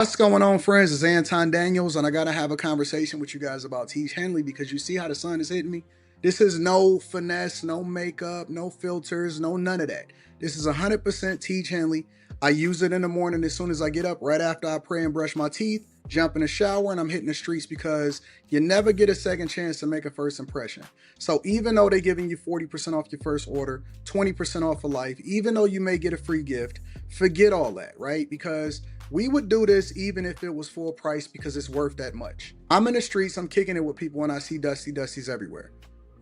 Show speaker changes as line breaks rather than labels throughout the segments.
What's going on, friends? It's Anton Daniels, and I gotta have a conversation with you guys about Tiege Hanley because you see how the sun is hitting me. This is no finesse, no makeup, no filters, no none of that. This is 100% Tiege Hanley. I use it in the morning as soon as I get up, right after I pray and brush my teeth, jump in the shower, and I'm hitting the streets because you never get a second chance to make a first impression. So even though they're giving you 40% off your first order, 20% off for life, even though you may get a free gift, forget all that, right? Because we would do this even if it was full price because it's worth that much. I'm in the streets, I'm kicking it with people, and I see Dusties everywhere.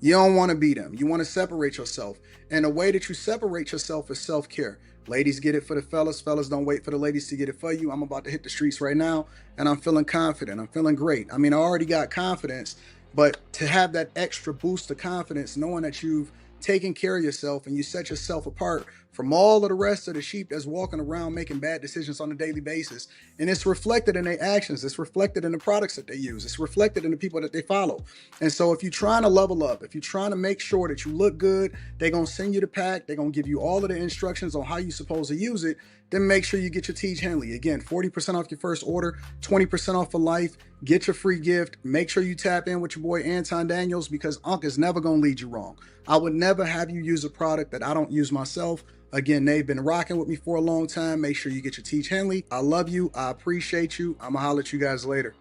You don't want to be them. You want to separate yourself. And the way that you separate yourself is self care. Ladies get it for the fellas. Fellas don't wait for the ladies to get it for you. I'm about to hit the streets right now, and I'm feeling confident. I'm feeling great. I mean, I already got confidence, but to have that extra boost of confidence, knowing that you've taken care of yourself and you set yourself apart from all of the rest of the sheep that's walking around making bad decisions on a daily basis. And it's reflected in their actions. It's reflected in the products that they use. It's reflected in the people that they follow. And so if you're trying to level up, if you're trying to make sure that you look good, they're going to send you the pack. They're going to give you all of the instructions on how you're supposed to use it. Then make sure you get your Tiege Hanley. Again, 40% off your first order, 20% off for life. Get your free gift. Make sure you tap in with your boy Anton Daniels because Unc is never going to lead you wrong. I would never have you use a product that I don't use myself. Again, they've been rocking with me for a long time. Make sure you get your Tiege Hanley. I love you. I appreciate you. I'm going to holler at you guys later.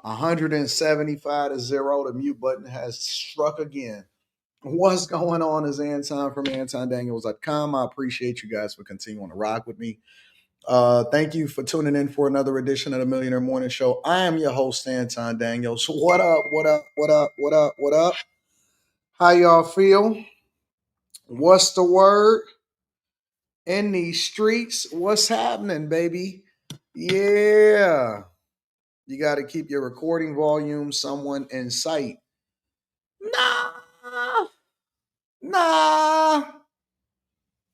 175 to 0. The mute button has struck again. What's going on is Anton from AntonDaniels.com. I appreciate you guys for continuing to rock with me. Thank you for tuning in for another edition of the Millionaire Morning Show. I am your host, Anton Daniels. What up, what up, what up, what up, what up? How y'all feel? What's the word? In these streets, what's happening, baby? Yeah. You got to keep your recording volume someone in sight. Nah, nah,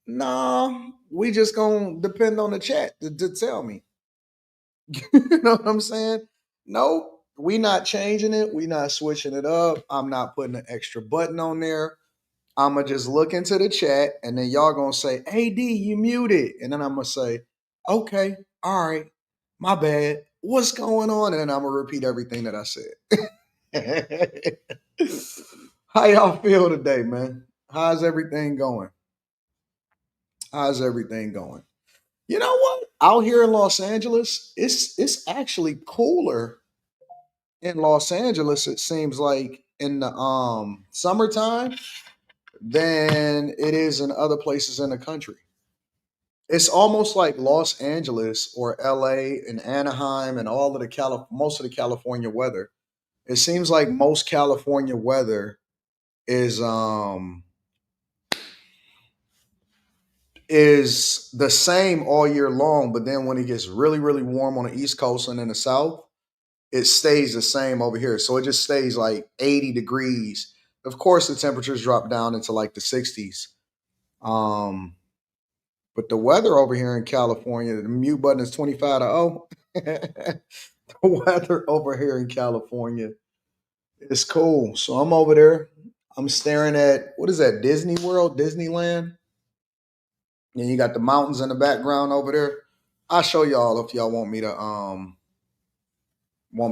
nah. We just gonna depend on the chat to tell me. You know what I'm saying? Nope. We not changing it. We not switching it up. I'm not putting an extra button on there. I'ma just look into the chat and then y'all gonna say, "Hey D, you muted," and then I'm gonna say, "Okay, all right, my bad. What's going on?" And then I'm gonna repeat everything that I said. How y'all feel today, man? How's everything going? How's everything going? You know what? Out here in Los Angeles, it's actually cooler in Los Angeles. It seems like in the summertime than it is in other places in the country. It's almost like Los Angeles or LA and Anaheim and all of the most of the California weather. It seems like most California weather is is the same all year long, but then when it gets really, really warm on the East Coast and in the South, it stays the same over here. So it just stays like 80 degrees. Of course, the temperatures drop down into like the 60s. Um, but the weather over here in California, the mute button is 25 to 0. The weather over here in California is cool. So I'm over there. I'm staring at what is that, Disney World, Disneyland? And you got the mountains in the background over there. I'll show y'all if y'all want me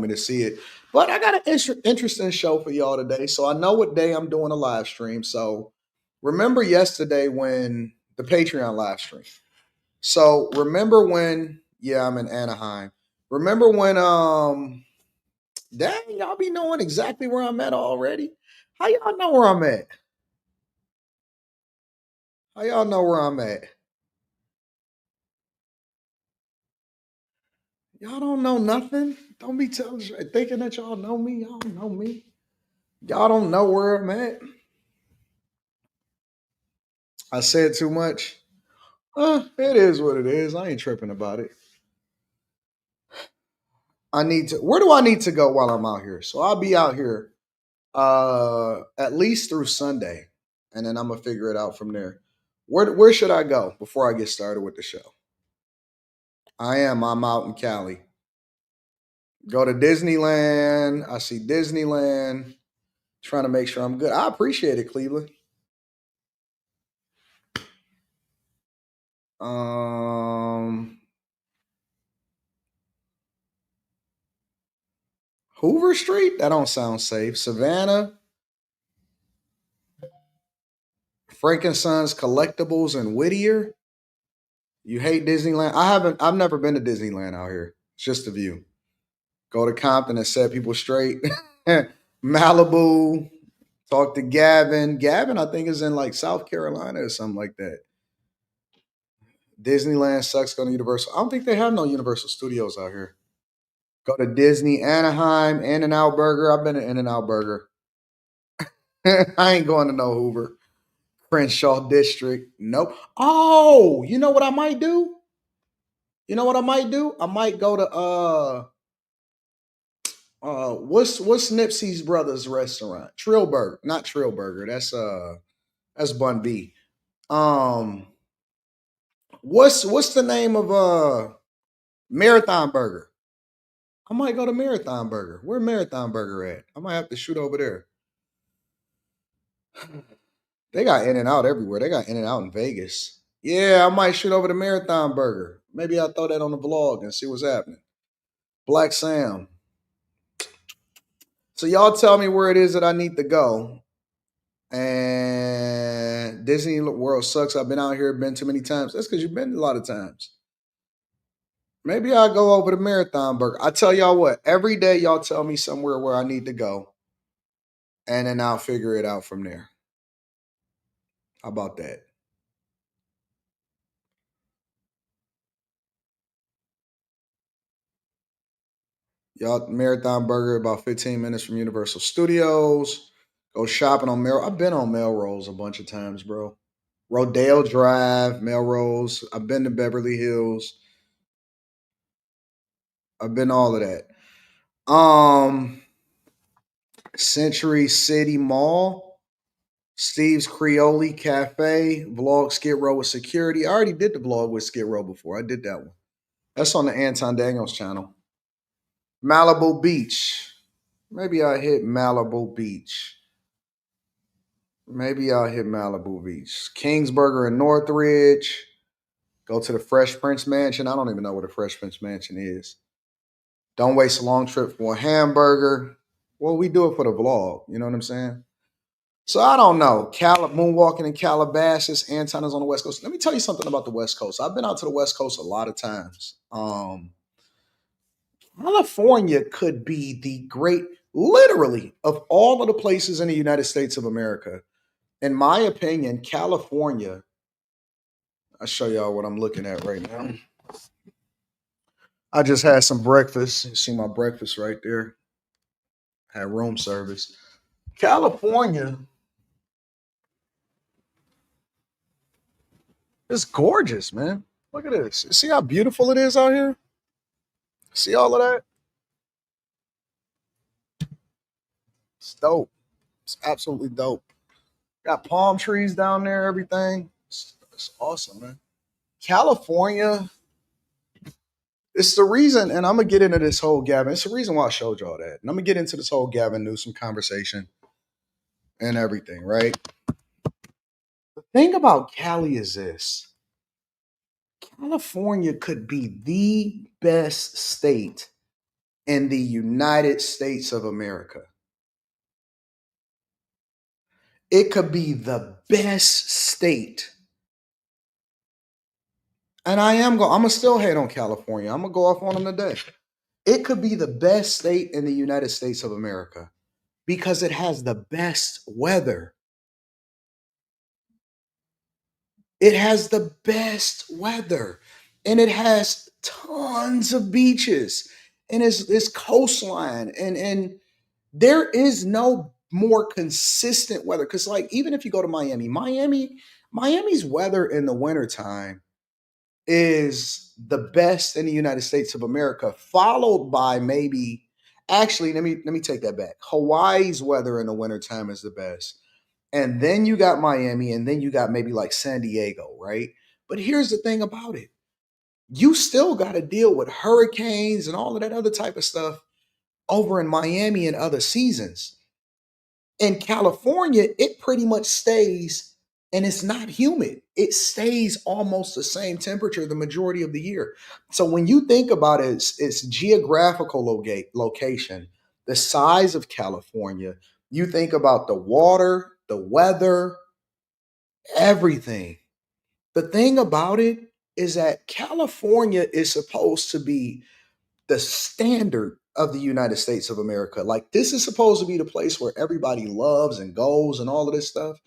to see it. But I got an interesting show for y'all today. So I know what day I'm doing a live stream. So remember yesterday when the Patreon live stream. So remember when, yeah, I'm in Anaheim. Remember when dang, y'all be knowing exactly where I'm at already? How y'all know where I'm at? How y'all know where I'm at? Y'all don't know nothing. Don't be thinking that y'all know me. Y'all don't know me. Y'all don't know where I'm at. I said too much. It is what it is. I ain't tripping about it. Where do I need to go while I'm out here? So I'll be out here At least through Sunday, and then I'm gonna figure it out from there. Where should I go before I get started with the show? I'm out in Cali. Go to Disneyland. I see Disneyland. Trying to make sure I'm good. I appreciate it, Cleveland. Um, Hoover Street. That don't sound safe. Savannah, Frankenson's Collectibles, and Whittier. You hate Disneyland? I haven't. I've never been to Disneyland out here. It's just a view. Go to Compton and set people straight. Malibu. Talk to Gavin. Gavin, I think, is in like South Carolina or something like that. Disneyland sucks. Go to Universal. I don't think they have no Universal Studios out here. Go to Disney, Anaheim, In and Out Burger. I've been to In and Out Burger. I ain't going to no Hoover. Crenshaw District. Nope. Oh, you know what I might do? You know what I might do? I might go to what's Nipsey's brother's restaurant? Trillburger. Not Trillburger. That's Bun B. Um what's the name of Marathon Burger? I might go to Marathon Burger. Where Marathon Burger at? I might have to shoot over there. They got In and Out everywhere. They got In and Out in Vegas. Yeah, I might shoot over to Marathon Burger. Maybe I'll throw that on the vlog and see what's happening. Black Sam. So y'all tell me where it is that I need to go. And Disney World sucks. I've been out here, been too many times. That's because you've been a lot of times. Maybe I'll go over to Marathon Burger. I tell y'all what, every day y'all tell me somewhere where I need to go. And then I'll figure it out from there. How about that? Y'all, Marathon Burger, about 15 minutes from Universal Studios. Go shopping on Mel. I've been on Melrose a bunch of times, bro. Rodale Drive, Melrose. I've been to Beverly Hills. I've been all of that. Century City Mall, Steve's Creole Cafe, vlog Skid Row with security. I already did the vlog with Skid Row before. I did that one. That's on the Anton Daniels channel. Malibu Beach. Maybe I hit Malibu Beach. Maybe I'll hit Malibu Beach. Kingsburger in Northridge. Go to the Fresh Prince Mansion. I don't even know what a Fresh Prince Mansion is. Don't waste a long trip for a hamburger. Well, we do it for the vlog. You know what I'm saying? So I don't know. Moonwalking in Calabasas. Anton is on the West Coast. Let me tell you something about the West Coast. I've been out to the West Coast a lot of times. California could be the great, literally, of all of the places in the United States of America. In my opinion, California. I'll show y'all what I'm looking at right now. I just had some breakfast. You see my breakfast right there. Had room service. California is gorgeous, man. Look at this. See how beautiful it is out here? See all of that? It's dope. It's absolutely dope. Got palm trees down there, everything. It's awesome, man. California, it's the reason, and I'm gonna get into this whole Gavin. It's the reason why I showed y'all that. And I'm gonna get into this whole Gavin Newsom conversation and everything, right? The thing about Cali is this. California could be the best state in the United States of America. It could be the best state. And I'm gonna still hate on California. I'm gonna go off on them today. It could be the best state in the United States of America because it has the best weather. It has the best weather. And it has tons of beaches. And it's coastline. And there is no more consistent weather. Because like even if you go to Miami's weather in the wintertime is the best in the United States of America, followed by maybe Actually, let me take that back. Hawaii's weather in the wintertime is the best. And then you got Miami, and then you got maybe like San Diego, right? But here's the thing about it. You still got to deal with hurricanes and all of that other type of stuff over in Miami and other seasons. In California, it pretty much stays and it's not humid. It stays almost the same temperature the majority of the year. So when you think about its geographical location, the size of California, you think about the water, the weather, everything. The thing about it is that California is supposed to be the standard of the United States of America. Like this is supposed to be the place where everybody loves and goes and all of this stuff.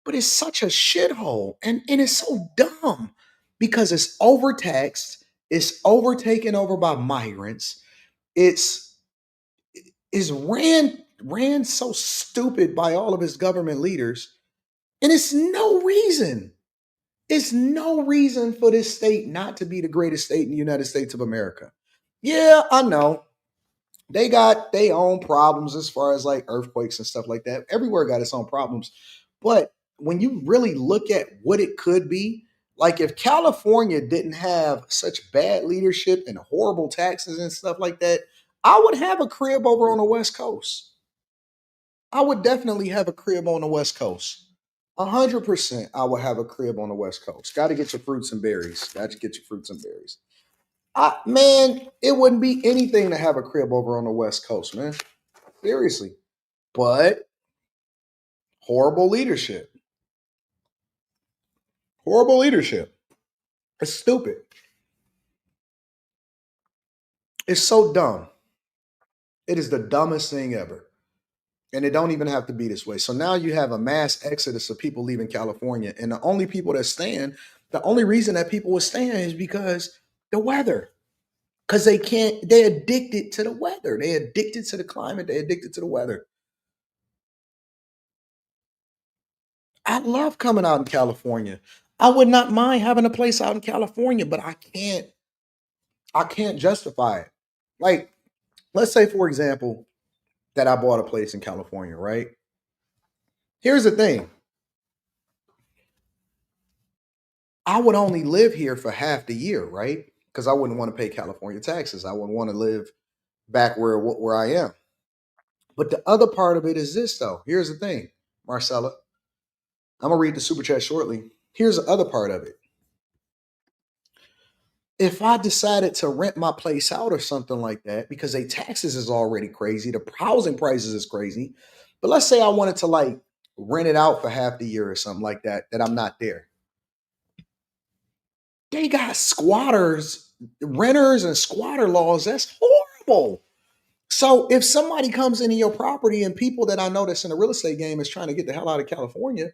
But it's such a shithole. And it's so dumb because it's overtaxed, it's overtaken over by migrants. It's is ran so stupid by all of his government leaders. And it's no reason. It's no reason for this state not to be the greatest state in the United States of America. Yeah, I know. They got their own problems as far as like earthquakes and stuff like that. Everywhere got its own problems. But when you really look at what it could be, like if California didn't have such bad leadership and horrible taxes and stuff like that, I would have a crib over on the West Coast. I would definitely have a crib on the West Coast. 100%, I would have a crib on the West Coast. Got to get your fruits and berries. Got to get your fruits and berries. Man, it wouldn't be anything to have a crib over on the West Coast, man. Seriously. But horrible leadership. Horrible leadership. It's stupid. It's so dumb. It is the dumbest thing ever. And it don't even have to be this way. So now you have a mass exodus of people leaving California. And the only people that stand, the only reason that people will stand is because the weather. Because they're addicted to the weather. They're addicted to the climate. They're addicted to the weather. I love coming out in California. I would not mind having a place out in California, but I can't justify it. Like, let's say, for example, that I bought a place in California, right? Here's the thing. I would only live here for half the year, right? Because I wouldn't want to pay California taxes. I wouldn't want to live back where I am. But the other part of it is this, though. Here's the thing, Marcella. I'm gonna read the super chat shortly. Here's the other part of it. If I decided to rent my place out or something like that, because they taxes is already crazy, the housing prices is crazy. But let's say I wanted to like rent it out for half the year or something like that, that I'm not there. They got squatters, renters, and squatter laws. That's horrible. So if somebody comes into your property and people that I know that's in the real estate game is trying to get the hell out of California,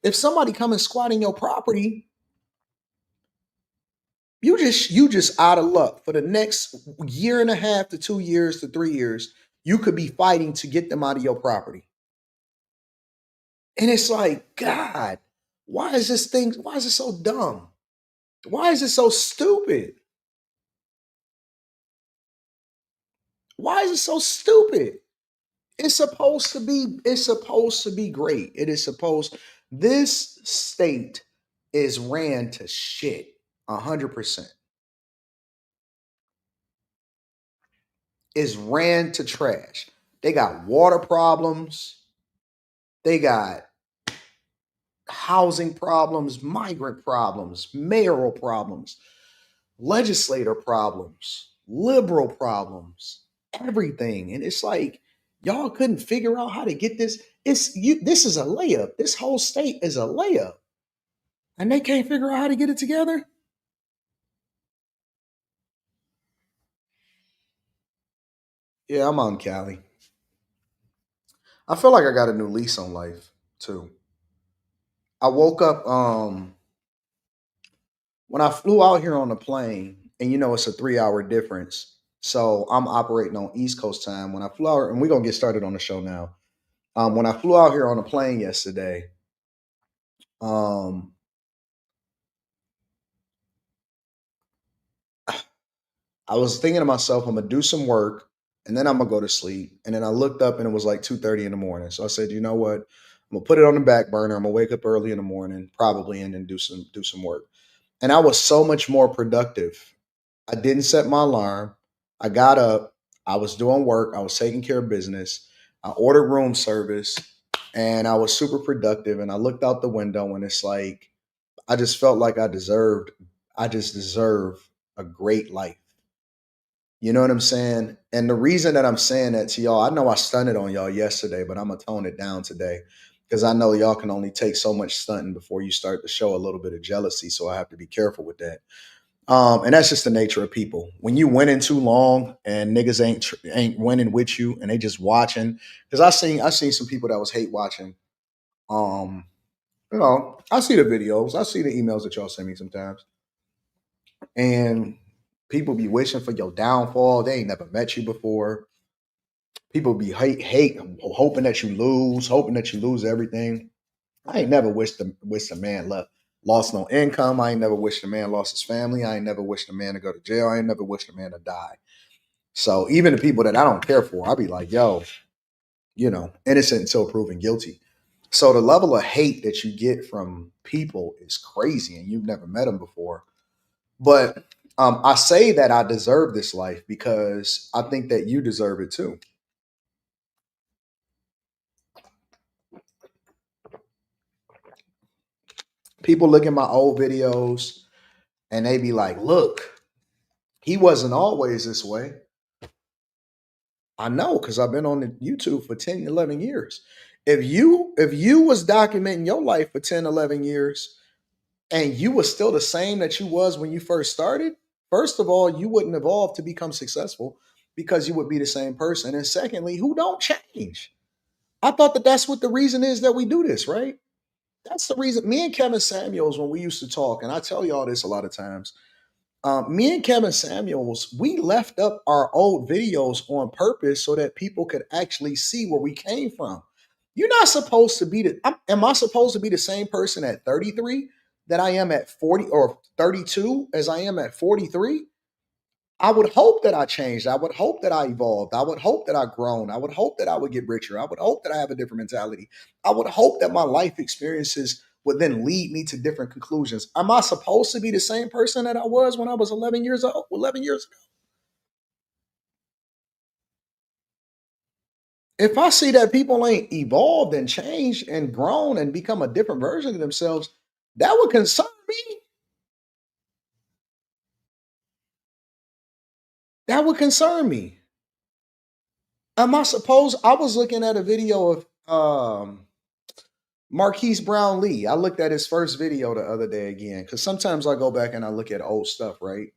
if somebody come and squat in your property, you just out of luck for the next year and a half to 2 years to 3 years. You could be fighting to get them out of your property, and it's like, God, why is this thing? Why is it so dumb? Why is it so stupid? Why is it so stupid? It's supposed to be. It's supposed to be great. It is supposed. This state is ran to shit. 100% is ran to trash. They got water problems. They got housing problems, migrant problems, mayoral problems, legislator problems, liberal problems, everything. And it's like y'all couldn't figure out how to get this. This is a layup. This whole state is a layup. And they can't figure out how to get it together. Yeah, I'm on Cali. I feel like I got a new lease on life too. I woke up when I flew out here on the plane, and it's a 3 hour difference. So I'm operating on East Coast time. When I flew out, and we're gonna get started on the show now. When I flew out here on a plane yesterday, um, I was thinking to myself, I'm gonna do some work. and then I'm gonna go to sleep. And then I looked up and it was like 2:30 in the morning. So I said, you know what? I'm gonna put it on the back burner. I'm gonna wake up early in the morning, probably, and then do some work. And I was so much more productive. I didn't set my alarm. I got up. I was doing work. I was taking care of business. I ordered room service, and I was super productive. And I looked out the window, and it's like I just felt like I just deserve a great life. You know what I'm saying? And the reason that I'm saying that to y'all, I know I stunted on y'all yesterday, but I'm gonna tone it down today because I know y'all can only take so much stunting before you start to show a little bit of jealousy. So I have to be careful with that. And that's just the nature of people. When you winning too long and niggas ain't winning with you, and they just watching. Because I seen some people that was hate watching. Um, I see the videos, I see the emails that y'all send me sometimes, and people be wishing for your downfall. They ain't never met you before. People be hoping that you lose everything. I ain't never wished a man lost no income. I ain't never wished a man lost his family. I ain't never wished a man to go to jail. I ain't never wished a man to die. So even the people that I don't care for, I'll be like, yo, innocent until proven guilty. So the level of hate that you get from people is crazy, and you've never met them before. But I say that I deserve this life because I think that you deserve it too. People look at my old videos and they be like, look, he wasn't always this way. I know because I've been on the YouTube for 10, 11 years. If you was documenting your life for 10, 11 years and you was still the same that you was when you first started, first of all, you wouldn't evolve to become successful because you would be the same person. And secondly, who don't change? I thought that that's what the reason is that we do this, right? That's the reason. Me and Kevin Samuels, when we used to talk, and I tell y'all this a lot of times, me and Kevin Samuels, we left up our old videos on purpose so that people could actually see where we came from. You're not supposed to be am I supposed to be the same person at 33 that I am at 40 or 32 as I am at 43? I would hope that I changed. I would hope that I evolved. I would hope that I grown. I would hope that I would get richer. I would hope that I have a different mentality. I would hope that my life experiences would then lead me to different conclusions. Am I supposed to be the same person that I was when I was 11 years old? 11 years ago. If I see that people ain't evolved and changed and grown and become a different version of themselves, that would concern me. That would concern me. Am I supposed? I was looking at a video of Marquise Brown Lee. I looked at his first video the other day again because sometimes I go back and I look at old stuff, right?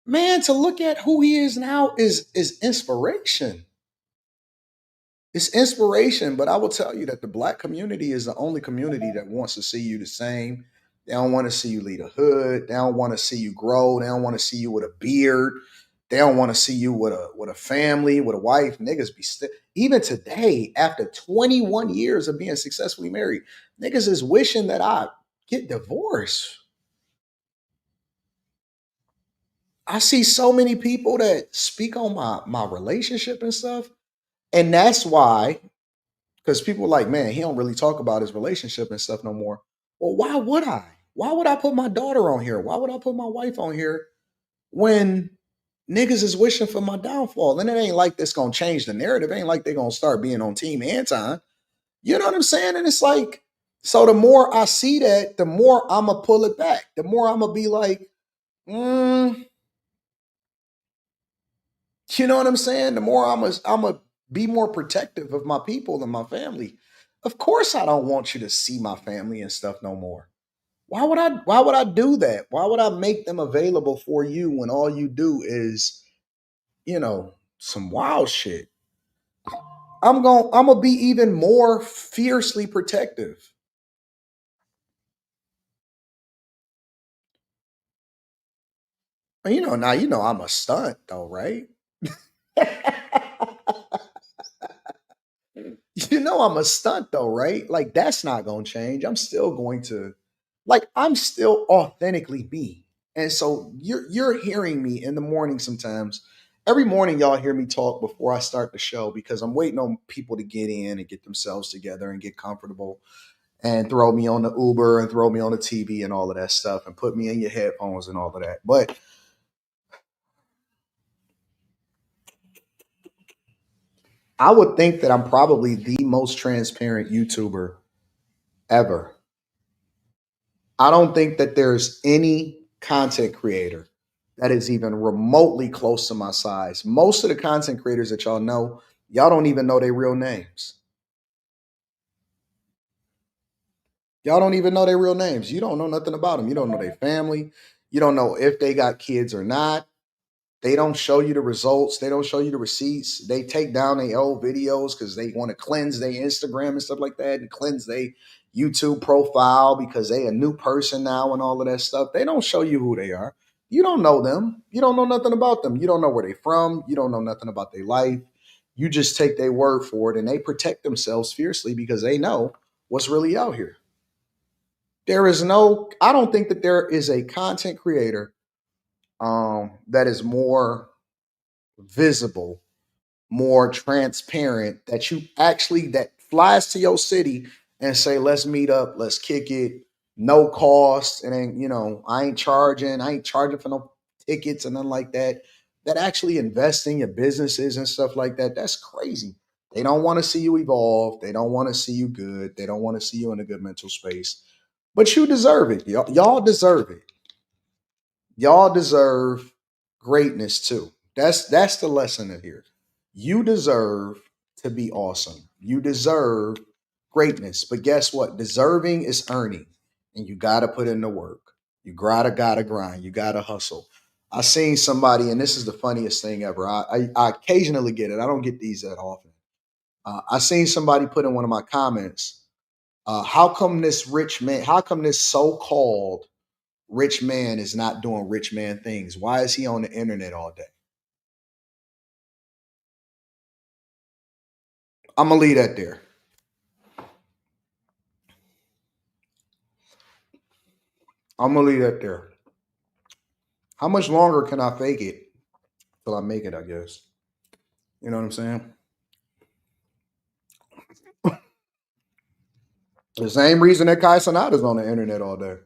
Man, to look at who he is now is inspiration. It's inspiration, but I will tell you that the black community is the only community that wants to see you the same. They don't want to see you lead a hood. They don't want to see you grow. They don't want to see you with a beard. They don't want to see you with a family, with a wife. Niggas be even today, after 21 years of being successfully married, niggas is wishing that I get divorced. I see so many people that speak on my relationship and stuff. And that's why, because people are like, man, he don't really talk about his relationship and stuff no more. Well, why would I? Why would I put my daughter on here? Why would I put my wife on here when niggas is wishing for my downfall? And it ain't like this gonna change the narrative. It ain't like they're gonna start being on Team Anton. You know what I'm saying? And it's like, so the more I see that, the more I'ma pull it back. The more I'ma be like, mm, you know what I'm saying? The more I'ma be more protective of my people and my family. Of course, I don't want you to see my family and stuff no more. Why would I do that? Why would I make them available for you when all you do is, some wild shit? I'm gonna be even more fiercely protective. And now I'm a stunt though, right? I'm a stunt though, right? Like that's not gonna change. I'm still going to I'm still authentically me. And so you're hearing me in the morning sometimes, Every morning, y'all hear me talk before I start the show because I'm waiting on people to get in and get themselves together and get comfortable and throw me on the Uber and throw me on the TV and all of that stuff and put me in your headphones and all of that. But I would think that I'm probably the most transparent YouTuber ever. I don't think that there's any content creator that is even remotely close to my size. Most of the content creators that y'all don't even know their real names. Y'all don't even know their real names. You don't know nothing about them. You don't know their family. You don't know if they got kids or not. They don't show you the results. They don't show you the receipts. They take down their old videos because they want to cleanse their Instagram and stuff like that and cleanse their YouTube profile because they a new person now and all of that stuff. They don't show you who they are. You don't know them. You don't know nothing about them. You don't know where they're from. You don't know nothing about their life. You just take their word for it and they protect themselves fiercely because they know what's really out here. I don't think that there is a content creator that is more visible, more transparent, that flies to your city and say, let's meet up, let's kick it, no cost. And then, I ain't charging for no tickets and nothing like that. That actually invest in your businesses and stuff like that. That's crazy. They don't want to see you evolve. They don't want to see you good. They don't want to see you in a good mental space. But you deserve it. Y'all deserve it. Y'all deserve greatness too. That's the lesson in here. You deserve to be awesome. You deserve greatness. But guess what? Deserving is earning. And you gotta put in the work. You gotta grind. You gotta hustle. I seen somebody, and this is the funniest thing ever. I occasionally get it. I don't get these that often. I seen somebody put in one of my comments, how come this so-called rich man is not doing rich man things? Why is he on the internet all day? I'm gonna leave that there. I'm gonna leave that there. How much longer can I fake it till I make it? I guess. You know what I'm saying? The same reason that Kai Sanada's on the internet all day.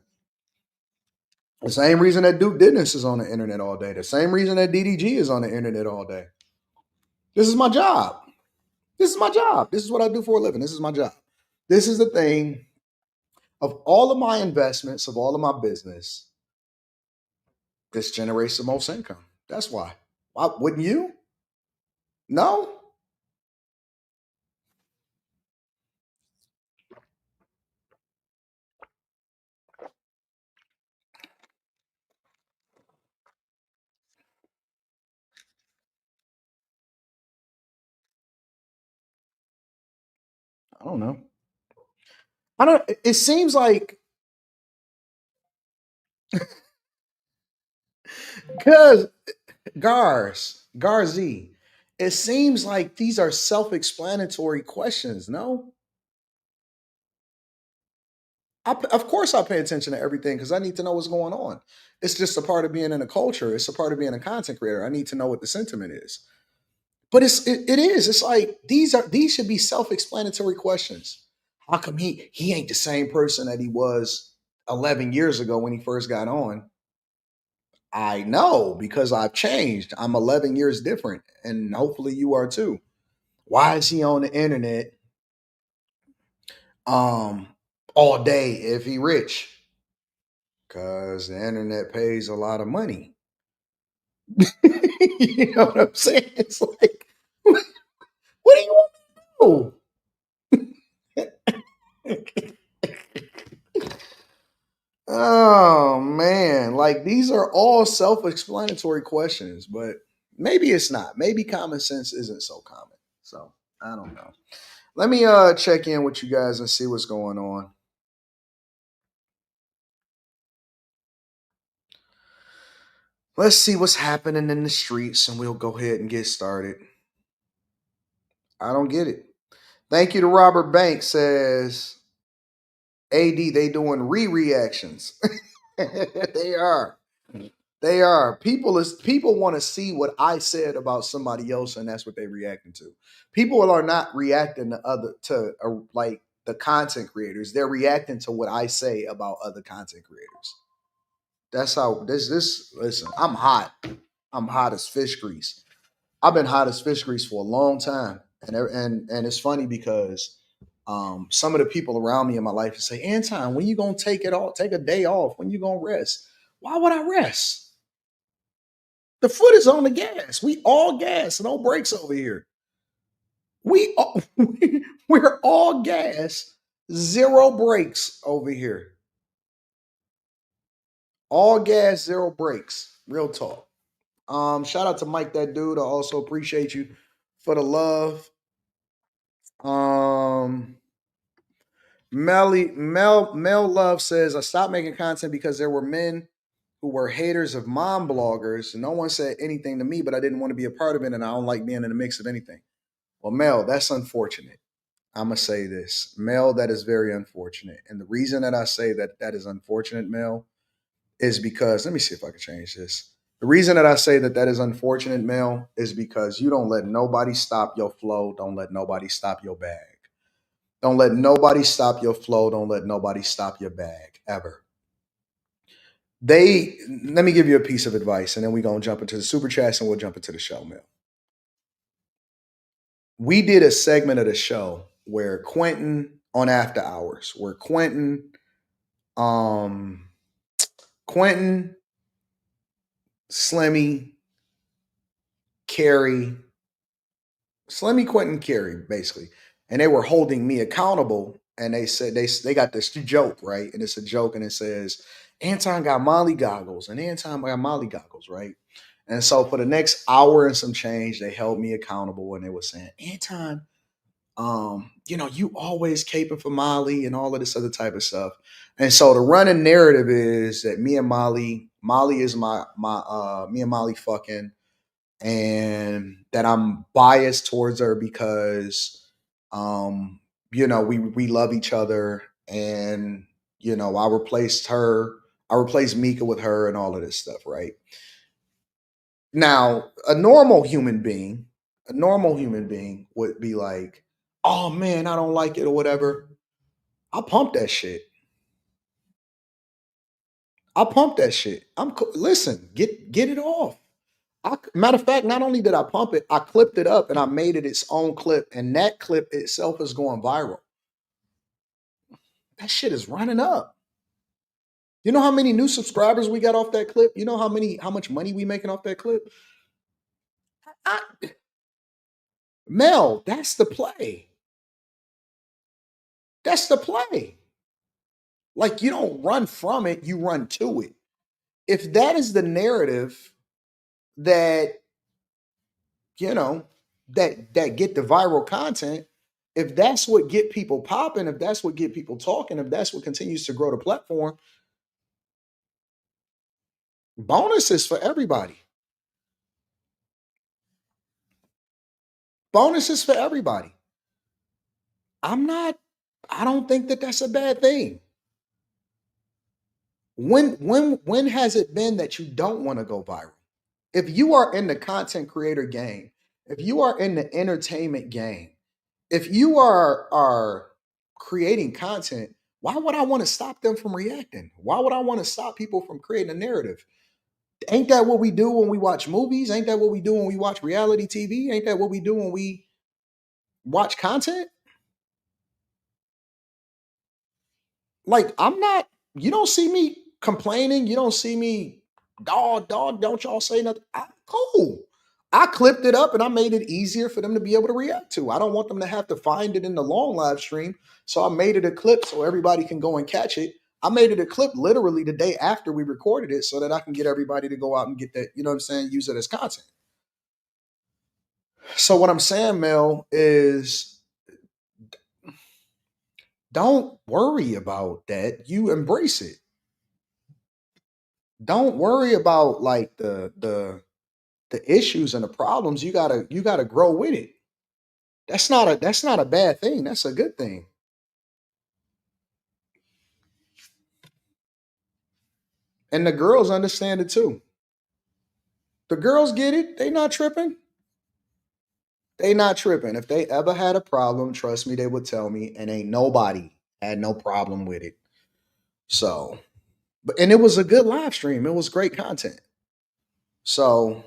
The same reason that Duke Dennis is on the internet all day. The same reason that DDG is on the internet all day. This is my job. This is my job. This is what I do for a living. This is my job. This is the thing of all of my investments, of all of my business. This generates the most income. That's why. Why wouldn't you? No, I don't know. I don't. It seems like because Garzi, it seems like these are self-explanatory questions. No, of course I pay attention to everything because I need to know what's going on. It's just a part of being in a culture. It's a part of being a content creator. I need to know what the sentiment is. But it is. It's like these should be self-explanatory questions. How come he ain't the same person that he was 11 years ago when he first got on? I know because I've changed. I'm 11 years different, and hopefully you are too. Why is he on the internet um all day if he rich? Because the internet pays a lot of money. You know what I'm saying? It's like, what do you want to do? Oh man, like these are all self-explanatory questions, but maybe it's not. Maybe common sense isn't so common. So I don't know. Let me check in with you guys and see what's going on. Let's see what's happening in the streets and we'll go ahead and get started. I don't get it. Thank you to Robert Banks says AD they doing re-reactions. They are. They are. People want to see what I said about somebody else, and that's what they're reacting to. People are not reacting to like the content creators. They're reacting to what I say about other content creators. That's how this listen, I'm hot. I'm hot as fish grease. I've been hot as fish grease for a long time. And it's funny because some of the people around me in my life say, Anton, when you gonna take a day off? When you gonna rest? Why would I rest? The foot is on the gas. We all gas, no brakes over here. We're all gas, zero brakes over here. All gas, zero brakes. Real talk. Shout out to Mike, that dude. I also appreciate you for the love. Um, Mel Love says I stopped making content because there were men who were haters of mom bloggers. No one said anything to me, but I didn't want to be a part of it, and I don't like being in the mix of anything. Well, Mel, that's unfortunate. I'm gonna say this, Mel. That is very unfortunate, and the reason that I say that that is unfortunate, Mel, is because let me see if I can change this. The reason that I say that that is unfortunate, Mel, is because you don't let nobody stop your flow. Don't let nobody stop your bag. Don't let nobody stop your flow. Don't let nobody stop your bag ever. They Let me give you a piece of advice, and then we're gonna jump into the super chats and we'll jump into the show, Mel. We did a segment of the show where Quentin on After Hours, where um, Quentin, Slimmy, Carrie, Slimmy, Quentin, Carrie, basically, and they were holding me accountable. And they said they got this joke, right, and it's a joke, and it says Anton got Molly goggles, and Anton got Molly goggles, right. And so for the next hour and some change, they held me accountable, and they were saying, Anton, you always caping for Molly and all of this other type of stuff. And so the running narrative is that Molly is me and Molly fucking, and that I'm biased towards her because we love each other, and I replaced Mika with her and all of this stuff, right? Now, a normal human being would be like, "Oh man, I don't like it," or whatever. I'll pump that shit. I'll pump that shit. Listen, get it off. Matter of fact, not only did I pump it, I clipped it up and I made it its own clip, and that clip itself is going viral. That shit is running up. You know how many new subscribers we got off that clip? You know how much money we making off that clip? I, Mel, that's the play. That's the play. Like, you don't run from it, you run to it. If that is the narrative that, you know, that get the viral content, if that's what get people popping, if that's what get people talking, if that's what continues to grow the platform, bonuses for everybody. Bonuses for everybody. I don't think that that's a bad thing. When has it been that you don't want to go viral? If you are in the content creator game, if you are in the entertainment game, if you are creating content, why would I want to stop them from reacting? Why would I want to stop people from creating a narrative? Ain't that what we do when we watch movies? Ain't that what we do when we watch reality TV? Ain't that what we do when we watch content? Like, you don't see me complaining. You don't see me, dog, don't y'all say nothing. Cool. I clipped it up and I made it easier for them to be able to react to. I don't want them to have to find it in the long live stream. So I made it a clip so everybody can go and catch it. I made it a clip literally the day after we recorded it so that I can get everybody to go out and get that, you know what I'm saying, use it as content. So what I'm saying, Mel, is don't worry about that. You embrace it. Don't worry about like the issues and the problems. You gotta grow with it. That's not a bad thing. That's a good thing. And the girls understand it too. The girls get it. They not tripping. They not tripping. If they ever had a problem, trust me, they would tell me, and ain't nobody had no problem with it. So, but and it was a good live stream. It was great content. So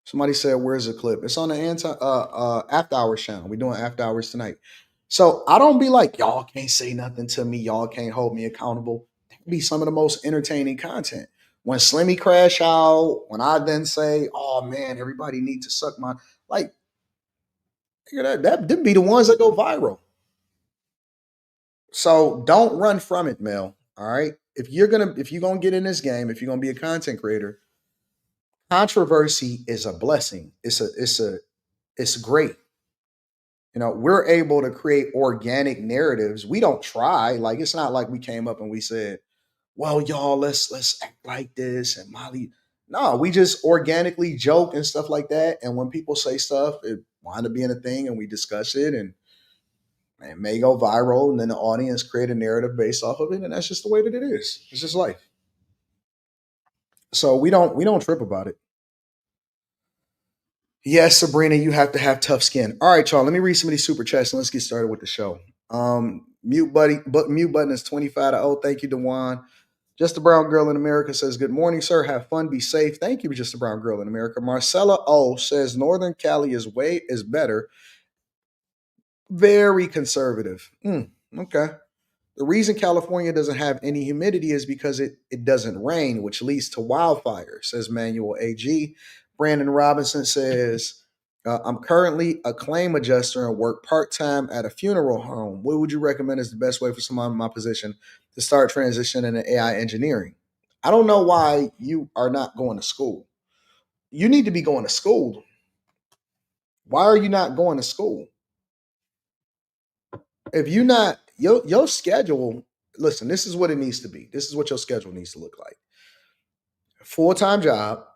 somebody said, "Where's the clip?" It's on the after hours channel. We're doing after hours tonight. So I don't be like, y'all can't say nothing to me. Y'all can't hold me accountable. That be some of the most entertaining content. When Slimmy crash out, when I then say, "Oh man, everybody need to suck my," like, that them be the ones that go viral. So don't run from it, Mel. All right. If you're gonna get in this game, if you're gonna be a content creator, controversy is a blessing. It's great. We're able to create organic narratives. We don't try. Like, it's not like we came up and we said, well, y'all, let's act like this and Molly. No, we just organically joke and stuff like that. And when people say stuff, it wind up being a thing and we discuss it and it may go viral and then the audience create a narrative based off of it. And that's just the way that it is. It's just life. So we don't trip about it. Yes, Sabrina, you have to have tough skin. All right, y'all. Let me read some of these super chats and let's get started with the show. Mute button is 25 to 0. Thank you, Dewan. Just a brown girl in America says, "Good morning, sir. Have fun, be safe." Thank you, just a brown girl in America. Marcella O says, "Northern Cali is better. Very conservative." Okay. The reason California doesn't have any humidity is because it doesn't rain, which leads to wildfire, says Manuel AG. Brandon Robinson says, "I'm currently a claim adjuster and work part time at a funeral home. What would you recommend is the best way for someone in my position to start transitioning into AI engineering?" I don't know why you are not going to school. You need to be going to school. Why are you not going to school? If you not your schedule, listen, this is what it needs to be. This is what your schedule needs to look like. Full-time job,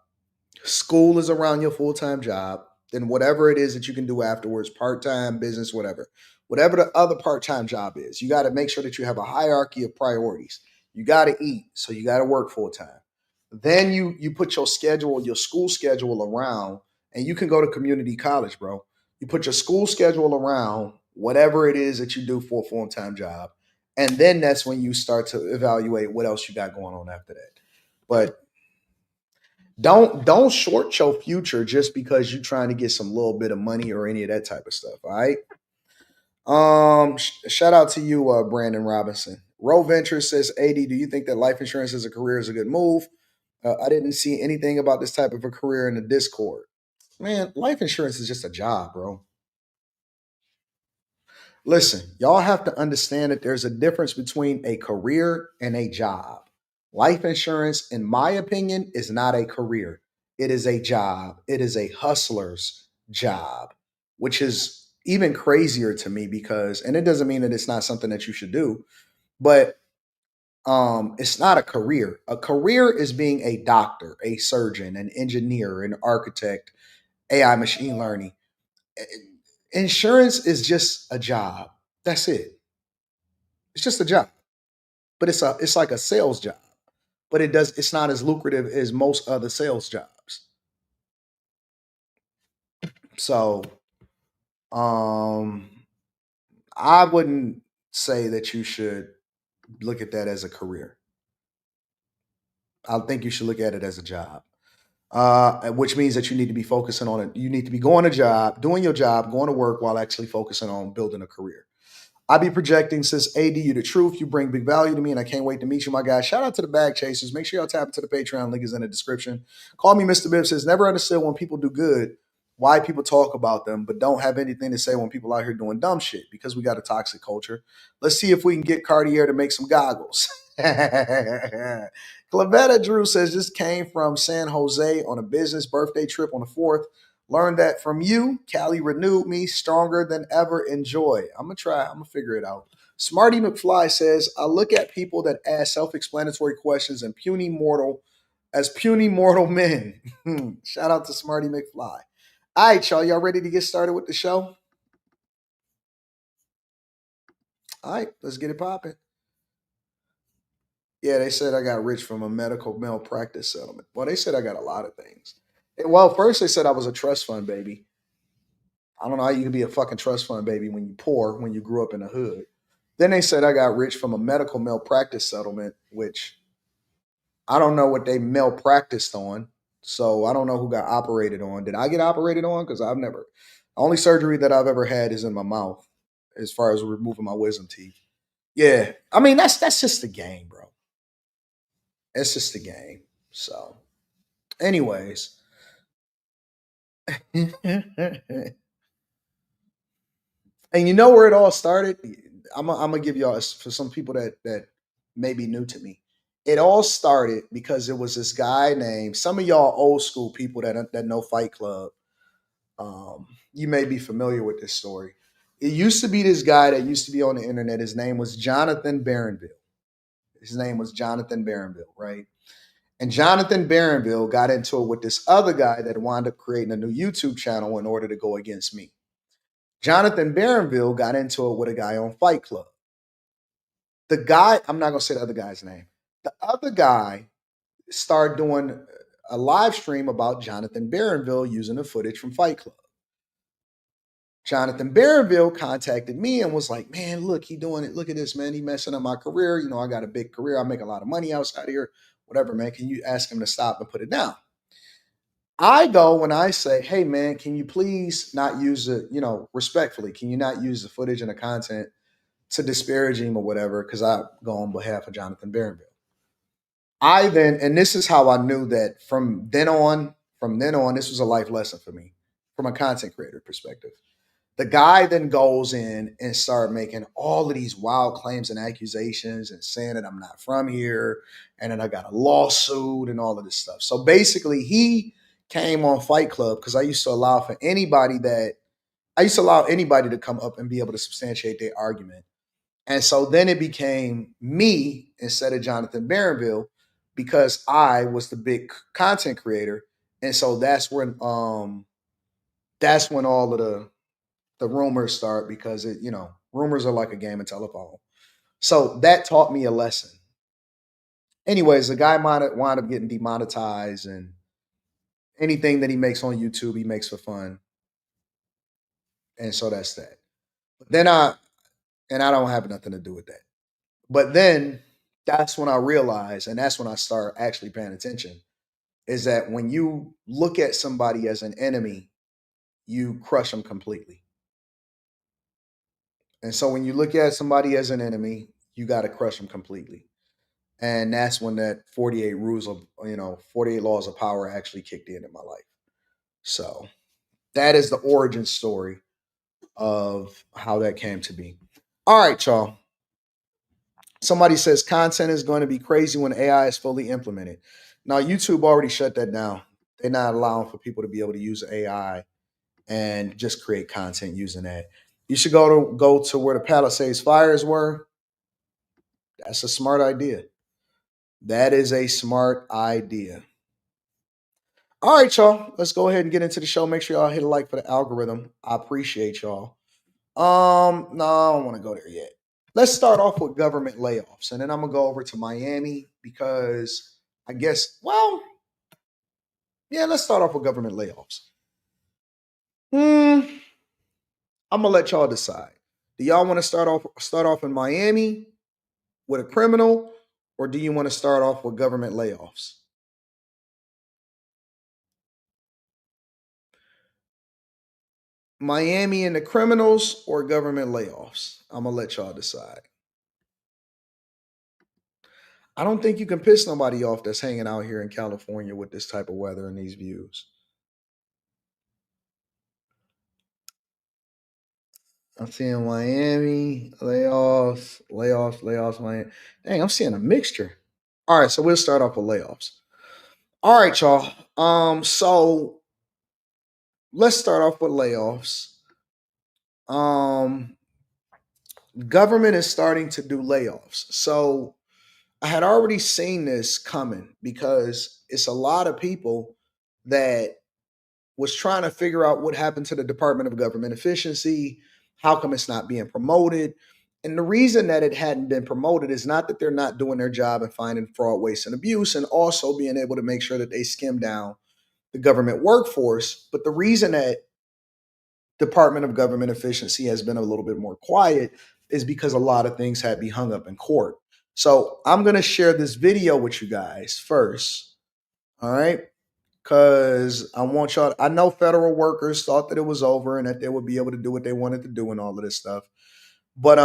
school is around your full-time job, then whatever it is that you can do afterwards, part-time, business, whatever. Whatever the other part-time job is, you got to make sure that you have a hierarchy of priorities. You got to eat, so you got to work full-time. Then you put your school schedule around, and you can go to community college, bro. You put your school schedule around whatever it is that you do for a full-time job. And then that's when you start to evaluate what else you got going on after that. But don't short your future just because you're trying to get some little bit of money or any of that type of stuff. All right. Shout out to you, Brandon Robinson. Roe Ventures says, "AD, do you think that life insurance as a career is a good move? I didn't see anything about this type of a career in the Discord." Man, life insurance is just a job, bro. Listen, y'all have to understand that there's a difference between a career and a job. Life insurance, in my opinion, is not a career. It is a job. It is a hustler's job, which is even crazier to me because, and it doesn't mean that it's not something that you should do, but it's not a career. A career is being a doctor, a surgeon, an engineer, an architect, AI machine learning. Insurance is just a job. That's it. It's just a job, but it's like a sales job. But it's not as lucrative as most other sales jobs. So um I wouldn't say that you should look at that as a career. I think you should look at it as a job. Which means that you need to be focusing on it. You need to be going to job, doing your job, going to work while actually focusing on building a career. I be projecting, says AD, you the truth. You bring big value to me, and I can't wait to meet you, my guy. Shout out to the bag chasers. Make sure y'all tap into the Patreon. Link is in the description. Call me Mr. Bibb. Says, never understood when people do good, why people talk about them, but don't have anything to say when people out here doing dumb shit because we got a toxic culture. Let's see if we can get Cartier to make some goggles. Clavetta Drew says, this came from San Jose on a business birthday trip on the 4th. Learned that from you. Cali renewed me stronger than ever. Enjoy. I'm going to try. I'm going to figure it out. Smarty McFly says, I look at people that ask self-explanatory questions and puny mortal men. Shout out to Smarty McFly. All right, y'all. Y'all ready to get started with the show? All right, let's get it popping. Yeah, they said I got rich from a medical malpractice settlement. Well, they said I got a lot of things. Well, first they said I was a trust fund baby. I don't know how you can be a fucking trust fund baby when you poor, when you grew up in the hood. Then they said I got rich from a medical malpractice settlement, which I don't know what they malpracticed on. So I don't know who got operated on. Did I get operated on? Because I've never. Only surgery that I've ever had is in my mouth, as far as removing my wisdom teeth. Yeah, I mean that's just the game, bro. It's just the game. So, anyways, and you know where it all started. I'm gonna give y'all for some people that may be new to me. It all started because it was this guy named, some of y'all old school people that know Fight Club. You may be familiar with this story. It used to be this guy that used to be on the internet. His name was Jonathan Barronville. His name was Jonathan Barronville, right? And Jonathan Barronville got into it with this other guy that wound up creating a new YouTube channel in order to go against me. Jonathan Barronville got into it with a guy on Fight Club. The guy, I'm not going to say the other guy's name. The other guy started doing a live stream about Jonathan Barronville using the footage from Fight Club. Jonathan Barronville contacted me and was like, man, look, he doing it. Look at this, man. He messing up my career. You know, I got a big career. I make a lot of money outside here. Whatever, man. Can you ask him to stop and put it down? I go when I say, hey, man, can you please not use it, respectfully, can you not use the footage and the content to disparage him or whatever? Because I go on behalf of Jonathan Barronville. And this is how I knew that from then on, this was a life lesson for me from a content creator perspective. The guy then goes in and start making all of these wild claims and accusations and saying that I'm not from here and then I got a lawsuit and all of this stuff. So basically, he came on Fight Club because I used to allow anybody to come up and be able to substantiate their argument. And so then it became me instead of Jonathan Barronville because I was the big content creator. And so that's when all of the rumors start because rumors are like a game of telephone. So that taught me a lesson. Anyways, the guy might wind up getting demonetized, and anything that he makes on YouTube, he makes for fun, and so that's that. But then I don't have nothing to do with that. But then that's when I realized, and that's when I start actually paying attention, is that when you look at somebody as an enemy, you crush them completely. And so when you look at somebody as an enemy, you got to crush them completely. And that's when that 48 rules of 48 laws of power actually kicked in my life. So that is the origin story of how that came to be. All right, y'all. Somebody says content is going to be crazy when AI is fully implemented. Now, YouTube already shut that down. They're not allowing for people to be able to use AI and just create content using that. You should go to where the Palisades fires were. That's a smart idea. That is a smart idea. All right, y'all. Let's go ahead and get into the show. Make sure y'all hit a like for the algorithm. I appreciate y'all. No, I don't want to go there yet. Let's start off with government layoffs, and then I'm gonna go over to Miami because I guess, well, yeah, let's start off with government layoffs. I'm gonna let y'all decide. Do y'all want to start off in Miami with a criminal, or do you want to start off with government layoffs? Miami and the criminals or government layoffs? I'm gonna let y'all decide. I don't think you can piss nobody off that's hanging out here in California with this type of weather and these views. I'm seeing Miami, layoffs, Miami. Dang, I'm seeing a mixture. All right, so we'll start off with layoffs. All right, y'all. So let's start off with layoffs. Um, Government is starting to do layoffs. So I had already seen this coming because it's a lot of people that was trying to figure out what happened to the Department of Government Efficiency. How come it's not being promoted? And the reason that it hadn't been promoted is not that they're not doing their job and finding fraud, waste, and abuse, and also being able to make sure that they skim down the government workforce. But the reason that Department of Government Efficiency has been a little bit more quiet is because a lot of things had to be hung up in court. So I'm going to share this video with you guys first. All right. Because I want y'all, I know federal workers thought that it was over and that they would be able to do what they wanted to do and all of this stuff. But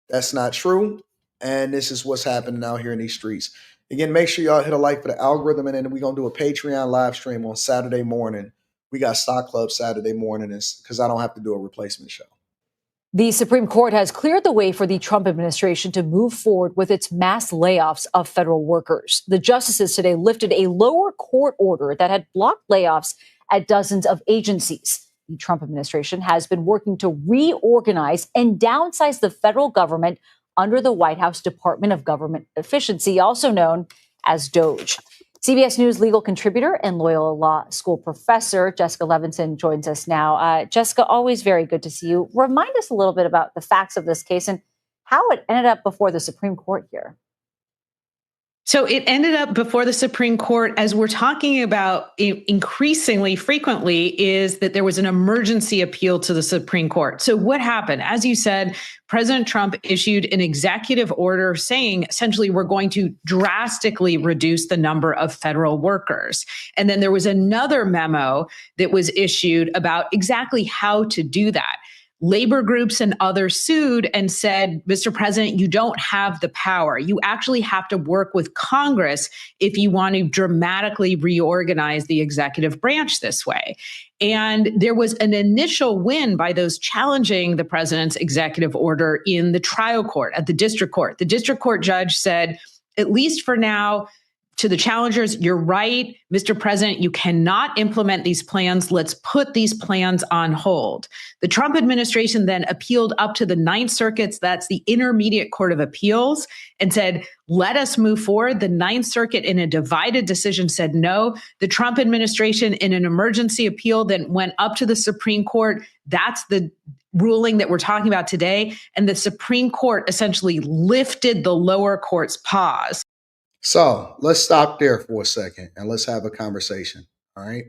that's not true. And this is what's happening out here in these streets. Again, make sure y'all hit a like for the algorithm, and then we're gonna do a Patreon live stream on Saturday morning. We got Stock Club Saturday morning because I don't have to do a replacement show.
The Supreme Court has cleared the way for the Trump administration to move forward with its mass layoffs of federal workers. The justices today lifted a lower court order that had blocked layoffs at dozens of agencies. The Trump administration has been working to reorganize and downsize the federal government under the White House Department of Government Efficiency, also known as DOGE. CBS News legal contributor and Loyola Law School professor Jessica Levinson joins us now. Jessica, always very good to see you. Remind us a little bit about the facts of this case and how it ended up before the Supreme Court here.
So it ended up before the Supreme Court, as we're talking about increasingly frequently, is that there was an emergency appeal to the Supreme Court. So what happened? As you said, President Trump issued an executive order saying, essentially, we're going to drastically reduce the number of federal workers. And then there was another memo that was issued about exactly how to do that. Labor groups and others sued and said, Mr. President, you don't have the power. You actually have to work with Congress if you want to dramatically reorganize the executive branch this way. And there was an initial win by those challenging the president's executive order in the trial court at the district court. The district court judge said, at least for now, to the challengers, you're right, Mr. President, you cannot implement these plans. Let's put these plans on hold. The Trump administration then appealed up to the Ninth Circuit, that's the Intermediate Court of Appeals, and said, let us move forward. The Ninth Circuit, in a divided decision, said no. The Trump administration, in an emergency appeal, then went up to the Supreme Court. That's the ruling that we're talking about today. And the Supreme Court essentially lifted the lower court's pause.
So let's stop there for a second and let's have a conversation. All right.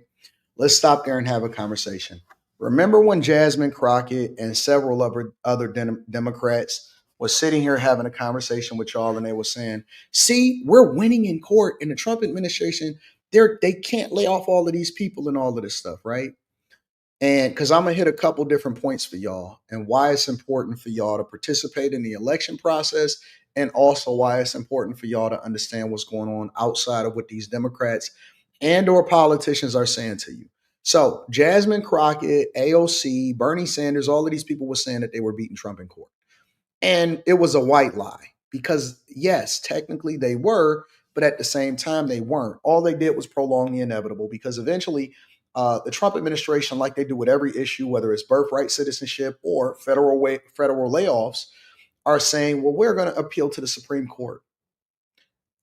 Let's stop there and have a conversation. Remember when Jasmine Crockett and several other Democrats was sitting here having a conversation with y'all and they were saying, see, we're winning in court in the Trump administration. They can't lay off all of these people and all of this stuff, right? And because I'm going to hit a couple different points for y'all and why it's important for y'all to participate in the election process, and also why it's important for y'all to understand what's going on outside of what these Democrats and or politicians are saying to you. So Jasmine Crockett, AOC, Bernie Sanders, all of these people were saying that they were beating Trump in court. And it was a white lie because, yes, technically they were, but at the same time they weren't. All they did was prolong the inevitable because eventually the Trump administration, like they do with every issue, whether it's birthright citizenship or federal layoffs, are saying, well, we're going to appeal to the Supreme Court.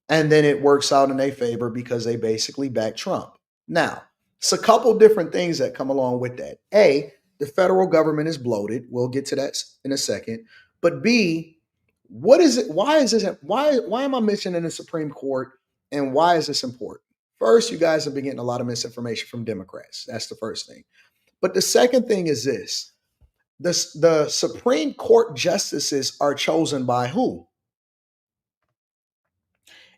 And then it works out in their favor because they basically back Trump. Now, it's a couple different things that come along with that. A, the federal government is bloated. We'll get to that in a second. But B, what is it? Why is this? Why am I mentioning the Supreme Court? And why is this important? First, you guys have been getting a lot of misinformation from Democrats. That's the first thing. But the second thing is this. The Supreme Court justices are chosen by who?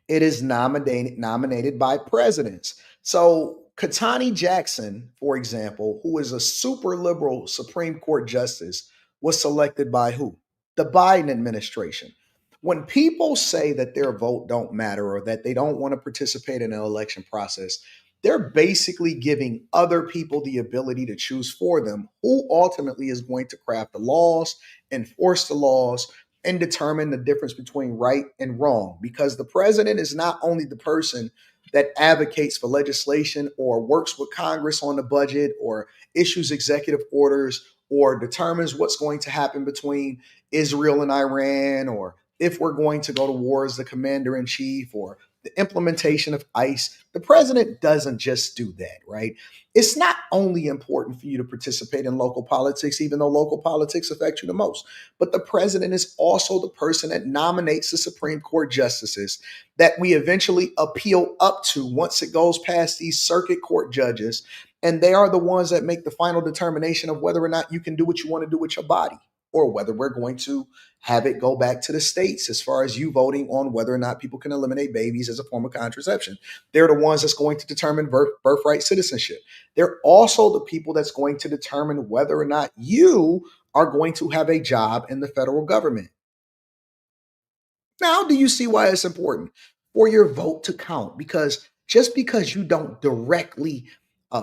It is nominated by presidents. So Ketanji Jackson, for example, who is a super liberal Supreme Court justice, was selected by who? The Biden administration. When people say that their vote don't matter or that they don't want to participate in an election process, they're basically giving other people the ability to choose for them who ultimately is going to craft the laws, enforce the laws, and determine the difference between right and wrong. Because the president is not only the person that advocates for legislation or works with Congress on the budget or issues executive orders or determines what's going to happen between Israel and Iran, or if we're going to go to war as the commander in chief, or the implementation of ICE. The president doesn't just do that, right? It's not only important for you to participate in local politics, even though local politics affect you the most, but the president is also the person that nominates the Supreme Court justices that we eventually appeal up to once it goes past these circuit court judges. And they are the ones that make the final determination of whether or not you can do what you want to do with your body, or whether we're going to have it go back to the states as far as you voting on whether or not people can eliminate babies as a form of contraception. They're the ones that's going to determine birthright citizenship. They're also the people that's going to determine whether or not you are going to have a job in the federal government. Now, do you see why it's important for your vote to count? Because just because you don't directly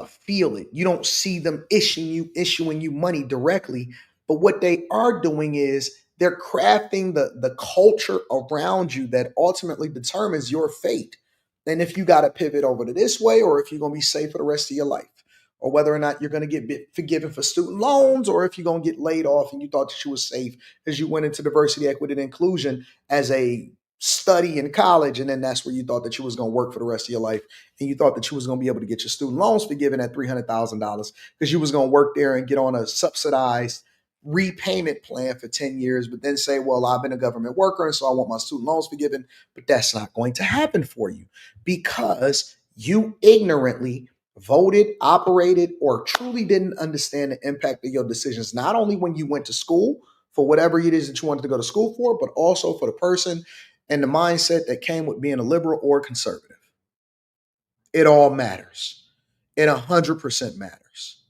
feel it, you don't see them issuing you money directly, but what they are doing is they're crafting the culture around you that ultimately determines your fate. And if you got to pivot over to this way, or if you're going to be safe for the rest of your life, or whether or not you're going to get forgiven for student loans, or if you're going to get laid off and you thought that you were safe because you went into diversity, equity, and inclusion as a study in college, and then that's where you thought that you was going to work for the rest of your life, and you thought that you was going to be able to get your student loans forgiven at $300,000 because you was going to work there and get on a subsidized repayment plan for 10 years, but then say, well, I've been a government worker and so I want my student loans forgiven. But that's not going to happen for you because you ignorantly voted, operated, or truly didn't understand the impact of your decisions, not only when you went to school for whatever it is that you wanted to go to school for, but also for the person and the mindset that came with being a liberal or conservative. It all matters. It 100% matters.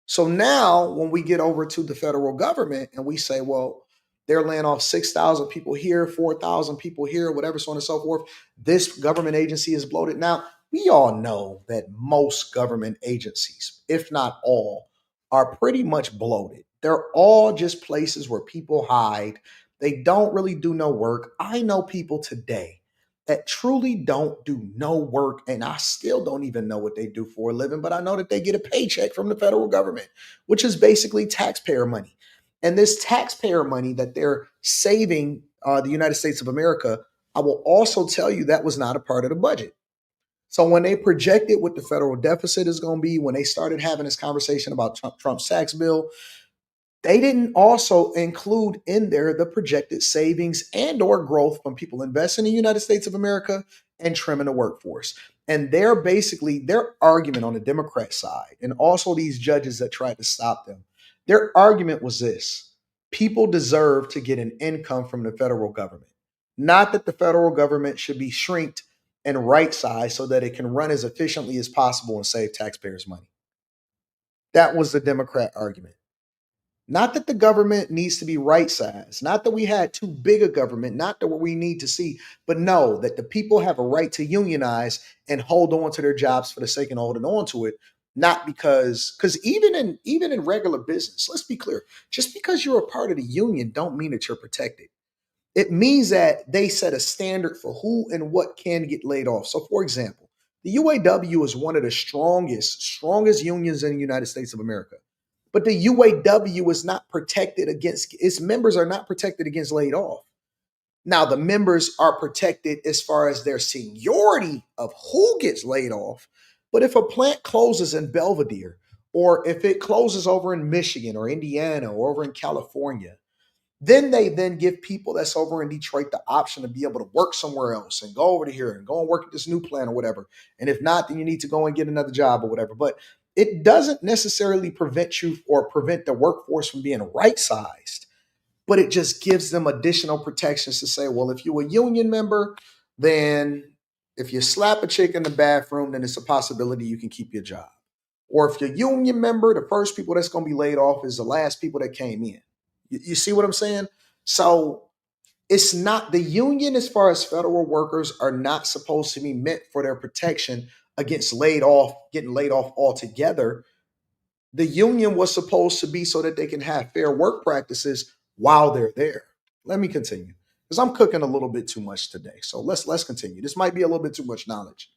So now when we get over to the federal government and we say, well, they're laying off 6,000 people here, 4,000 people here, whatever, so on and so forth. This government agency is bloated. Now, we all know that most government agencies, if not all, are pretty much bloated. They're all just places where people hide. They don't really do no work. I know people today that truly don't do no work, and I still don't even know what they do for a living, but I know that they get a paycheck from the federal government, which is basically taxpayer money. And this taxpayer money that they're saving the United States of America, I will also tell you that was not a part of the budget. So when they projected what the federal deficit is going to be, when they started having this conversation about Trump's tax bill, they didn't also include in there the projected savings and or growth from people investing in the United States of America and trimming the workforce. And they're basically, their argument on the Democrat side, and also these judges that tried to stop them, their argument was this: people deserve to get an income from the federal government. Not that the federal government should be shrinked and right-sized so that it can run as efficiently as possible and save taxpayers money. That was the Democrat argument. Not that the government needs to be right-sized, not that we had too big a government, not that what we need to see, but no, that the people have a right to unionize and hold on to their jobs for the sake of holding on to it, not because even in regular business, let's be clear, just because you're a part of the union don't mean that you're protected. It means that they set a standard for who and what can get laid off. So for example, the UAW is one of the strongest unions in the United States of America. But the UAW is not protected against, its members are not protected against laid off. Now, the members are protected as far as their seniority of who gets laid off. But if a plant closes in Belvedere, or if it closes over in Michigan or Indiana or over in California, then they then give people that's over in Detroit the option to be able to work somewhere else and go over to here and go and work at this new plant or whatever. And if not, then you need to go and get another job or whatever. But it doesn't necessarily prevent you or prevent the workforce from being right-sized, but it just gives them additional protections to say, well, if you're a union member, then if you slap a chick in the bathroom, then it's a possibility you can keep your job. Or if you're a union member, the first people that's going to be laid off is the last people that came in. You see what I'm saying? So it's not the union, as far as federal workers, are not supposed to be meant for their protection against getting laid off altogether. The union was supposed to be so that they can have fair work practices while they're there. Let me continue because I'm cooking a little bit too much today. So let's continue. This might be a little bit too much knowledge.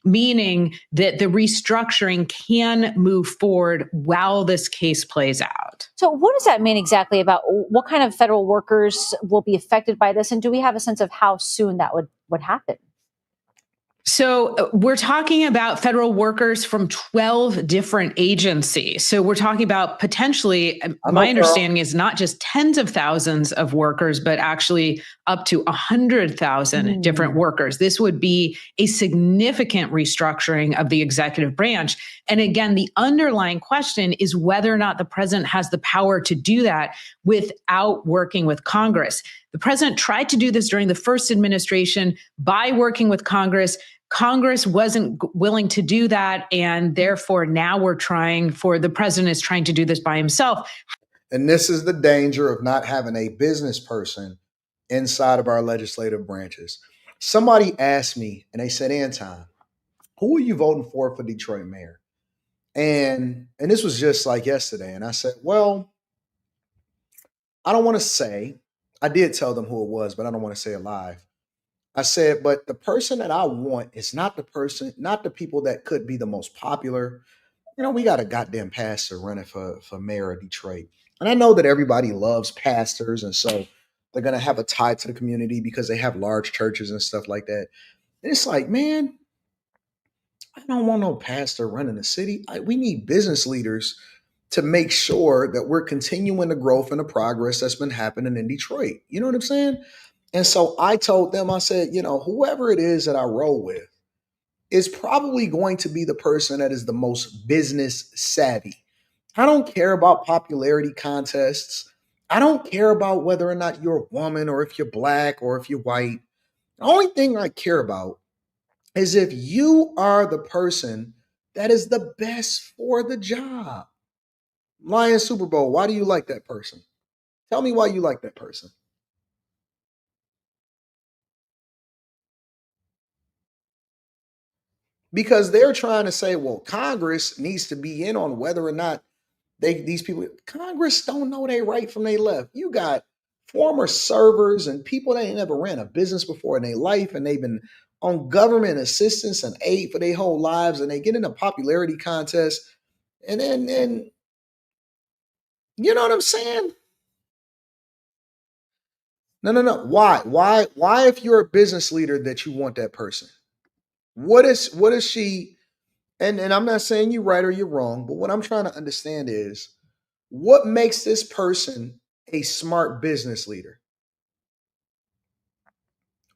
Meaning that the restructuring can move forward while this case plays out.
So what does that mean exactly about what kind of federal workers will be affected by this? And do we have a sense of how soon that would happen?
So we're talking about federal workers from 12 different agencies. So we're talking about potentially, my understanding is not just tens of thousands of workers, but actually up to 100,000 different workers. This would be a significant restructuring of the executive branch. And again, the underlying question is whether or not the president has the power to do that without working with Congress. The president tried to do this during the first administration by working with Congress. Congress wasn't willing to do that. And therefore, now the president is trying to do this by himself.
And this is the danger of not having a business person inside of our legislative branches. Somebody asked me, and they said, Anton, who are you voting for Detroit mayor? And this was just like yesterday. And I said, well, I don't want to say. I did tell them who it was, but I don't want to say it live. I said, but the person that I want is not the people that could be the most popular. We got a goddamn pastor running for mayor of Detroit. And I know that everybody loves pastors. And so they're going to have a tie to the community because they have large churches and stuff like that. And it's like, man, I don't want no pastor running the city. We need business leaders to make sure that we're continuing the growth and the progress that's been happening in Detroit. You know what I'm saying? And so I told them, I said, whoever it is that I roll with is probably going to be the person that is the most business savvy. I don't care about popularity contests. I don't care about whether or not you're a woman or if you're black or if you're white. The only thing I care about is if you are the person that is the best for the job. Lions Super Bowl, why do you like that person? Tell me why you like that person. Because they're trying to say, well, Congress needs to be in on whether or not these people, Congress don't know they right from they left. You got former servers and people that ain't never ran a business before in their life, and they've been on government assistance and aid for their whole lives, and they get in a popularity contest, and then you know what I'm saying? No. Why if you're a business leader that you want that person? What is she? And I'm not saying you're right or you're wrong, but what I'm trying to understand is what makes this person a smart business leader?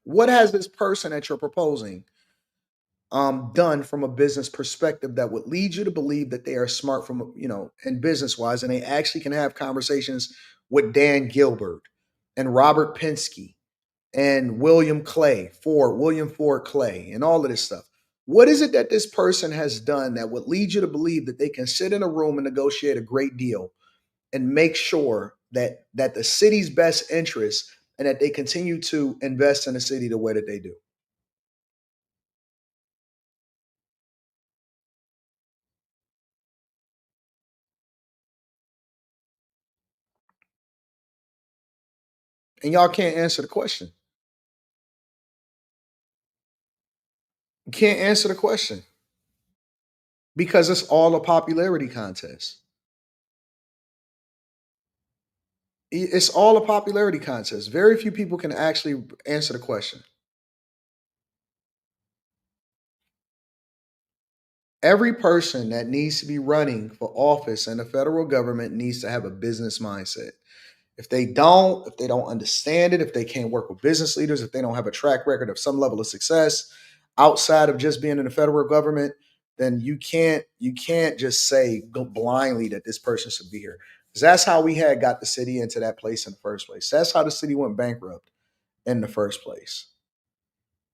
What has this person that you're proposing done from a business perspective that would lead you to believe that they are smart from, and business wise, and they actually can have conversations with Dan Gilbert and Robert Pinsky and William Ford Clay, and all of this stuff. What is it that this person has done that would lead you to believe that they can sit in a room and negotiate a great deal and make sure that the city's best interest and that they continue to invest in the city the way that they do? And y'all can't answer the question. You can't answer the question because it's all a popularity contest. It's all a popularity contest. Very few people can actually answer the question. Every person that needs to be running for office in the federal government needs to have a business mindset. If they don't understand it, if they can't work with business leaders, if they don't have a track record of some level of success outside of just being in the federal government, then you can't just say go blindly that this person should be here. Because that's how we had got the city into that place in the first place. That's how the city went bankrupt in the first place.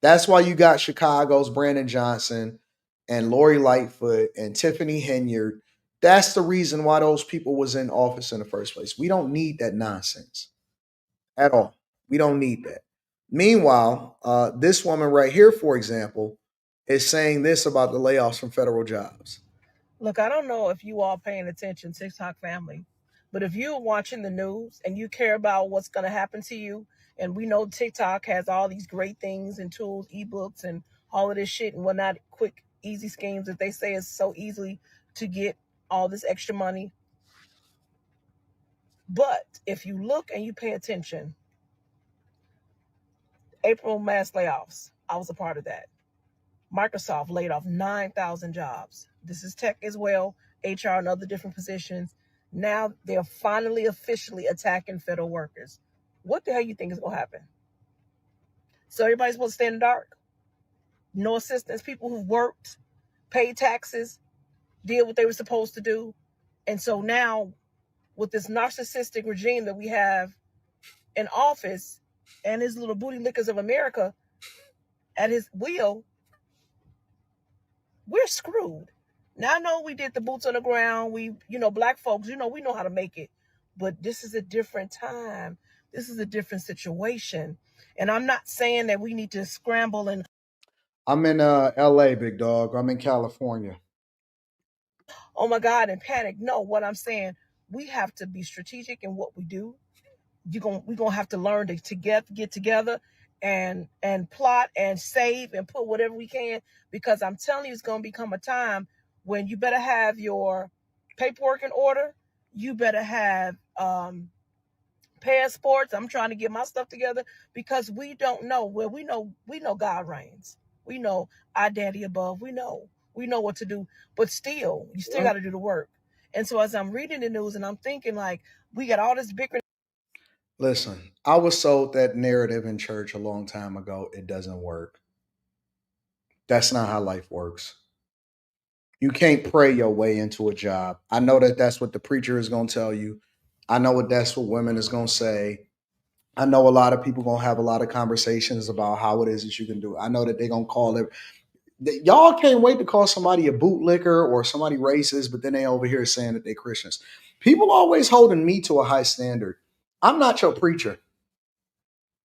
That's why you got Chicago's Brandon Johnson and Lori Lightfoot and Tiffany Henyard. That's the reason why those people was in office in the first place. We don't need that nonsense at all. We don't need that. Meanwhile, this woman right here, for example, is saying this about the layoffs from federal jobs.
Look, I don't know if you all paying attention, TikTok family, but if you're watching the news and you care about what's going to happen to you, and we know TikTok has all these great things and tools, ebooks, and all of this shit and whatnot, quick, easy schemes that they say is so easily to get all this extra money. But if you look and you pay attention, April mass layoffs, I was a part of that. Microsoft laid off 9,000 jobs. This is tech as well, HR and other different positions. Now they're finally officially attacking federal workers. What the hell you think is going to happen? So everybody's supposed to stay in the dark? No assistance. People who worked, paid taxes, did what they were supposed to do. And so now with this narcissistic regime that we have in office and his little booty lickers of America at his wheel, we're screwed. Now I know we did the boots on the ground. We, black folks, we know how to make it. But this is a different time. This is a different situation. And I'm not saying that we need to scramble and
I'm in LA, big dog. I'm in California.
oh my God and panic. No, what I'm saying, we have to be strategic in what we do. We're gonna have to learn to get together and plot and save and put whatever we can, because I'm telling you, it's gonna become a time when you better have your paperwork in order. You better have passports. I'm trying to get my stuff together because we don't know. Well, we know God reigns. We know our daddy above. We know what to do, but still, you still got to do the work. And so as I'm reading the news and I'm thinking like, we got all this bickering.
Listen, I was sold that narrative in church a long time ago. It doesn't work. That's not how life works. You can't pray your way into a job. I know that that's what the preacher is going to tell you. I know that's what women is going to say. I know a lot of people going to have a lot of conversations about how it is that you can do it. I know that they're going to call it. Y'all can't wait to call somebody a bootlicker or somebody racist, but then they over here saying that they're Christians. People always holding me to a high standard. I'm not your preacher.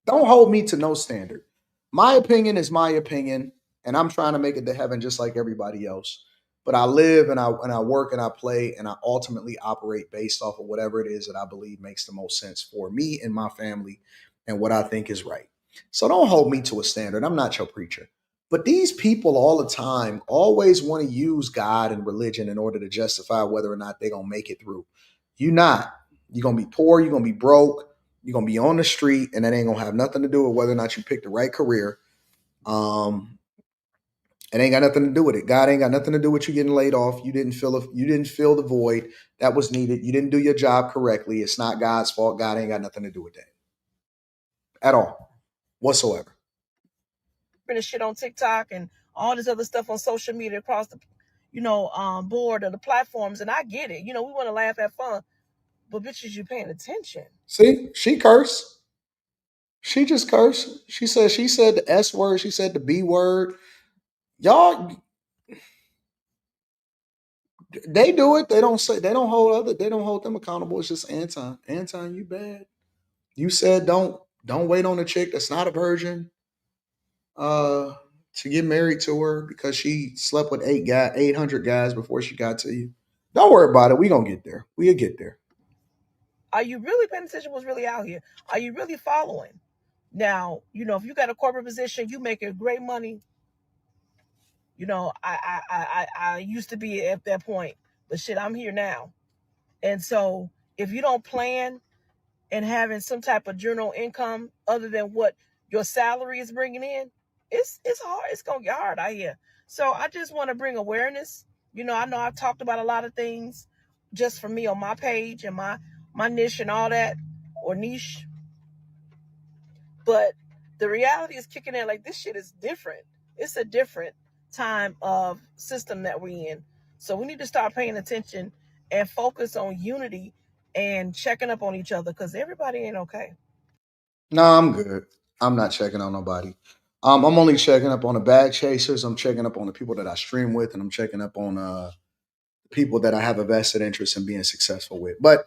Don't hold me to no standard. My opinion is my opinion, and I'm trying to make it to heaven just like everybody else. But I live and I work and I play and I ultimately operate based off of whatever it is that I believe makes the most sense for me and my family and what I think is right. So don't hold me to a standard. I'm not your preacher. But these people all the time always want to use God and religion in order to justify whether or not they're gonna make it through. You not. You're gonna be poor, you're gonna be broke, you're gonna be on the street, and that ain't gonna have nothing to do with whether or not you pick the right career. It ain't got nothing to do with it. God ain't got nothing to do with you getting laid off. You didn't fill the void that was needed. You didn't do your job correctly. It's not God's fault. God ain't got nothing to do with that at all, whatsoever.
This shit on TikTok and all this other stuff on social media across the, board of the platforms. And I get it. We want to laugh, have fun, but bitches, you paying attention.
See, she cursed. She just cursed. She said the S word. She said the B word. Y'all, they do it. They don't hold them accountable. It's just Anton. Anton, you bad. You said don't wait on a chick that's not a virgin to get married to her because she slept with 800 guys before she got to you. Don't worry about it. We gonna get there. We'll get there.
Are you really paying attention to what's really out here? Are you really following? Now, if you got a corporate position, you making great money. I used to be at that point, but shit, I'm here now. And so if you don't plan and having some type of journal income other than what your salary is bringing in, it's hard. It's going to get hard out here. So I just want to bring awareness. I know I've talked about a lot of things just for me on my page and my niche and all that, or niche. But the reality is kicking in. Like, this shit is different. It's a different time of system that we're in. So we need to start paying attention and focus on unity and checking up on each other, because everybody ain't okay.
No, I'm good. I'm not checking on nobody. I'm only checking up on the bag chasers. I'm checking up on the people that I stream with, and I'm checking up on people that I have a vested interest in being successful with. But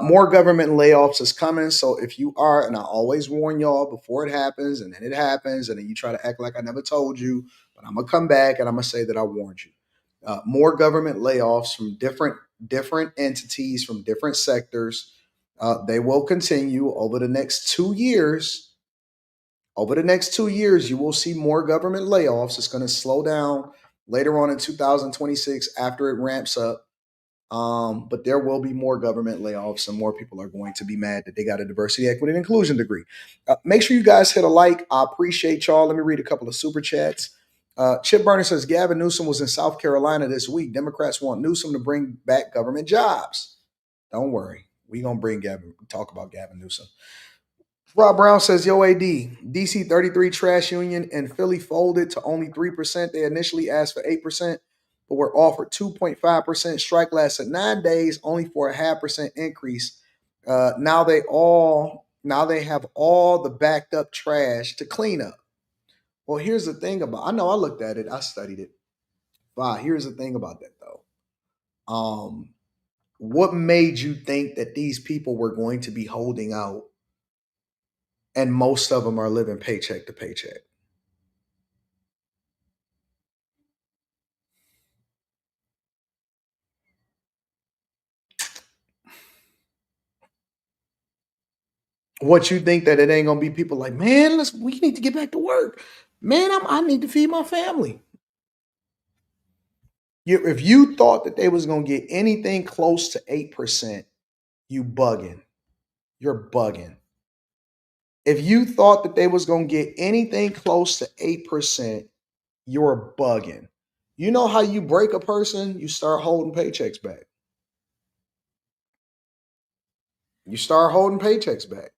more government layoffs is coming. So if you are, and I always warn y'all before it happens, and then it happens, and then you try to act like I never told you, but I'm gonna come back and I'm gonna say that I warned you. More government layoffs from different entities from different sectors. They will continue over the next 2 years. Over the next 2 years, you will see more government layoffs. It's going to slow down later on in 2026 after it ramps up. But there will be more government layoffs, and more people are going to be mad that they got a diversity, equity, and inclusion degree. Make sure you guys hit a like. I appreciate y'all. Let me read a couple of super chats. Chip Burner says Gavin Newsom was in South Carolina this week. Democrats want Newsom to bring back government jobs. Don't worry. We're going to talk about Gavin Newsom. Rob Brown says, yo, AD, DC 33 trash union and Philly folded to only 3%. They initially asked for 8%, but were offered 2.5%. Strike lasted 9 days, only for a 0.5% increase. Now they have all the backed up trash to clean up. Well, here's the thing I know I looked at it, I studied it. Wow, here's the thing about that though. What made you think that these people were going to be holding out and most of them are living paycheck to paycheck? What you think that it ain't gonna be people like, man, we need to get back to work. Man, I need to feed my family. If you thought that they was gonna get anything close to 8%, you bugging. You're bugging. If you thought that they was gonna get anything close to 8%, you're bugging. You know how you break a person? You start holding paychecks back. You start holding paychecks back.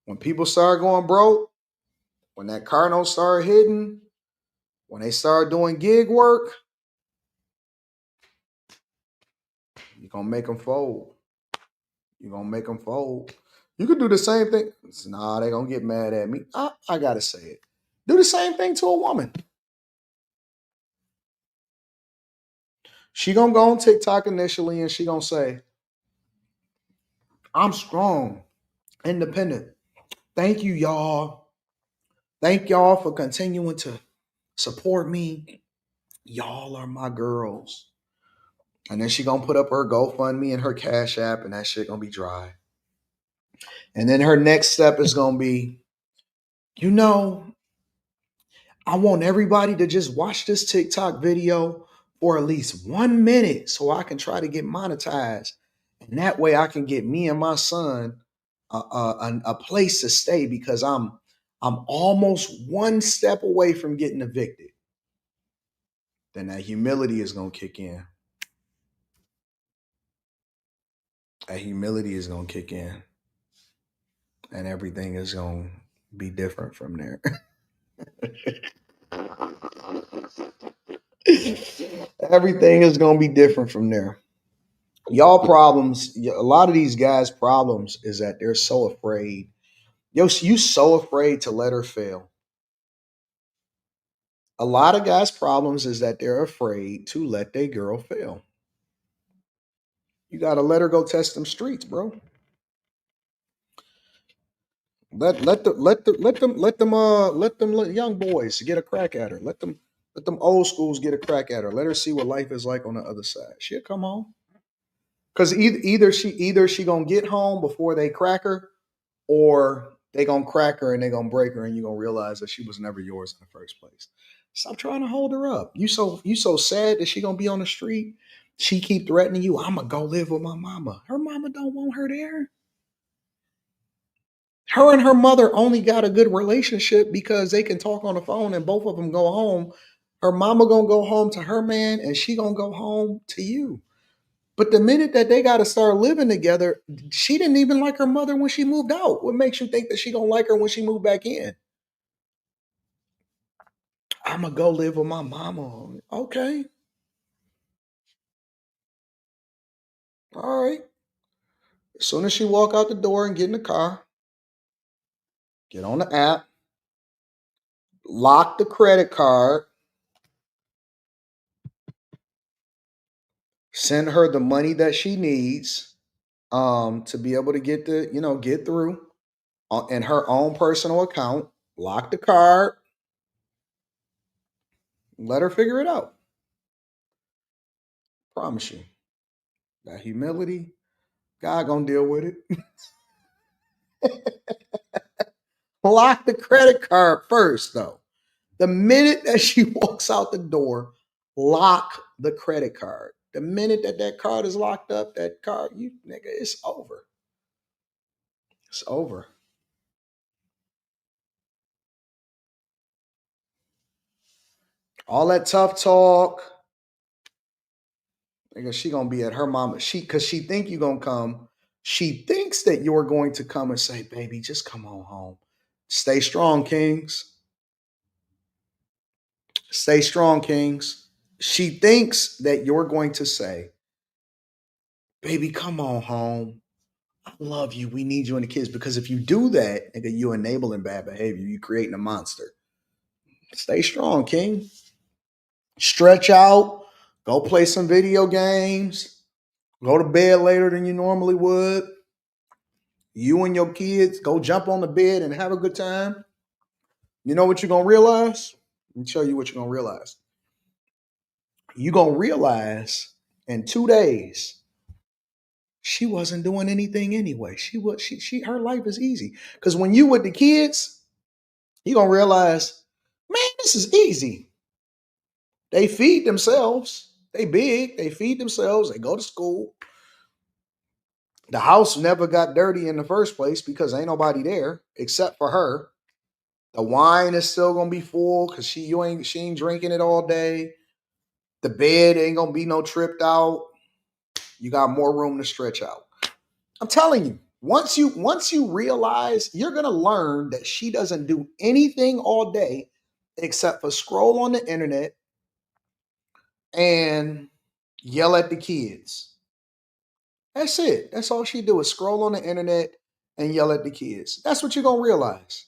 When people start going broke, when that car note start hitting, when they start doing gig work, you're going to make them fold. You're going to make them fold. You could do the same thing. Nah, they're going to get mad at me. I got to say it. Do the same thing to a woman. She going to go on TikTok initially and she going to say, I'm strong, independent. Thank you, y'all. Thank y'all for continuing to support me. Y'all are my girls. And then she gonna put up her GoFundMe and her Cash App, and that shit gonna be dry. And then her next step is gonna be, I want everybody to just watch this TikTok video for at least 1 minute so I can try to get monetized. And that way I can get me and my son a place to stay because I'm almost one step away from getting evicted. Then that humility is gonna kick in. That humility is gonna kick in. And everything is gonna be different from there. Everything is gonna be different from there. Y'all problems, a lot of these guys' problems is that they're so afraid. You so afraid to let her fail. A lot of guys' problems is that they're afraid to let their girl fail. You gotta let her go test them streets, bro. Let them young boys get a crack at her. Let them old schools get a crack at her. Let her see what life is like on the other side. She'll come home. Because either she gonna get home before they crack her, or they gonna crack her and they gonna break her, and you gonna realize that she was never yours in the first place. Stop trying to hold her up. You so sad that she gonna be on the street. She keep threatening you. I'm gonna go live with my mama. Her mama don't want her there. Her and her mother only got a good relationship because they can talk on the phone and both of them go home. Her mama gonna go home to her man and she gonna go home to you. But the minute that they got to start living together, she didn't even like her mother when she moved out. What makes you think that she gonna like her when she moved back in? I'm gonna go live with my mama. Okay, all right. As soon as she walk out the door and get in the car, get on the app, lock the credit card, send her the money that she needs to be able to get through in her own personal account, lock the card, let her figure it out. Promise you. That humility, God gonna deal with it. Lock the credit card first, though. The minute that she walks out the door, lock the credit card. The minute that that card is locked up, that card, you nigga, it's over. It's over. All that tough talk. Nigga, she gonna be at her mama. Cause she think you gonna come. She thinks that you're going to come and say, baby, just come on home. Stay strong, kings. Stay strong, kings. She thinks that you're going to say, baby, come on home. I love you. We need you and the kids. Because if you do that, nigga, you're enabling bad behavior. You're creating a monster. Stay strong, king. Stretch out. Go play some video games. Go to bed later than you normally would. You and your kids go jump on the bed and have a good time. You know what you're going to realize? Let me show you what you're going to realize. You're going to realize in 2 days, she wasn't doing anything anyway. Her life is easy. Because when you with the kids, you're going to realize, man, this is easy. They feed themselves. They big. They feed themselves. They go to school. The house never got dirty in the first place because ain't nobody there except for her. The wine is still gonna be full because she ain't drinking it all day. The bed ain't gonna be no tripped out. You got more room to stretch out. I'm telling you, once you realize, you're gonna learn that she doesn't do anything all day except for scroll on the internet and yell at the kids. That's it. That's all she do is scroll on the internet and yell at the kids. That's what you're gonna realize.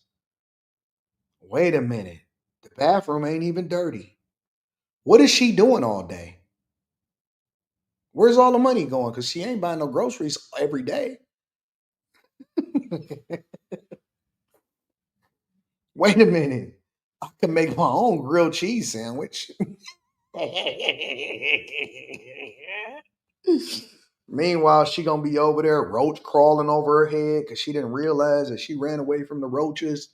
Wait a minute. The bathroom ain't even dirty. What is she doing all day? Where's all the money going? Because she ain't buying no groceries every day. Wait a minute. I can make my own grilled cheese sandwich. Meanwhile, she gonna be over there, roach crawling over her head because she didn't realize that she ran away from the roaches.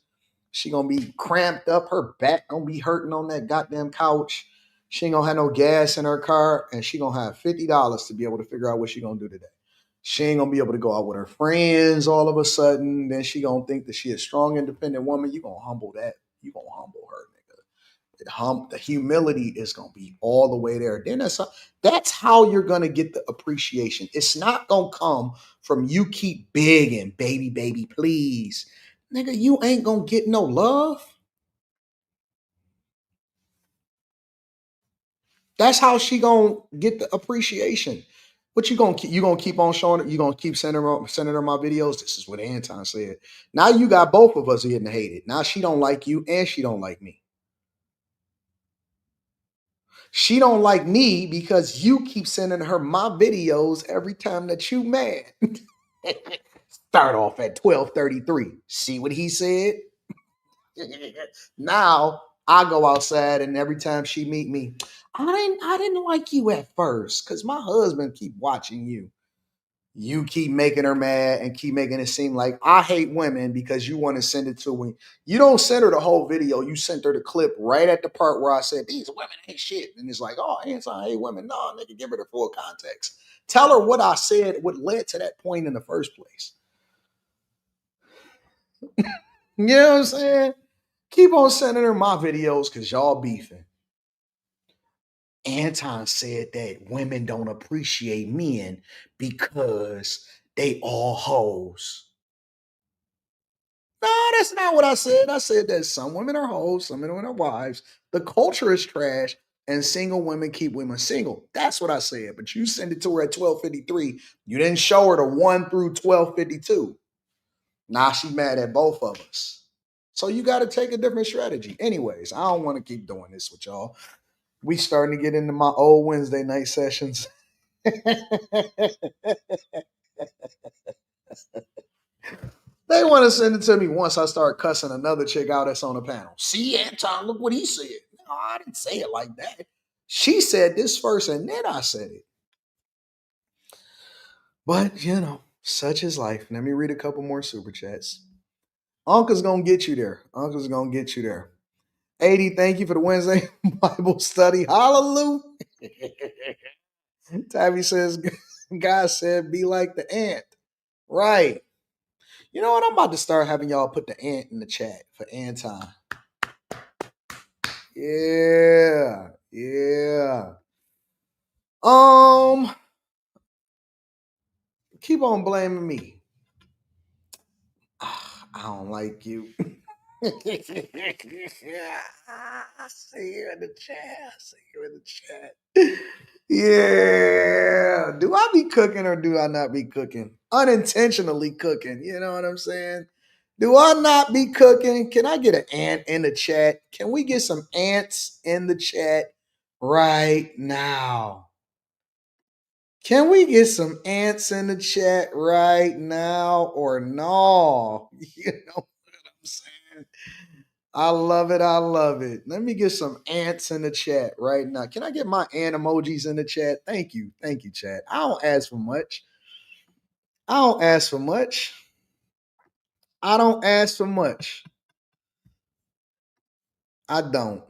She gonna be cramped up. Her back gonna be hurting on that goddamn couch. She ain't gonna have no gas in her car, and she gonna have $50 to be able to figure out what she gonna do today. She ain't gonna be able to go out with her friends all of a sudden. Then she gonna think that she a strong, independent woman. You gonna humble that. You gonna humble her, nigga. The humility is gonna be all the way there. Then that's how you're gonna get the appreciation. It's not gonna come from you keep begging, baby, baby, please. Nigga, you ain't gonna get no love. That's how she gonna get the appreciation. What you gonna keep on showing her? You gonna keep sending her my videos? This is what Anton said. Now you got both of us getting hated. Now she don't like you and she don't like me. She don't like me because you keep sending her my videos every time that you mad. Start off at 12:33. See what he said? Now I go outside and every time she meet me, I didn't like you at first because my husband keep watching you. You keep making her mad and keep making it seem like I hate women because you want to send it to me. You don't send her the whole video. You sent her the clip right at the part where I said, these women ain't shit. And it's like, oh, Anton hate women. No, nigga, give her the full context. Tell her what I said, what led to that point in the first place. You know what I'm saying? Keep on sending her my videos because y'all beefing. Anton said that women don't appreciate men because they all hoes. No, that's not what I said. I said that some women are hoes, some women are wives. The culture is trash, and single women keep women single. That's what I said. But you send it to her at 12:53. You didn't show her the 1 through 12:52. Now she mad at both of us. So you got to take a different strategy. Anyways, I don't want to keep doing this with y'all. We starting to get into my old Wednesday night sessions. They want to send it to me once I start cussing another chick out that's on the panel. See, Anton, look what he said. No, I didn't say it like that. She said this first and then I said it. But, such is life. Let me read a couple more super chats. Uncle's going to get you there. Uncle's going to get you there. 80, thank you for the Wednesday Bible study. Hallelujah. Tabby says, God said, be like the ant. Right. You know what? I'm about to start having y'all put the ant in the chat for Anton. Yeah. Keep on blaming me. I don't like you. See you in the chat. Yeah. Do I be cooking or do I not be cooking? Unintentionally cooking. You know what I'm saying? Do I not be cooking? Can I get an ant in the chat? Can we get some ants in the chat right now? Can we get some ants in the chat right now or no? You know what I'm saying? I love it. I love it. Let me get some ants in the chat right now. Can I get my ant emojis in the chat? Thank you. Thank you, chat. I don't ask for much. I don't ask for much. I don't ask for much. I don't.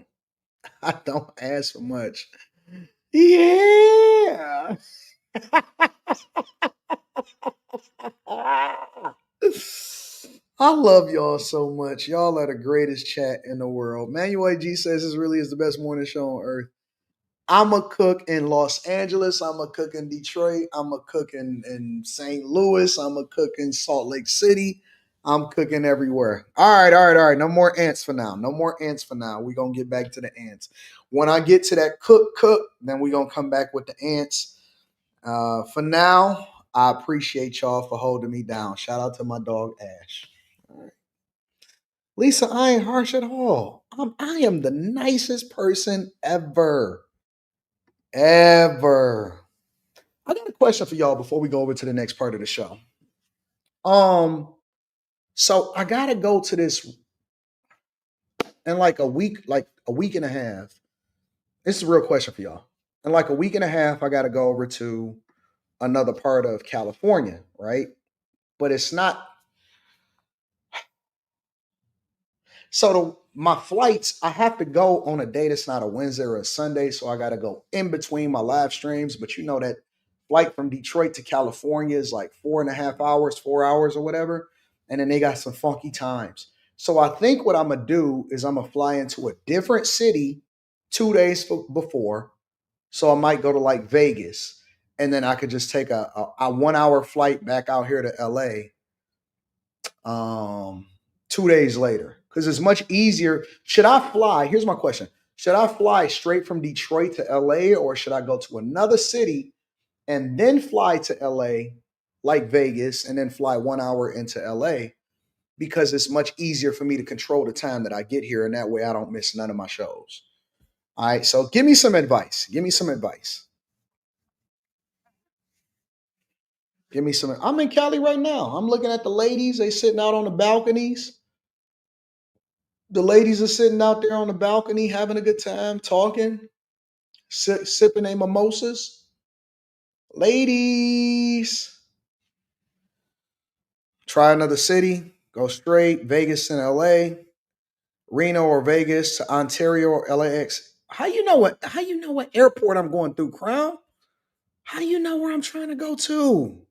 I don't ask for much. Yeah. I love y'all so much. Y'all are the greatest chat in the world. Manuel G says this really is the best morning show on earth. I'm a cook in Los Angeles. I'm a cook in Detroit. I'm a cook in St. Louis. I'm a cook in Salt Lake City. I'm cooking everywhere. All right. No more ants for now. We're going to get back to the ants. When I get to that cook, then we're going to come back with the ants. For now, I appreciate y'all for holding me down. Shout out to my dog, Ash. All right. Lisa, I ain't harsh at all. I am the nicest person ever. Ever. I got a question for y'all before we go over to the next part of the show. So I gotta go to this in like a week and a half. This is a real question for y'all. In like a week and a half, I gotta go over to another part of California, right? But it's not. So my flights, I have to go on a day that's not a Wednesday or a Sunday. So I got to go in between my live streams. But you know that flight from Detroit to California is like 4.5 hours, 4 hours or whatever. And then they got some funky times. So I think what I'm going to do is I'm going to fly into a different city 2 days before. So I might go to like Vegas. And then I could just take a 1 hour flight back out here to LA 2 days later because it's much easier. Should I fly? Here's my question. Should I fly straight from Detroit to LA or should I go to another city and then fly to LA like Vegas and then fly 1 hour into LA because it's much easier for me to control the time that I get here and that way I don't miss none of my shows. All right, so give me some advice. I'm in Cali right now. I'm looking at the ladies. They sitting out on the balconies. The ladies are sitting out there on the balcony having a good time, talking, sipping their mimosas. Ladies, try another city, go straight, Vegas and LA, Reno or Vegas to Ontario or LAX. How you know what airport I'm going through, Crown? How you know where I'm trying to go to?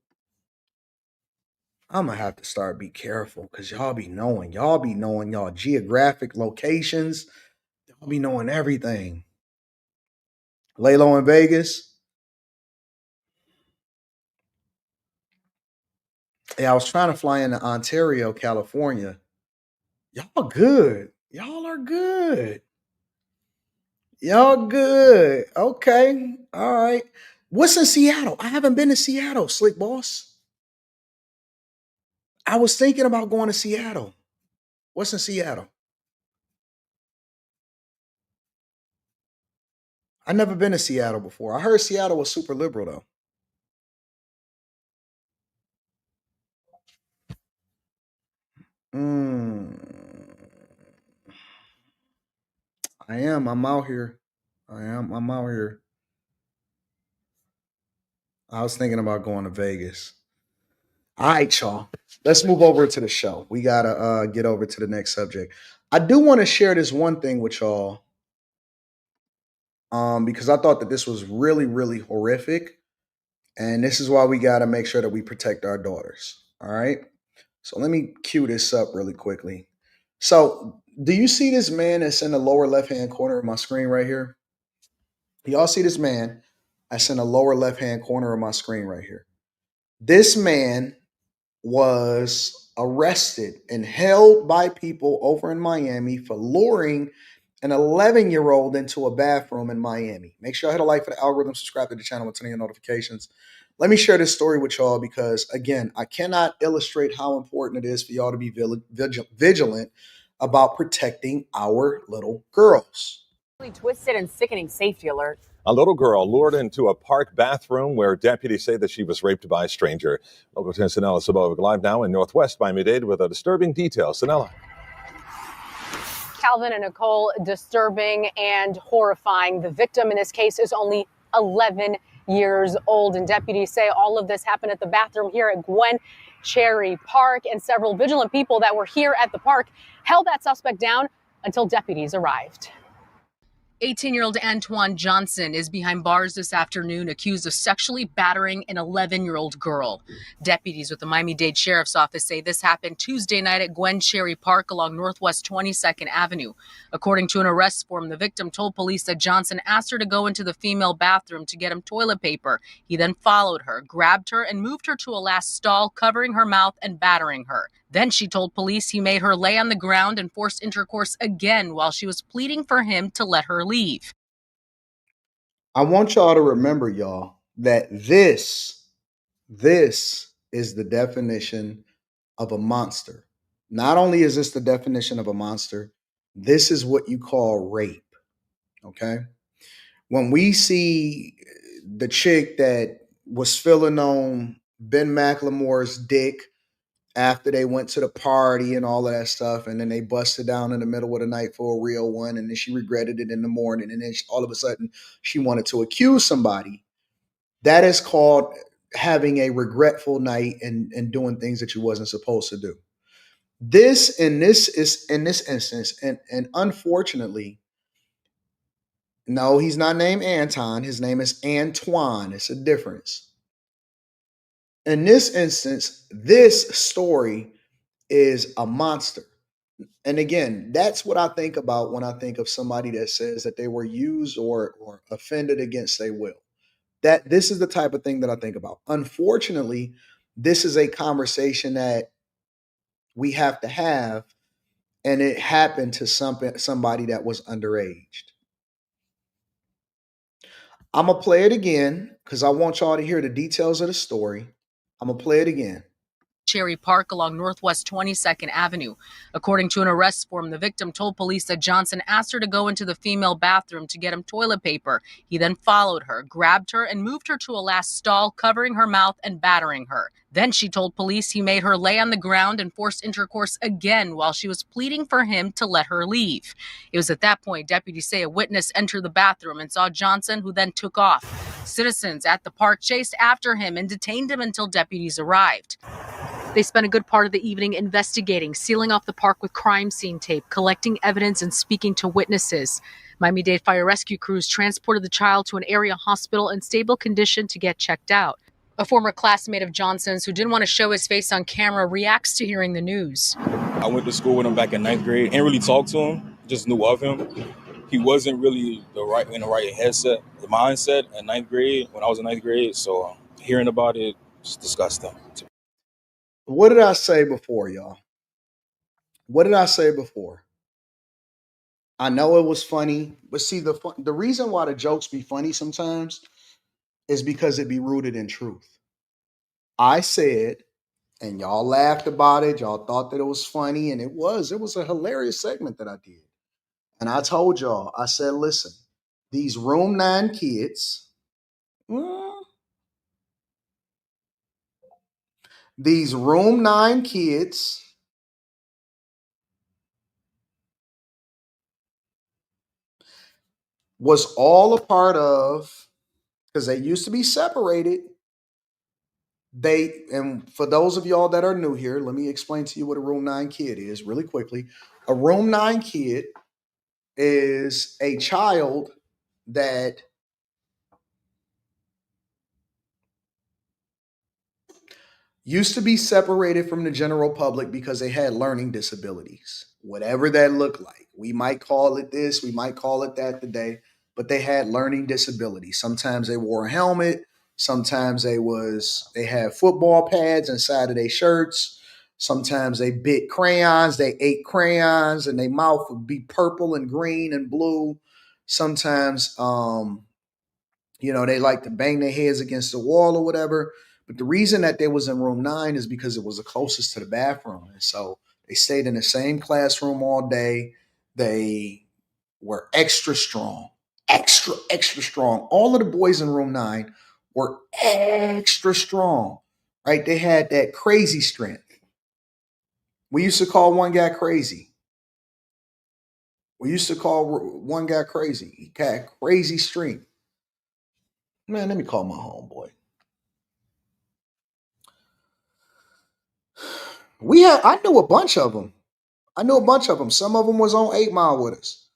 I'm gonna have to start be careful because y'all be knowing y'all geographic locations. Y'all be knowing everything. Lay low in Vegas. Yeah, I was trying to fly into Ontario, California. Y'all good. Y'all are good. Y'all good. Okay. All right. What's in Seattle? I haven't been to Seattle, Slick Boss. I was thinking about going to Seattle. What's in Seattle? I never been to Seattle before. I heard Seattle was super liberal though. Mm, I am. I'm out here. I'm out here. I was thinking about going to Vegas. All right, y'all. Let's move over to the show. We gotta get over to the next subject. I do want to share this one thing with y'all, because I thought that this was really, really horrific, and this is why we gotta make sure that we protect our daughters. All right. So let me cue this up really quickly. So, do you see this man that's in the lower left-hand corner of my screen right here? Y'all see this man that's in the lower left-hand corner of my screen right here? This man was arrested and held by people over in Miami for luring an 11-year-old into a bathroom in Miami. Make sure I hit a like for the algorithm, subscribe to the channel with turn on your notifications. Let me share this story with y'all because, again, I cannot illustrate how important it is for y'all to be vigilant about protecting our little girls.
Twisted and sickening safety alert.
A little girl lured into a park bathroom where deputies say that she was raped by a stranger. Local 10 Sanella Sabovic live now in Northwest Miami-Dade with a disturbing detail. Sanella.
Calvin and Nicole, disturbing and horrifying. The victim in this case is only 11 years old, and deputies say all of this happened at the bathroom here at Gwen Cherry Park, and several vigilant people that were here at the park held that suspect down until deputies arrived.
18-year-old Anton Johnson is behind bars this afternoon, accused of sexually battering an 11-year-old girl. Deputies with the Miami-Dade Sheriff's Office say this happened Tuesday night at Gwen Cherry Park along Northwest 22nd Avenue. According to an arrest form, the victim told police that Johnson asked her to go into the female bathroom to get him toilet paper. He then followed her, grabbed her, and moved her to a last stall, covering her mouth and battering her. Then she told police he made her lay on the ground and forced intercourse again while she was pleading for him to let her leave.
I want y'all to remember, y'all, that this is the definition of a monster. Not only is this the definition of a monster, this is what you call rape. Okay? When we see the chick that was filling on Ben McLemore's dick after they went to the party and all of that stuff, and then they busted down in the middle of the night for a real one, and then she regretted it in the morning, and then all of a sudden she wanted to accuse somebody. That is called having a regretful night and doing things that you wasn't supposed to do. This in this instance, and unfortunately, no, he's not named Anton. His name is Antoine. It's a difference. In this instance, this story is a monster. And again, that's what I think about when I think of somebody that says that they were used or offended against their will. That this is the type of thing that I think about. Unfortunately, this is a conversation that we have to have, and it happened to somebody that was underaged. I'm gonna play it again because I want y'all to hear the details of the story. I'm gonna play it again.
Cherry Park along Northwest 22nd Avenue. According to an arrest form, the victim told police that Johnson asked her to go into the female bathroom to get him toilet paper. He then followed her, grabbed her, and moved her to a last stall, covering her mouth and battering her. Then she told police he made her lay on the ground and forced intercourse again while she was pleading for him to let her leave. It was at that point deputies say a witness entered the bathroom and saw Johnson, who then took off. Citizens at the park chased after him and detained him until deputies arrived. They spent a good part of the evening investigating, sealing off the park with crime scene tape, collecting evidence, and speaking to witnesses. Miami-Dade fire rescue crews transported the child to an area hospital in stable condition to get checked out. A former classmate of Johnson's, who didn't want to show his face on camera, reacts to hearing the news.
I went to school with him back in 9th grade. Ain't really talked to him, just knew of him. He wasn't really in the right mindset in 9th grade when I was in 9th grade. So hearing about it, it's disgusting.
What did I say before, y'all? What did I say before? I know it was funny, but see, the reason why the jokes be funny sometimes is because it be rooted in truth. I said, and y'all laughed about it. Y'all thought that it was funny, and it was. It was a hilarious segment that I did. And I told y'all, I said, listen, these Room 9 kids, these Room 9 kids was all a part of, because they used to be separated. And for those of y'all that are new here, let me explain to you what a Room 9 kid is really quickly. A Room 9 kid is a child that used to be separated from the general public because they had learning disabilities, whatever that looked like. We might call it this, we might call it that today, but they had learning disabilities. Sometimes they wore a helmet, sometimes they had football pads inside of their shirts. Sometimes they bit crayons, they ate crayons, and their mouth would be purple and green and blue. Sometimes they like to bang their heads against the wall or whatever. But the reason that they was in room 9 is because it was the closest to the bathroom. And so they stayed in the same classroom all day. They were extra strong, extra strong. All of the boys in room 9 were extra strong, right? They had that crazy strength. We used to call one guy crazy. He had crazy strength. Man, let me call my homeboy. I knew a bunch of them. Some of them was on 8 Mile with us.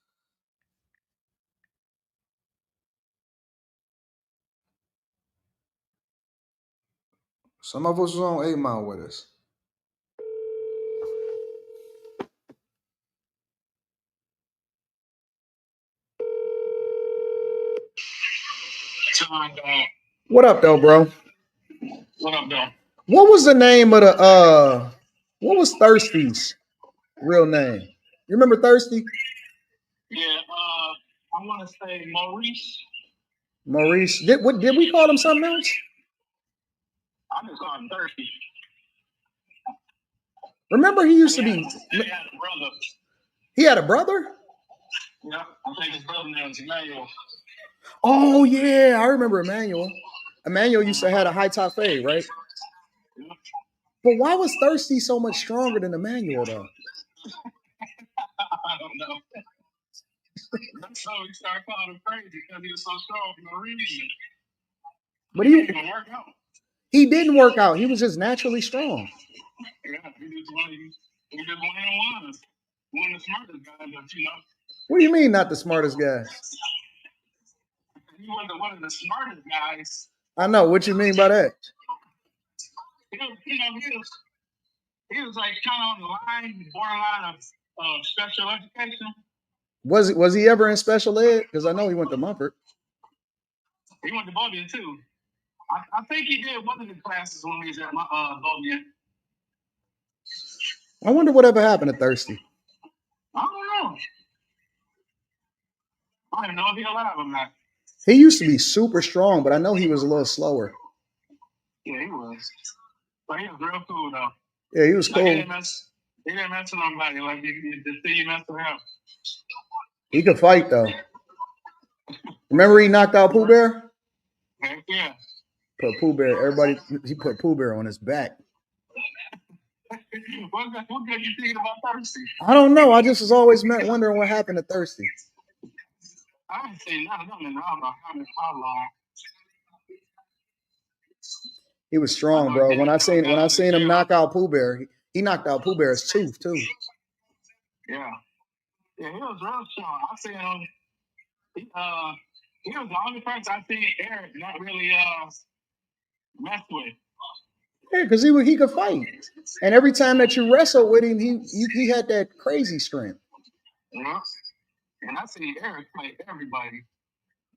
Some of us was on 8 Mile with us. What up, though, bro?
What up, though?
What was the name of what was Thirsty's real name? You remember Thirsty?
Yeah, I want to say Maurice.
Maurice. Did we call him something else?
I just call him Thirsty.
Remember he used to be.
He had a brother.
He had a brother?
Yeah, I think his brother name was Emmanuel.
Oh yeah, I remember Emmanuel. Emmanuel used to have a high top fade, right?
Yeah.
But why was Thirsty so much stronger than Emmanuel though?
I don't know. That's how we started calling him crazy because he was so strong for no reason.
But
he didn't work out.
He didn't work out. He was just naturally strong.
Yeah, he just one of them ones. One of the smartest guys,
What do you mean, not the smartest guys?
He wasn't one of the smartest guys.
I know. What you mean by that?
He was like kind of on the borderline of special education.
Was he ever in special ed? Because I know he went to Mumford.
He went to Bowdoin too. I think he did one of the classes when he was at Bowdoin.
I wonder whatever happened to Thirsty.
I don't know. I don't even know if he's alive or not.
He used to be super strong, but I know he was a little slower.
Yeah, he was. But he was real cool though.
Yeah, he was cool.
He didn't mess with nobody. Like the thing messed with him.
He could fight though. Remember he knocked out Pooh Bear?
Heck yeah.
He put Pooh Bear on his back.
What got you thinking about Thirsty?
I don't know. I just was always wondering what happened to Thirsty.
I haven't seen none of them in I don't know how long.
He was strong, bro. When I seen him knock out Pooh Bear, he knocked out Pooh Bear's tooth too.
Yeah. Yeah, he was real strong. I seen him. He was the only person I seen Eric not really mess with.
Yeah, because he could fight, and every time that you wrestled with him, he had that crazy strength.
Yeah, and I seen Eric play everybody.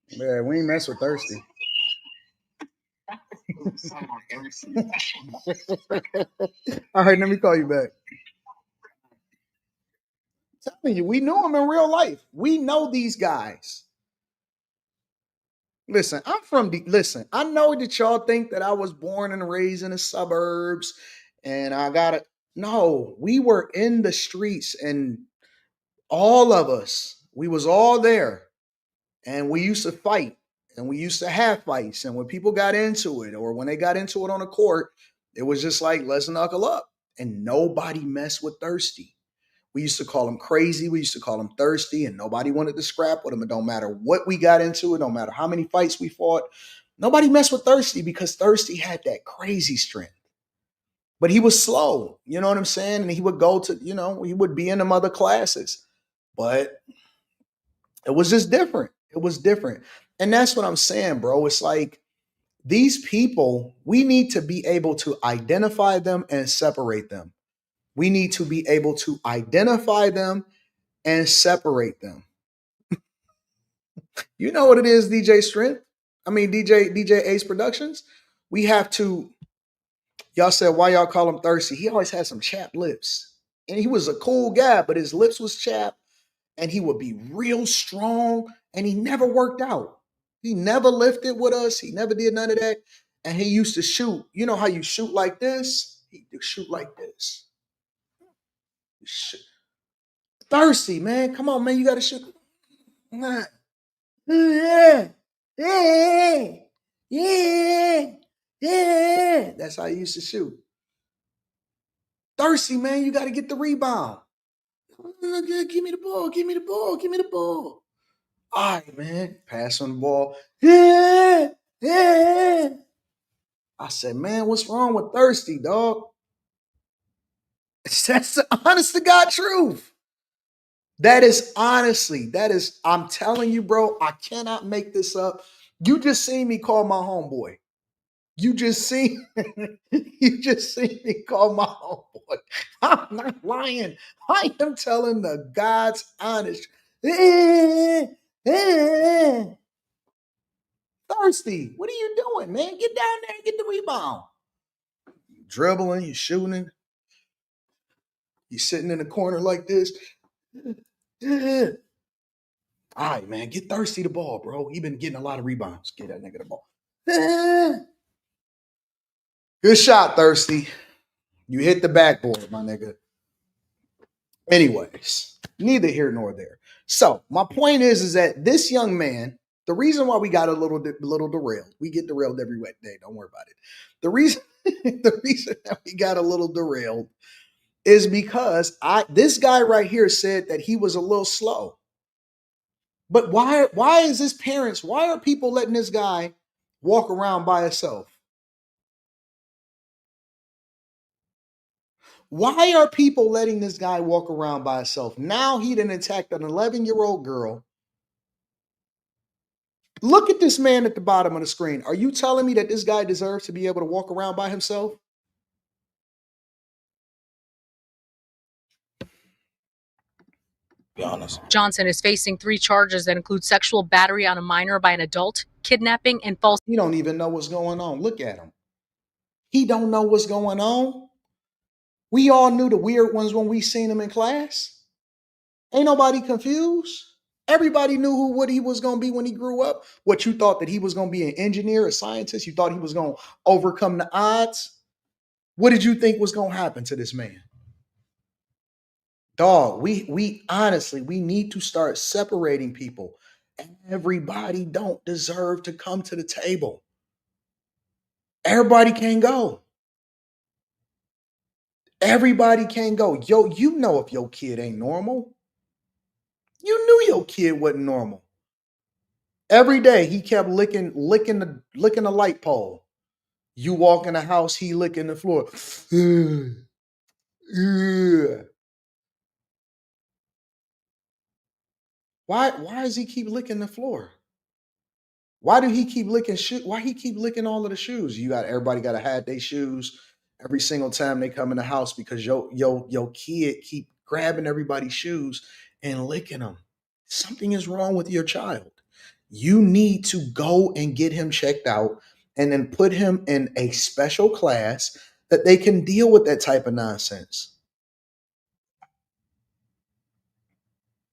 Yeah, we ain't mess with Thirsty. All right, let me call you back. I'm telling you, we knew him in real life. We know these guys. Listen, I know that y'all think that I was born and raised in the suburbs and no, we were in the streets and all of us, we was all there and we used to fight and we used to have fights. And when people got into it or when they got into it on the court, it was just like, let's knuckle up, and nobody messed with Thirsty. We used to call him crazy. We used to call him Thirsty, and nobody wanted to scrap with him. It don't matter what we got into. It don't matter how many fights we fought. Nobody messed with Thirsty because Thirsty had that crazy strength. But he was slow, you know what I'm saying? And he would go to, he would be in them other classes. But it was just different. It was different. And that's what I'm saying, bro. It's like These people, we need to be able to identify them and separate them. We need to be able to identify them and separate them. You know what it is, DJ Strength? DJ Ace Productions. We have to. Y'all said why y'all call him thirsty? He always had some chapped lips, and he was a cool guy, but his lips was chapped, and he would be real strong, and he never worked out. He never lifted with us. He never did none of that, and he used to shoot. You know how you shoot like this? He would shoot like this. Thirsty, man. Come on, man. You got to shoot. Yeah. Yeah. Yeah. Yeah. That's how he used to shoot. Thirsty, man. You got to get the rebound. Give me the ball. Give me the ball. Give me the ball. All right, man. Pass on the ball. Yeah. Yeah. I said, man, what's wrong with Thirsty, dog? That's the honest to God truth. That is I'm telling you, bro, I cannot make this up. You just seen me call my homeboy. You just seen me call my homeboy. I'm not lying. I am telling the God's honest. Thirsty. What are you doing, man? Get down there and get the rebound. You dribbling, you shooting. You sitting in the corner like this. All right, man, get Thirsty the ball, bro. He been getting a lot of rebounds. Get that nigga the ball. Good shot, Thirsty. You hit the backboard, my nigga. Anyways, neither here nor there. So my point is that this young man, the reason why we got a little derailed, we get derailed every wet day. Don't worry about it. The reason that we got a little derailed is because this guy right here said that he was a little slow. But why is his parents, why are people letting this guy walk around by himself? Why are people letting this guy walk around by himself? Now he done attacked an 11-year-old girl. Look at this man at the bottom of the screen. Are you telling me that this guy deserves to be able to walk around by himself?
Be honest.
Johnson is facing 3 charges that include sexual battery on a minor by an adult, kidnapping, and false.
He don't even know what's going on. Look at him. He don't know what's going on. We all knew the weird ones when we seen him in class. Ain't nobody confused. Everybody knew what he was going to be when he grew up. What you thought that he was going to be an engineer, a scientist? You thought he was going to overcome the odds? What did you think was going to happen to this man? Dog, we honestly, we need to start separating people. Everybody don't deserve to come to the table. Everybody can't go. Everybody can't go. Yo, you know if your kid ain't normal. You knew your kid wasn't normal. Every day he kept licking the light pole. You walk in the house, he licking the floor. Why does he keep licking the floor? Why do he keep licking why he keep licking all of the shoes? Everybody gotta have their shoes every single time they come in the house because your kid keep grabbing everybody's shoes and licking them. Something is wrong with your child. You need to go and get him checked out and then put him in a special class that they can deal with that type of nonsense.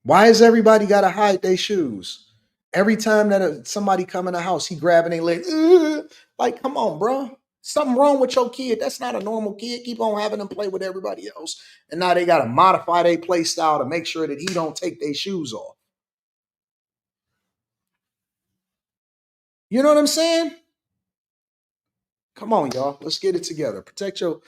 Why has everybody got to hide their shoes? Every time that somebody come in the house, he grabbing their leg. Like, come on, bro. Something wrong with your kid. That's not a normal kid. Keep on having them play with everybody else. And now they got to modify their play style to make sure that he don't take their shoes off. You know what I'm saying? Come on, y'all. Let's get it together. Protect your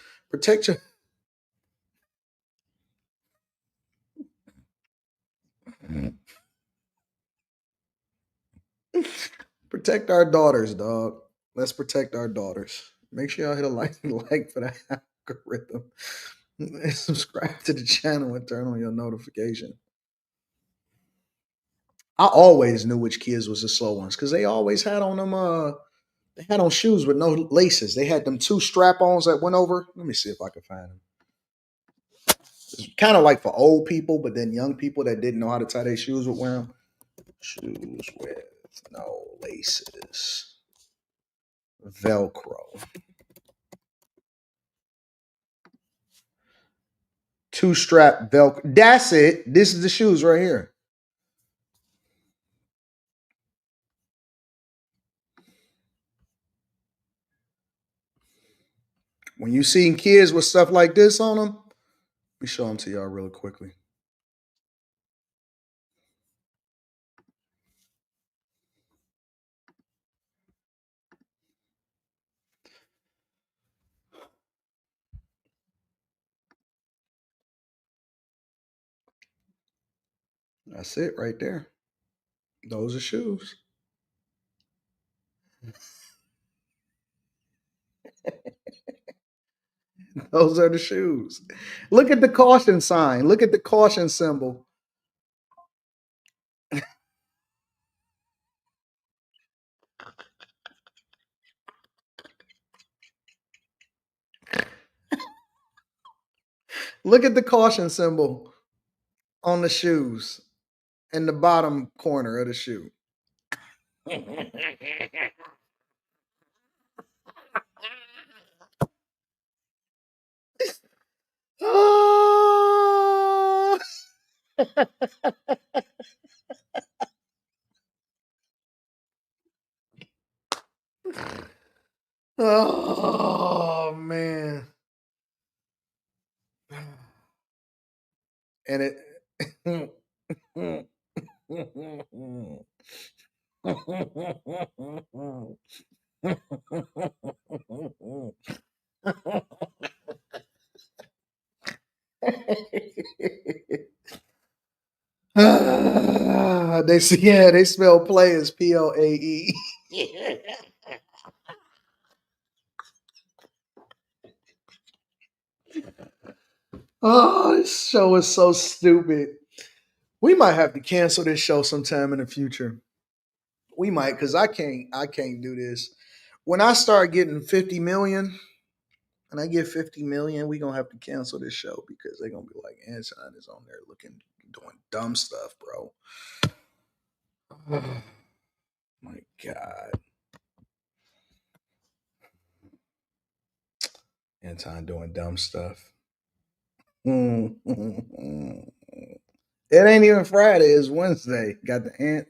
protect our daughters, dog. Let's protect our daughters. Make sure y'all hit a like for the algorithm. And subscribe to the channel and turn on your notification. I always knew which kids was the slow ones because they always had on them They had on shoes with no laces. They had them 2 strap-ons that went over. Let me see if I can find them. It's kind of like for old people, but then young people that didn't know how to tie their shoes would wear them. Shoes with no laces. Velcro. 2-strap Velcro. That's it. This is the shoes right here. When you seen kids with stuff like this on them, let me show them to y'all really quickly. That's it right there. Those are shoes. Those are the shoes. Look at the caution sign. Look at the caution symbol. Look at the caution symbol on the shoes in the bottom corner of the shoe. Oh, oh man. And it they spell play as PLAE. Oh, this show is so stupid. We might have to cancel this show sometime in the future. We might, because I can't do this. When I start getting 50 million, and I get 50 million, we're gonna have to cancel this show because they're gonna be like, Anton is on there doing dumb stuff, bro. Oh, my God. Anton doing dumb stuff. It ain't even Friday, it's Wednesday. Got the ant.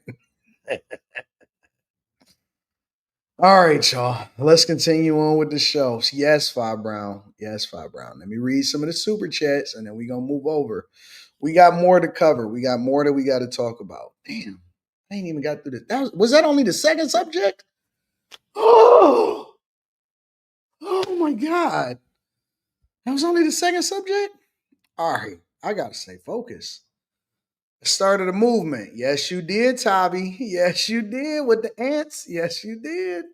All right, y'all. Let's continue on with the show. Yes, Five Brown. Yes, Five Brown. Let me read some of the super chats and then we're gonna move over. We got more to cover. We got more that we got to talk about. Damn, I ain't even got through this. Was that only the second subject? Oh, oh my God. That was only the second subject? All right, I gotta stay focused. Started a movement. Yes, you did, Tabby. Yes, you did with the ants. Yes, you did.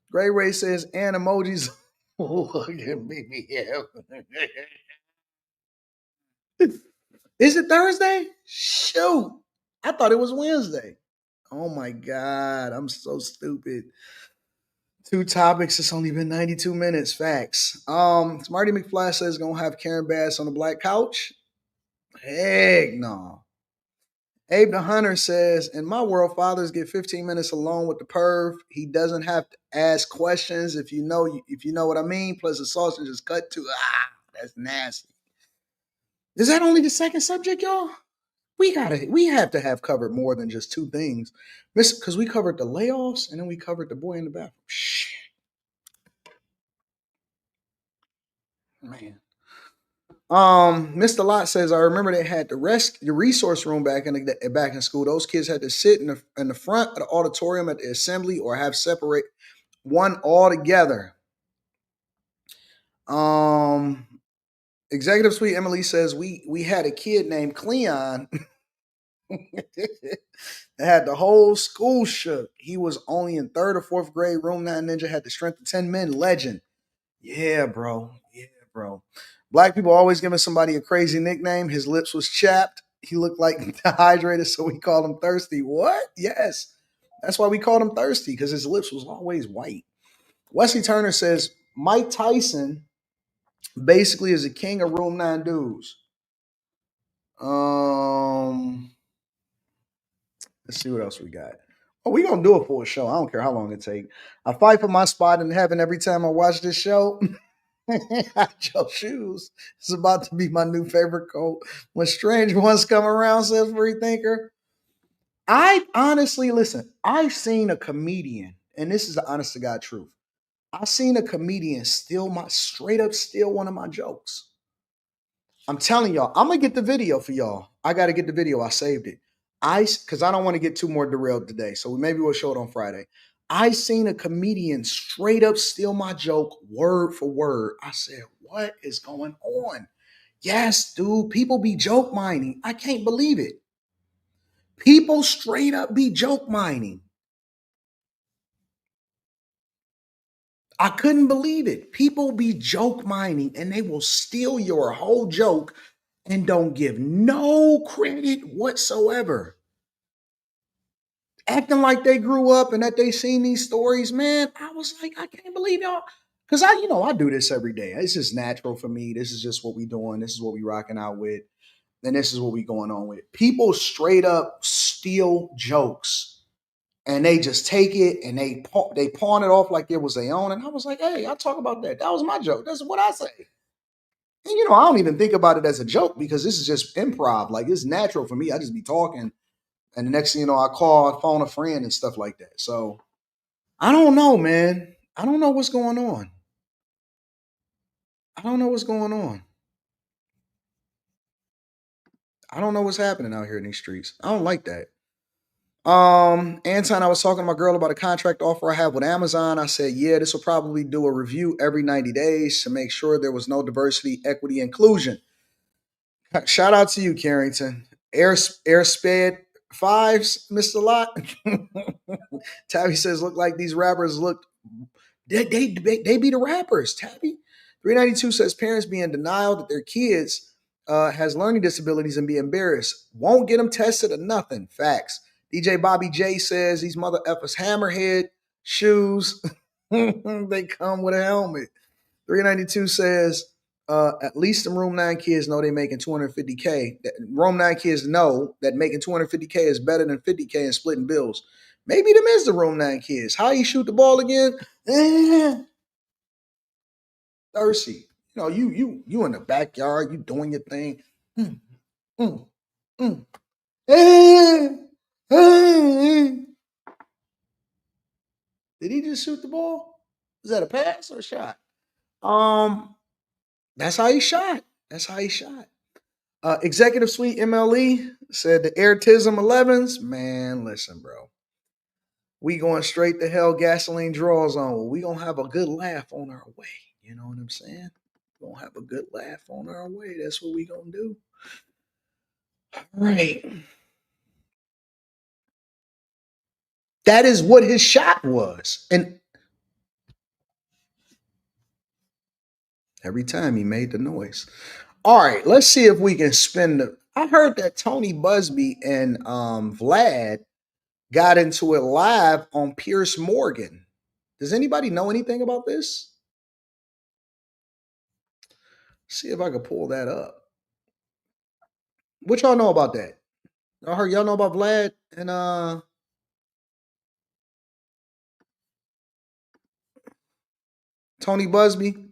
Gray Ray says, and emojis. Look at me. Is it Thursday? Shoot. I thought it was Wednesday. Oh my God. I'm so stupid. 2 topics. It's only been 92 minutes. Facts. Smarty McFly says gonna have Karen Bass on the black couch. Heck no. Abe the Hunter says, in my world, fathers get 15 minutes alone with the perv. He doesn't have to ask questions if you know what I mean. Plus the sausage is cut to that's nasty. Is that only the second subject, y'all? We have to have covered more than just 2 things. Because we covered the layoffs and then we covered the boy in the bathroom. Shit. Man. Mr. Lott says, I remember they had the resource room back in school. Those kids had to sit in the front of the auditorium at the assembly or have separate one all together. Executive Suite Emily says we had a kid named Cleon that had the whole school shook. He was only in 3rd or 4th grade. Room 9 Ninja had the strength of 10 men. Legend. Yeah, bro. Yeah, bro. Black people always giving somebody a crazy nickname. His lips was chapped. He looked like dehydrated, so we called him Thirsty. What? Yes. That's why we called him Thirsty, because his lips was always white. Wesley Turner says Mike Tyson basically is a king of Room 9 dudes. Let's see what else we got. Oh, we gonna do it for a show. I don't care how long it takes. I fight for my spot in heaven every time I watch this show. Joe Shoes is about to be my new favorite quote. When strange ones come around, says Free Thinker. I honestly listen. I've seen a comedian, and this is the honest to God truth. I've seen a comedian straight up steal one of my jokes. I'm telling y'all, I'm gonna get the video for y'all. I gotta get the video. I saved it. Because I don't want to get too more derailed today. So maybe we'll show it on Friday. I seen a comedian straight up steal my joke word for word. I said, what is going on? Yes, dude, people be joke mining. I can't believe it. People straight up be joke mining. I couldn't believe it. People be joke mining and they will steal your whole joke and don't give no credit whatsoever. Acting like they grew up and that they seen these stories, man. I was like, I can't believe y'all. Because I do this every day. It's just natural for me. This is just what we doing. This is what we rocking out with. And this is what we going on with. People straight up steal jokes and they just take it and they pawn it off like it was their own. And I was like, hey, I'll talk about that. That was my joke. That's what I say. And I don't even think about it as a joke because this is just improv. Like it's natural for me. I just be talking. And the next thing you know, I phone a friend and stuff like that. So I don't know, man. I don't know what's going on. I don't know what's going on. I don't know what's happening out here in these streets. I don't like that. Anton, I was talking to my girl about a contract offer I have with Amazon. I said, yeah, this will probably do a review every 90 days to make sure there was no diversity, equity, inclusion. Shout out to you, Carrington. Airspeed fives, Mr. Lot. Tabby says, look like these rappers look. They be the rappers, Tabby. 392 says parents be in denial that their kids has learning disabilities and be embarrassed. Won't get them tested or nothing. Facts. DJ Bobby J says these mother effers hammerhead shoes. They come with a helmet. 392 says at least the Room 9 kids know they making 250K. Room 9 kids know that making 250K is better than 50K and splitting bills. Maybe them is the Room 9 kids. How you shoot the ball again? Thirsty. You in the backyard, you doing your thing. Did he just shoot the ball? Was that a pass or a shot? That's how he shot. Executive Suite MLE said the Airtism 11s. Man, listen, bro. We going straight to hell, gasoline draws on. We gonna have a good laugh on our way. You know what I'm saying? We're gonna have a good laugh on our way. That's what we gonna do. All right. That is what his shot was. And every time he made the noise. All right, let's see if we can spin the. I heard that Tony Buzbee and Vlad got into it live on Piers Morgan. Does anybody know anything about this? See if I can pull that up. What y'all know about that? Y'all know about Vlad and Tony Buzbee?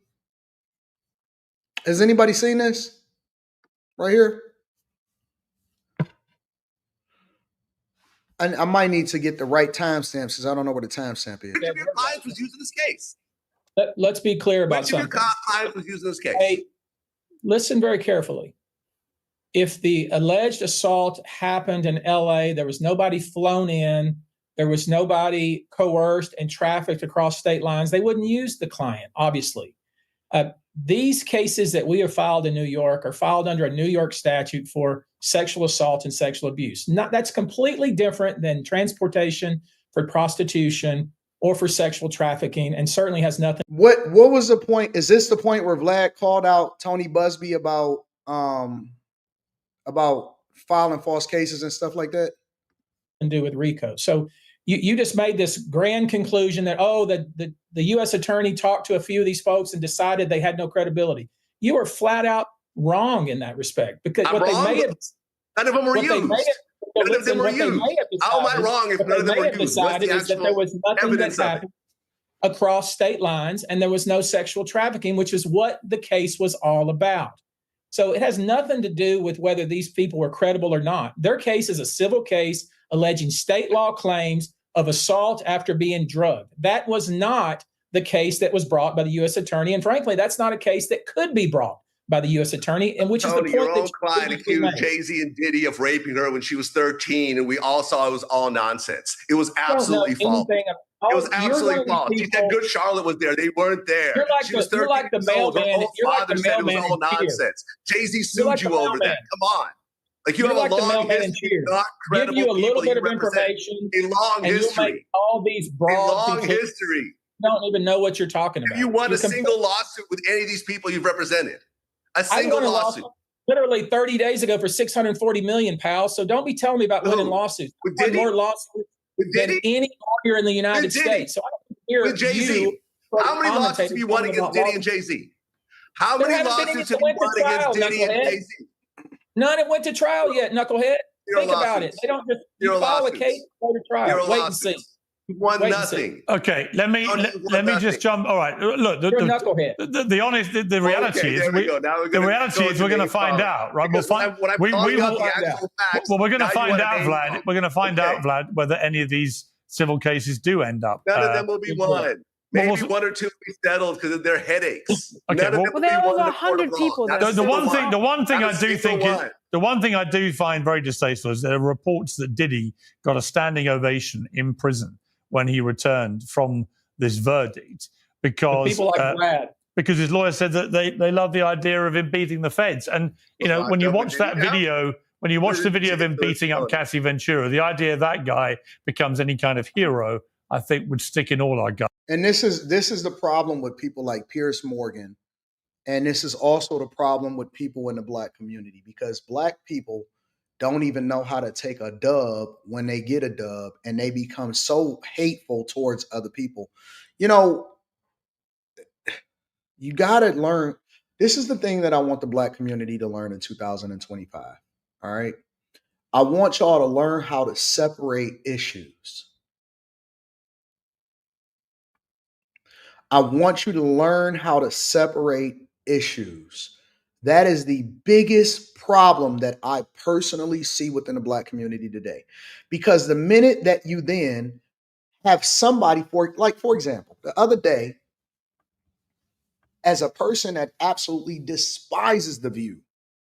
Has anybody seen this? Right here? I might need to get the right timestamp since I don't know what the timestamp is.
Which of your clients was used in this case?
Let's be clear about something.
Which of your clients was used in this case?
Hey, listen very carefully. If the alleged assault happened in LA, there was nobody flown in, there was nobody coerced and trafficked across state lines, they wouldn't use the client, obviously. These cases that we have filed in New York are filed under a New York statute for sexual assault and sexual abuse. That's completely different than transportation for prostitution or for sexual trafficking, and certainly has nothing.
What was the point? Is this the point where Vlad called out Tony Buzbee about filing false cases and stuff like that?
And do with RICO. So You just made this grand conclusion that, oh, the U.S. attorney talked to a few of these folks and decided they had no credibility. You are flat out wrong in that respect, because
I'm
what
wrong.
they may have,
None of them were used. None of them were used. How am I wrong if none of them were used? What's the
is that there was nothing that
evidence of it?
happened across state lines, and there was no sexual trafficking, which is what the case was all about. So it has nothing to do with whether these people were credible or not. Their case is a civil case alleging state law claims of assault after being drugged. That was not the case that was brought by the U.S. attorney. And frankly, that's not a case that could be brought by the U.S. attorney, and which
Tony,
is the point
your own client accused Jay-Z and Diddy of raping her when she was 13, and we all saw it was all nonsense. It was absolutely false. It was absolutely false. She said Good Charlotte was there. They weren't there. She was 13 years old. Her own father said it was all nonsense. Jay-Z sued you over that. Come on. Like, you have a long history, not credible
give you a little
people
bit of
you represent.
information,
A long
and
history.
you'll make all these broad
A long
conclusions.
history.
You don't even know what you're talking about.
Have you won a single lawsuit with any of these people you've represented? A single lawsuit.
Literally 30 days ago for $640 million, pal. So don't be telling me about winning lawsuits. I've won more lawsuits than any lawyer in the United States. So I don't hear
with Jay-Z.
you.
How many lawsuits have you won against Diddy and Jay-Z? How many lawsuits have you won against Diddy and Jay-Z?
None have went to trial yet, knucklehead. Think about it. They don't just file a case, go to trial. Wait and see.
You won nothing.
Okay, let me just jump. All right, look, the reality is we're going to find out, right? We're going to find out, Vlad. We're going to find out, Vlad, whether any of these civil cases do end up.
None of them will be won. Maybe one or two will be settled because of their headaches.
Okay,
there
are
over 100 people.
The one thing I do find very distasteful is there are reports that Diddy got a standing ovation in prison when he returned from this verdict because
people like Vlad.
Because his lawyer said that they love the idea of him beating the feds. And when you watch that video, when you watch the video of him beating up Cassie Ventura, the idea that guy becomes any kind of hero, I think, would stick in all our guts.
And this is the problem with people like Piers Morgan, and this is also the problem with people in the Black community, because Black people don't even know how to take a dub when they get a dub, and they become so hateful towards other people. You got to learn. This is the thing that I want the Black community to learn in 2025. All right. I want y'all to learn how to separate issues. I want you to learn how to separate issues. That is the biggest problem that I personally see within the Black community today. Because the minute that you then have somebody, for example, the other day, as a person that absolutely despises The View,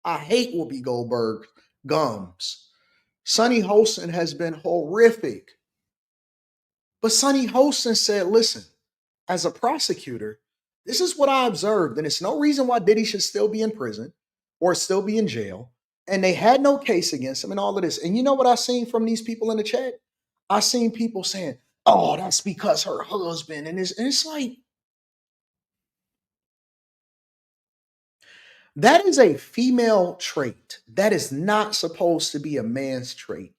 I hate Whoopi Goldberg gums. Sunny Hostin has been horrific. But Sunny Hostin said, listen, as a prosecutor, this is what I observed, and it's no reason why Diddy should still be in prison or still be in jail, and they had no case against him and all of this. And you know what I seen from these people in the chat? I seen people saying, oh, that's because her husband, and it's like, that is a female trait. That is not supposed to be a man's trait.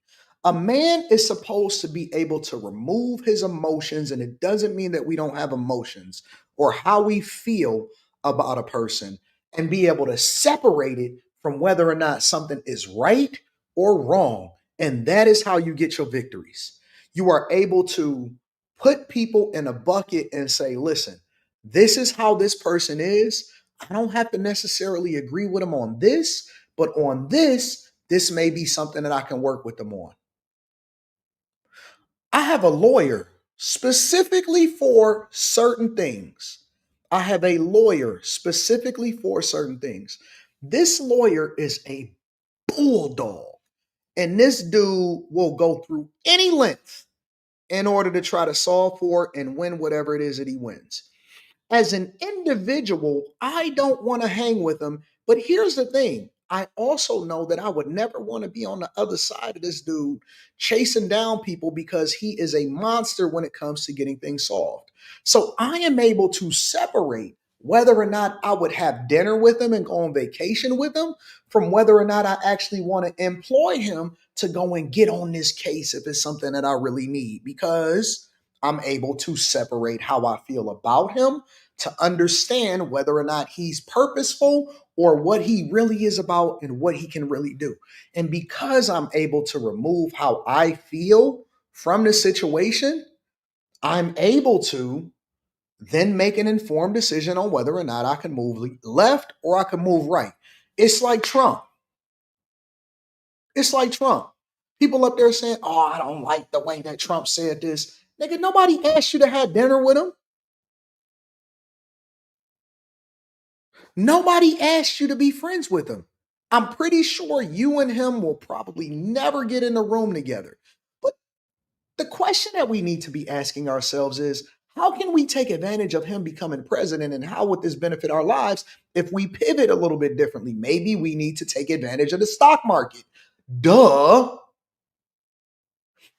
A man is supposed to be able to remove his emotions, and it doesn't mean that we don't have emotions or how we feel about a person, and be able to separate it from whether or not something is right or wrong. And that is how you get your victories. You are able to put people in a bucket and say, listen, this is how this person is. I don't have to necessarily agree with them on this, but on this may be something that I can work with them on. I have a lawyer specifically for certain things. This lawyer is a bulldog, and this dude will go through any length in order to try to solve for and win whatever it is that he wins. As an individual, I don't want to hang with him, but here's the thing. I also know that I would never want to be on the other side of this dude chasing down people, because he is a monster when it comes to getting things solved. So I am able to separate whether or not I would have dinner with him and go on vacation with him, from whether or not I actually want to employ him to go and get on this case if it's something that I really need, because I'm able to separate how I feel about him to understand whether or not he's purposeful or what he really is about and what he can really do. And because I'm able to remove how I feel from the situation, I'm able to then make an informed decision on whether or not I can move left or I can move right. It's like Trump. It's like Trump. People up there saying, oh, I don't like the way that Trump said this. Nigga, nobody asked you to have dinner with him. Nobody asked you to be friends with him. I'm pretty sure you and him will probably never get in the room together. But the question that we need to be asking ourselves is, how can we take advantage of him becoming president, and how would this benefit our lives if we pivot a little bit differently? Maybe we need to take advantage of the stock market. Duh.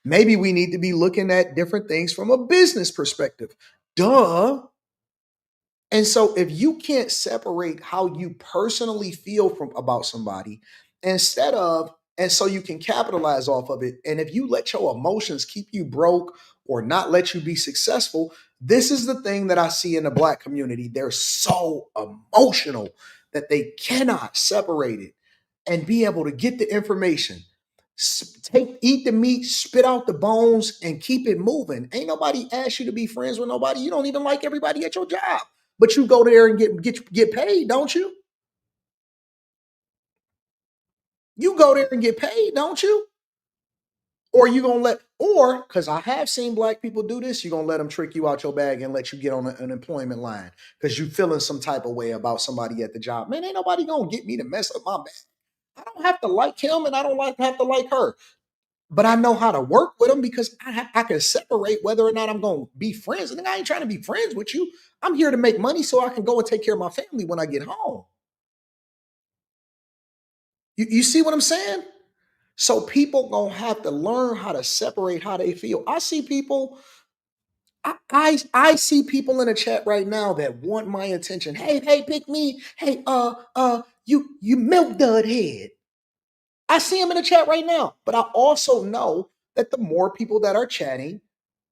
Maybe we need to be looking at different things from a business perspective. Duh. And so if you can't separate how you personally feel from about somebody, and so you can capitalize off of it. And if you let your emotions keep you broke or not let you be successful, this is the thing that I see in the Black community. They're so emotional that they cannot separate it and be able to get the information. Eat the meat, spit out the bones, and keep it moving. Ain't nobody asked you to be friends with nobody. You don't even like everybody at your job, but you go there and get paid, don't you? You go there and get paid, don't you? Or you gonna because I have seen Black people do this, you're gonna let them trick you out your bag and let you get on an employment line because you feeling some type of way about somebody at the job. Man, ain't nobody gonna get me to mess up my bag. I don't have to like him and I don't have to like her. But I know how to work with them because I can separate whether or not I'm going to be friends. And I ain't trying to be friends with you. I'm here to make money so I can go and take care of my family when I get home. You see what I'm saying? So people going to have to learn how to separate how they feel. I see people, I see people in the chat right now that want my attention. Hey, pick me. Hey, you milk dud head. I see him in the chat right now, but I also know that the more people that are chatting,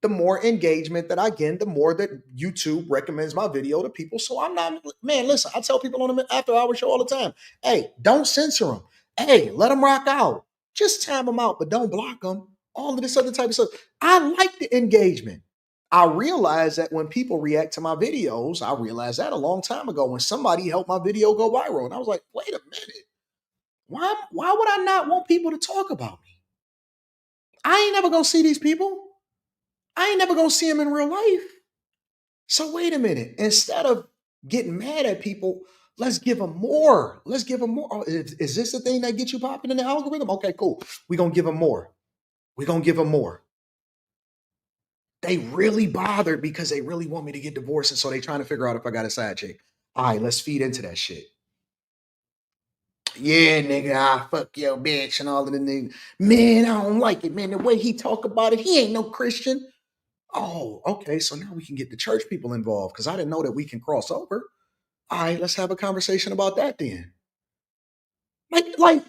the more engagement that I get, the more that YouTube recommends my video to people. So I'm not, man, listen, I tell people on the after hour show all the time, hey, don't censor them. Hey, let them rock out. Just time them out, but don't block them. All of this other type of stuff. I like the engagement. I realize that when people react to my videos, I realized that a long time ago when somebody helped my video go viral. And I was like, wait a minute. Why would I not want people to talk about me? I ain't never gonna see these people. I ain't never gonna see them in real life. So wait a minute. Instead of getting mad at people, let's give them more. Let's give them more. Oh, is this the thing that gets you popping in the algorithm? Okay, cool. We're gonna give them more. We're gonna give them more. They really bothered because they really want me to get divorced, and so they trying to figure out if I got a side chick. All right, let's feed into that shit. Yeah, nigga, I fuck your bitch and all of the niggas. Man, I don't like it, man. The way he talk about it, he ain't no Christian. Oh, okay. So now we can get the church people involved because I didn't know that we can cross over. All right, let's have a conversation about that then. Like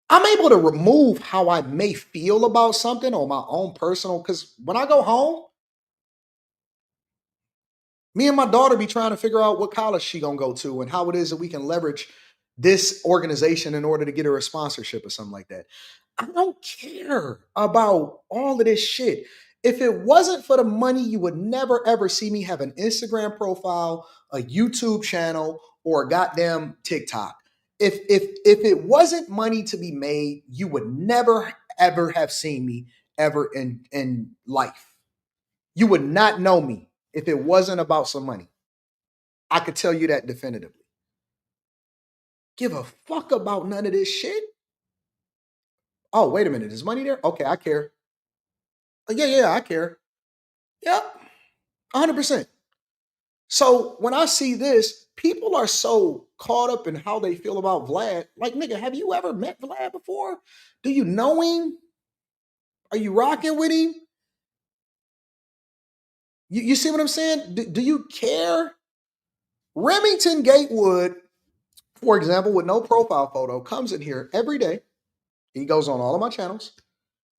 I'm able to remove how I may feel about something on my own personal, because when I go home, me and my daughter be trying to figure out what college she gonna go to and how it is that we can leverage this organization in order to get her a sponsorship or something like that. I don't care about all of this shit. If it wasn't for the money, you would never ever see me have an Instagram profile, a YouTube channel, or a goddamn TikTok. If it wasn't money to be made, you would never ever have seen me ever in life. You would not know me if it wasn't about some money. I could tell you that definitively. Give a fuck about none of this shit. Oh, wait a minute. Is money there? Okay, I care. Yeah, I care. Yep, 100%. So when I see this, people are so caught up in how they feel about Vlad. Like, nigga, have you ever met Vlad before? Do you know him? Are you rocking with him? You see what I'm saying? Do you care? Remington Gatewood, for example, with no profile photo, comes in here every day. He goes on all of my channels.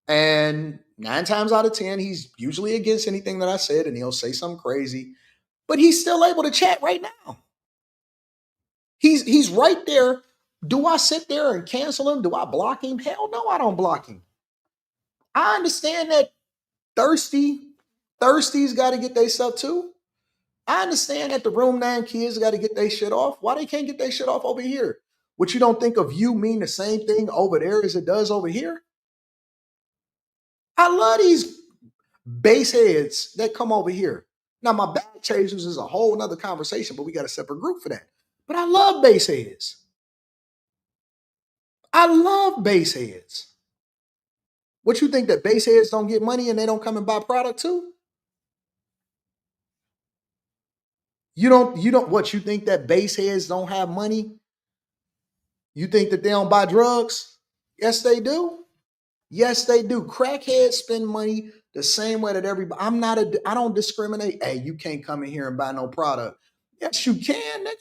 And 9 times out of 10, he's usually against anything that I said, and he'll say something crazy. But he's still able to chat right now. He's right there. Do I sit there and cancel him? Do I block him? Hell no, I don't block him. I understand that Thirsty's got to get their stuff too. I understand that the Room 9 kids got to get their shit off. Why they can't get their shit off over here? What, you don't think of you mean the same thing over there as it does over here? I love these base heads that come over here. Now, my bag chasers is a whole nother conversation, but we got a separate group for that. But I love base heads. I love base heads. What, you think that base heads don't get money and they don't come and buy product too? You don't what, you think that base heads don't have money? You think that they don't buy drugs? Yes, they do. Yes, they do. Crackheads spend money the same way that everybody. I don't discriminate. Hey, you can't come in here and buy no product. Yes, you can, nigga.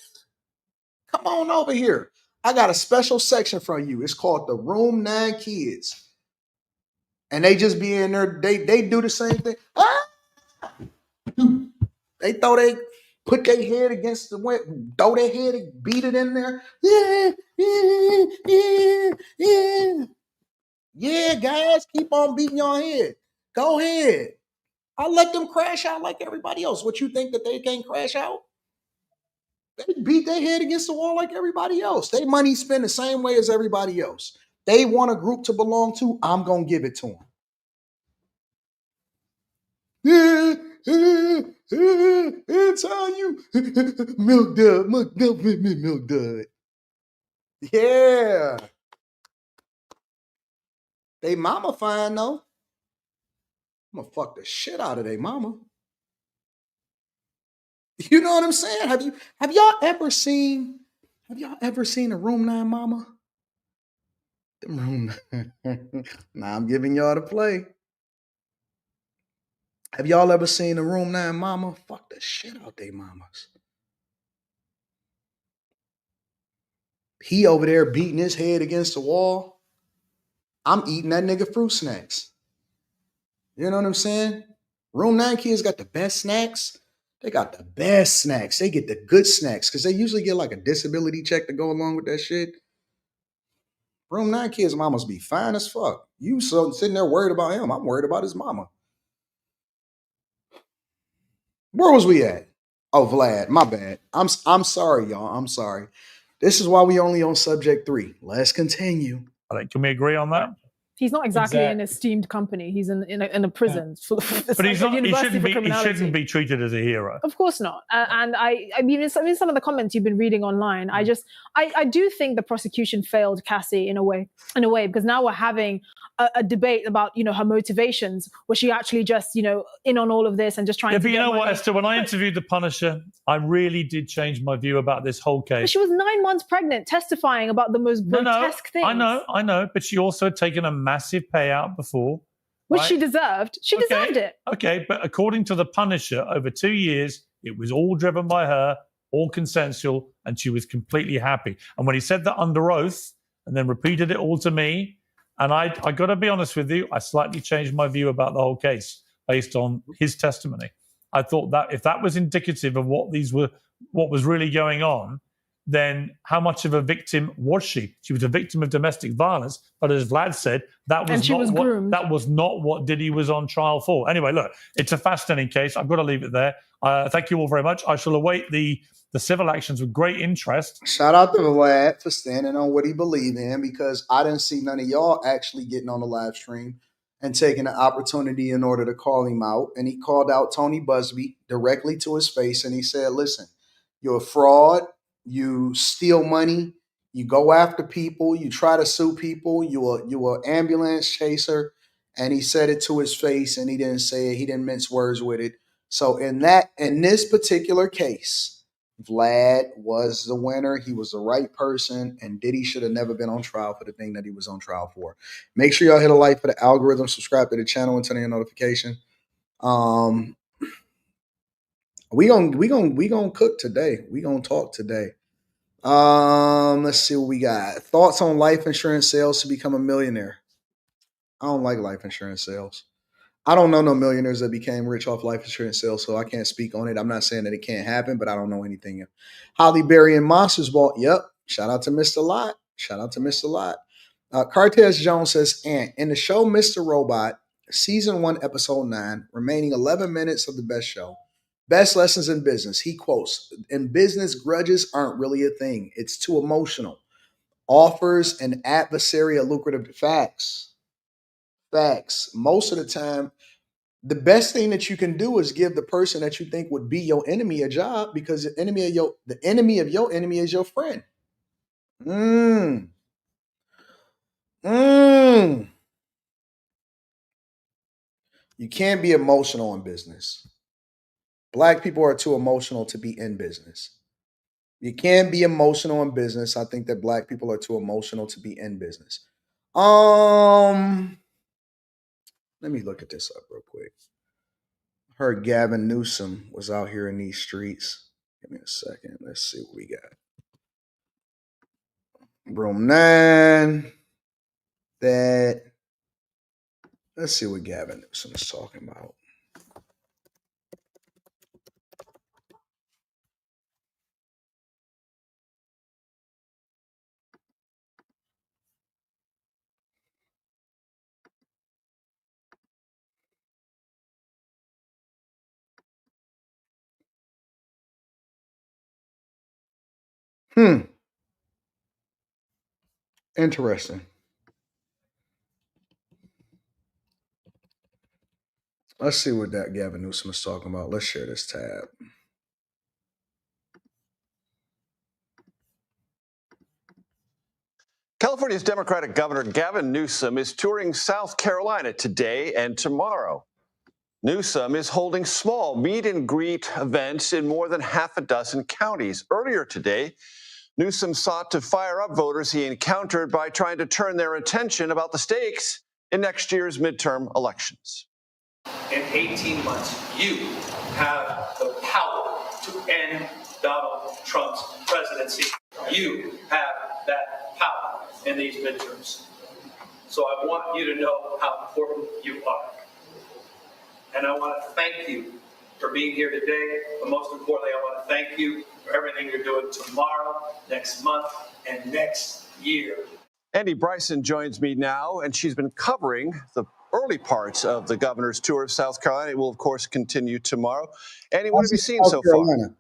Come on over here. I got a special section for you. It's called the Room 9 Kids. And they just be in there, they do the same thing. They put their head against the window, throw their head and beat it in there. Yeah, guys, keep on beating your head. Go ahead. I'll let them crash out like everybody else. What, you think that they can't crash out? They beat their head against the wall like everybody else. They money spent the same way as everybody else. They want a group to belong to. I'm going to give it to them. It's on you. Milk dud. Yeah. They mama fine though. I'm gonna fuck the shit out of they mama. You know what I'm saying? Have y'all ever seen a Room 9 mama? Them Room 9. Nah, I'm giving y'all the play. Have y'all ever seen a Room 9 mama? Fuck the shit out they mamas. He over there beating his head against the wall. I'm eating that nigga fruit snacks. You know what I'm saying? Room 9 kids got the best snacks. They got the best snacks. They get the good snacks because they usually get like a disability check to go along with that shit. Room 9 kids' mamas be fine as fuck. You sitting there worried about him. I'm worried about his mama. Where was we at? Oh, Vlad, my bad. I'm sorry, y'all. I'm sorry. This is why we only on subject 3. Let's continue.
I think, can we agree on that?
He's not exactly an esteemed company. He's in a prison. Yeah.
But he's not. He shouldn't be treated as a hero.
Of course not. And I mean, in some of the comments you've been reading online, I do think the prosecution failed Cassie in a way, because now we're having a debate about, her motivations. Was she actually just, in on all of this and just trying to?
But you know what, Esther? When I interviewed the Punisher, I really did change my view about this whole case.
But she was 9 months pregnant, testifying about the most grotesque things.
I know. But she also had taken a massive payout before.
Which she deserved. She deserved it.
Okay, but according to the Punisher, over 2 years, it was all driven by her, all consensual, and she was completely happy. And when he said that under oath and then repeated it all to me, and I got to be honest with you, I slightly changed my view about the whole case based on his testimony. I thought that if that was indicative of what was really going on, then how much of a victim was she? She was a victim of domestic violence, but as Vlad said, that was not what Diddy was on trial for. Anyway, look, it's a fascinating case. I've got to leave it there. Thank you all very much. I shall await the civil actions with great interest.
Shout out to Vlad for standing on what he believed in, because I didn't see none of y'all actually getting on the live stream and taking the opportunity in order to call him out. And he called out Tony Buzbee directly to his face, and he said, listen, you're a fraud. You steal money. You go after people. You try to sue people. You're an ambulance chaser. And he said it to his face, and he didn't say it. He didn't mince words with it. So in this particular case, Vlad was the winner. He was the right person, and Diddy should have never been on trial for the thing that he was on trial for. Make sure y'all hit a like for the algorithm, subscribe to the channel, and turn on your notification. We gonna cook today. We gonna talk today. Let's see what we got. Thoughts on life insurance sales to become a millionaire? I don't like life insurance sales. I don't know no millionaires that became rich off life insurance sales, so I can't speak on it. I'm not saying that it can't happen, but I don't know anything. Holly Berry and Monsters Ball. Yep. Shout out to Mr. Lot. Shout out to Mr. Lot. Cartez Jones says, and in the show Mr. Robot, season 1, episode 9, remaining 11 minutes of the best show. Best lessons in business. He quotes, in business, grudges aren't really a thing. It's too emotional. Offers an adversary a lucrative facts. Facts. Most of the time, the best thing that you can do is give the person that you think would be your enemy a job, because the enemy of your enemy is your friend. You can't be emotional in business. Black people are too emotional to be in business. You can't be emotional in business. I think that black people are too emotional to be in business. Let me look at this up real quick. I heard Gavin Newsom was out here in these streets. Give me a second. Let's see what we got. Room 9. Let's see what Gavin Newsom is talking about. Interesting. Let's see what that Gavin Newsom is talking about. Let's share this tab.
California's Democratic Governor Gavin Newsom is touring South Carolina today and tomorrow. Newsom is holding small meet and greet events in more than half a dozen counties. Earlier today, Newsom sought to fire up voters he encountered by trying to turn their attention about the stakes in next year's midterm elections.
In 18 months, you have the power to end Donald Trump's presidency. You have that power in these midterms. So I want you to know how important you are. And I want to thank you for being here today, but most importantly, I want to thank you for everything you're doing tomorrow, next month, and next year.
Andy Bryson joins me now, and she's been covering the early parts of the governor's tour of South Carolina. It will, of course, continue tomorrow. Andy, what have you seen so far?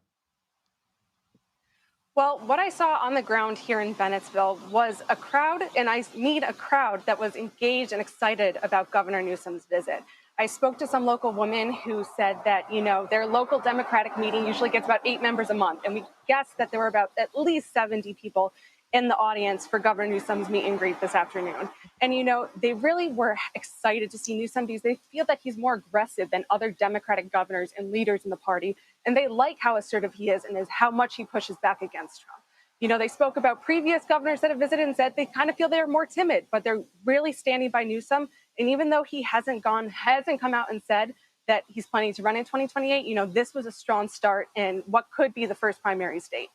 Well, what I saw on the ground here in Bennettsville was a crowd, and I mean a crowd that was engaged and excited about Governor Newsom's visit. I spoke to some local women who said that, you know, their local Democratic meeting usually gets about 8 members a month, and we guessed that there were about at least 70 people in the audience for Governor Newsom's meet and greet this afternoon. And, you know, they really were excited to see Newsom because they feel that he's more aggressive than other Democratic governors and leaders in the party. And they like how assertive he is and how much he pushes back against Trump. You know, they spoke about previous governors that have visited and said they kind of feel they're more timid, but they're really standing by Newsom. And even though he hasn't come out and said that he's planning to run in 2028, you know, this was a strong start in what could be the first primary state.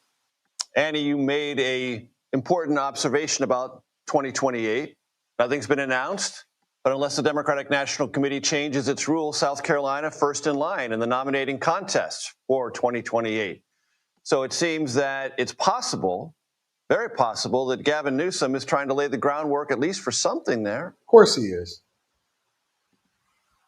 Annie, you made a important observation about 2028. Nothing's been announced, but unless the Democratic National Committee changes its rules, South Carolina first in line in the nominating contest for 2028. So it seems that it's possible, very possible, that Gavin Newsom is trying to lay the groundwork at least for something there.
Of course he is.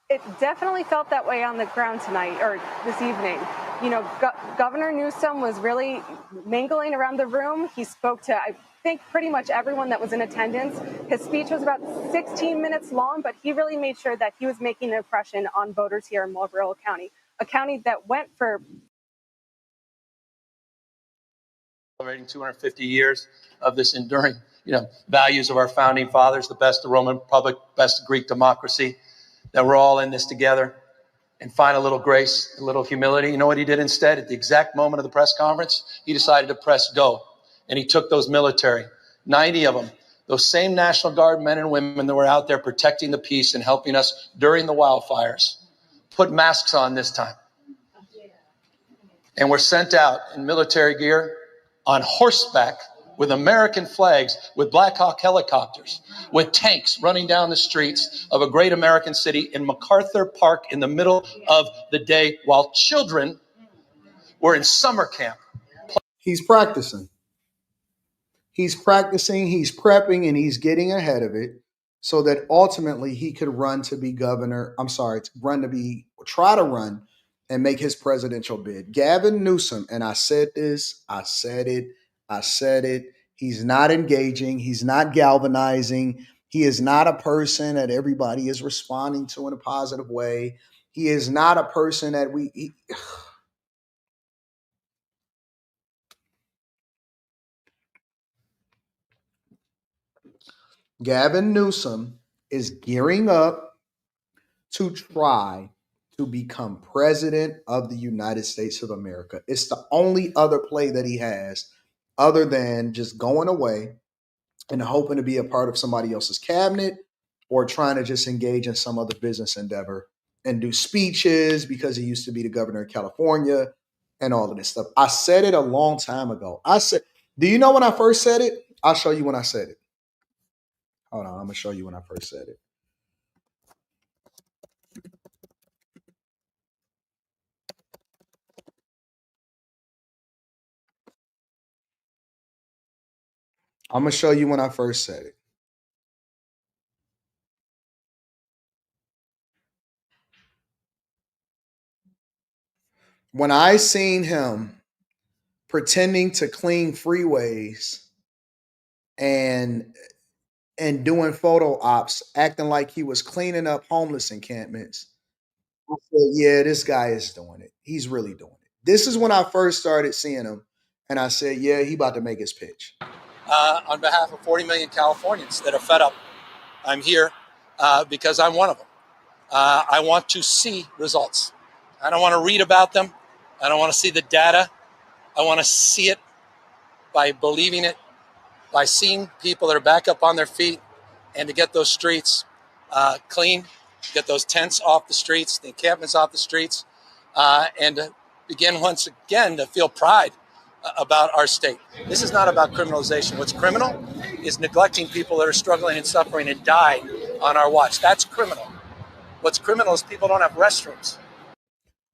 It definitely felt that way on the ground tonight or this evening. You know, Governor Newsom was really mingling around the room. He spoke to, I think, pretty much everyone that was in attendance. His speech was about 16 minutes long, but he really made sure that he was making an impression on voters here in Mobile County, a county that went for
celebrating 250 years of this enduring, values of our founding fathers, the best of Roman Republic, best of Greek democracy, that we're all in this together. And find a little grace, a little humility. You know what he did instead? At the exact moment of the press conference, he decided to press go. And he took those military, 90 of them, those same National Guard men and women that were out there protecting the peace and helping us during the wildfires, put masks on this time. and were sent out in military gear on horseback with American flags, with Black Hawk helicopters, with tanks running down the streets of a great American city in MacArthur Park in the middle of the day while children were in summer camp.
He's practicing. He's practicing, he's prepping, and he's getting ahead of it so that ultimately he could run to be governor. I'm sorry, try to run and make his presidential bid. Gavin Newsom, and I said this, I said it. He's not engaging, he's not galvanizing. He is not a person that everybody is responding to in a positive way. He is not a person that Gavin Newsom is gearing up to try to become president of the United States of America. It's the only other play that he has other than just going away and hoping to be a part of somebody else's cabinet or trying to just engage in some other business endeavor and do speeches because he used to be the governor of California and all of this stuff. I said it a long time ago. I said, do you know when I first said it? I'll show you when I said it. Hold on, I'm going to show you when I first said it. I'm going to show you when I first said it. When I seen him pretending to clean freeways and doing photo ops, acting like he was cleaning up homeless encampments, I said, yeah, this guy is doing it. He's really doing it. This is when I first started seeing him, and I said, yeah, he about to make his pitch.
On behalf of 40 million Californians that are fed up, I'm here because I'm one of them. I want to see results. I don't want to read about them. I don't want to see the data. I want to see it by believing it, by seeing people that are back up on their feet, and to get those streets clean, get those tents off the streets, the encampments off the streets, and to begin once again to feel pride about our state. This is not about criminalization. What's criminal is neglecting people that are struggling and suffering and dying on our watch. That's criminal. What's criminal is people don't have restrooms.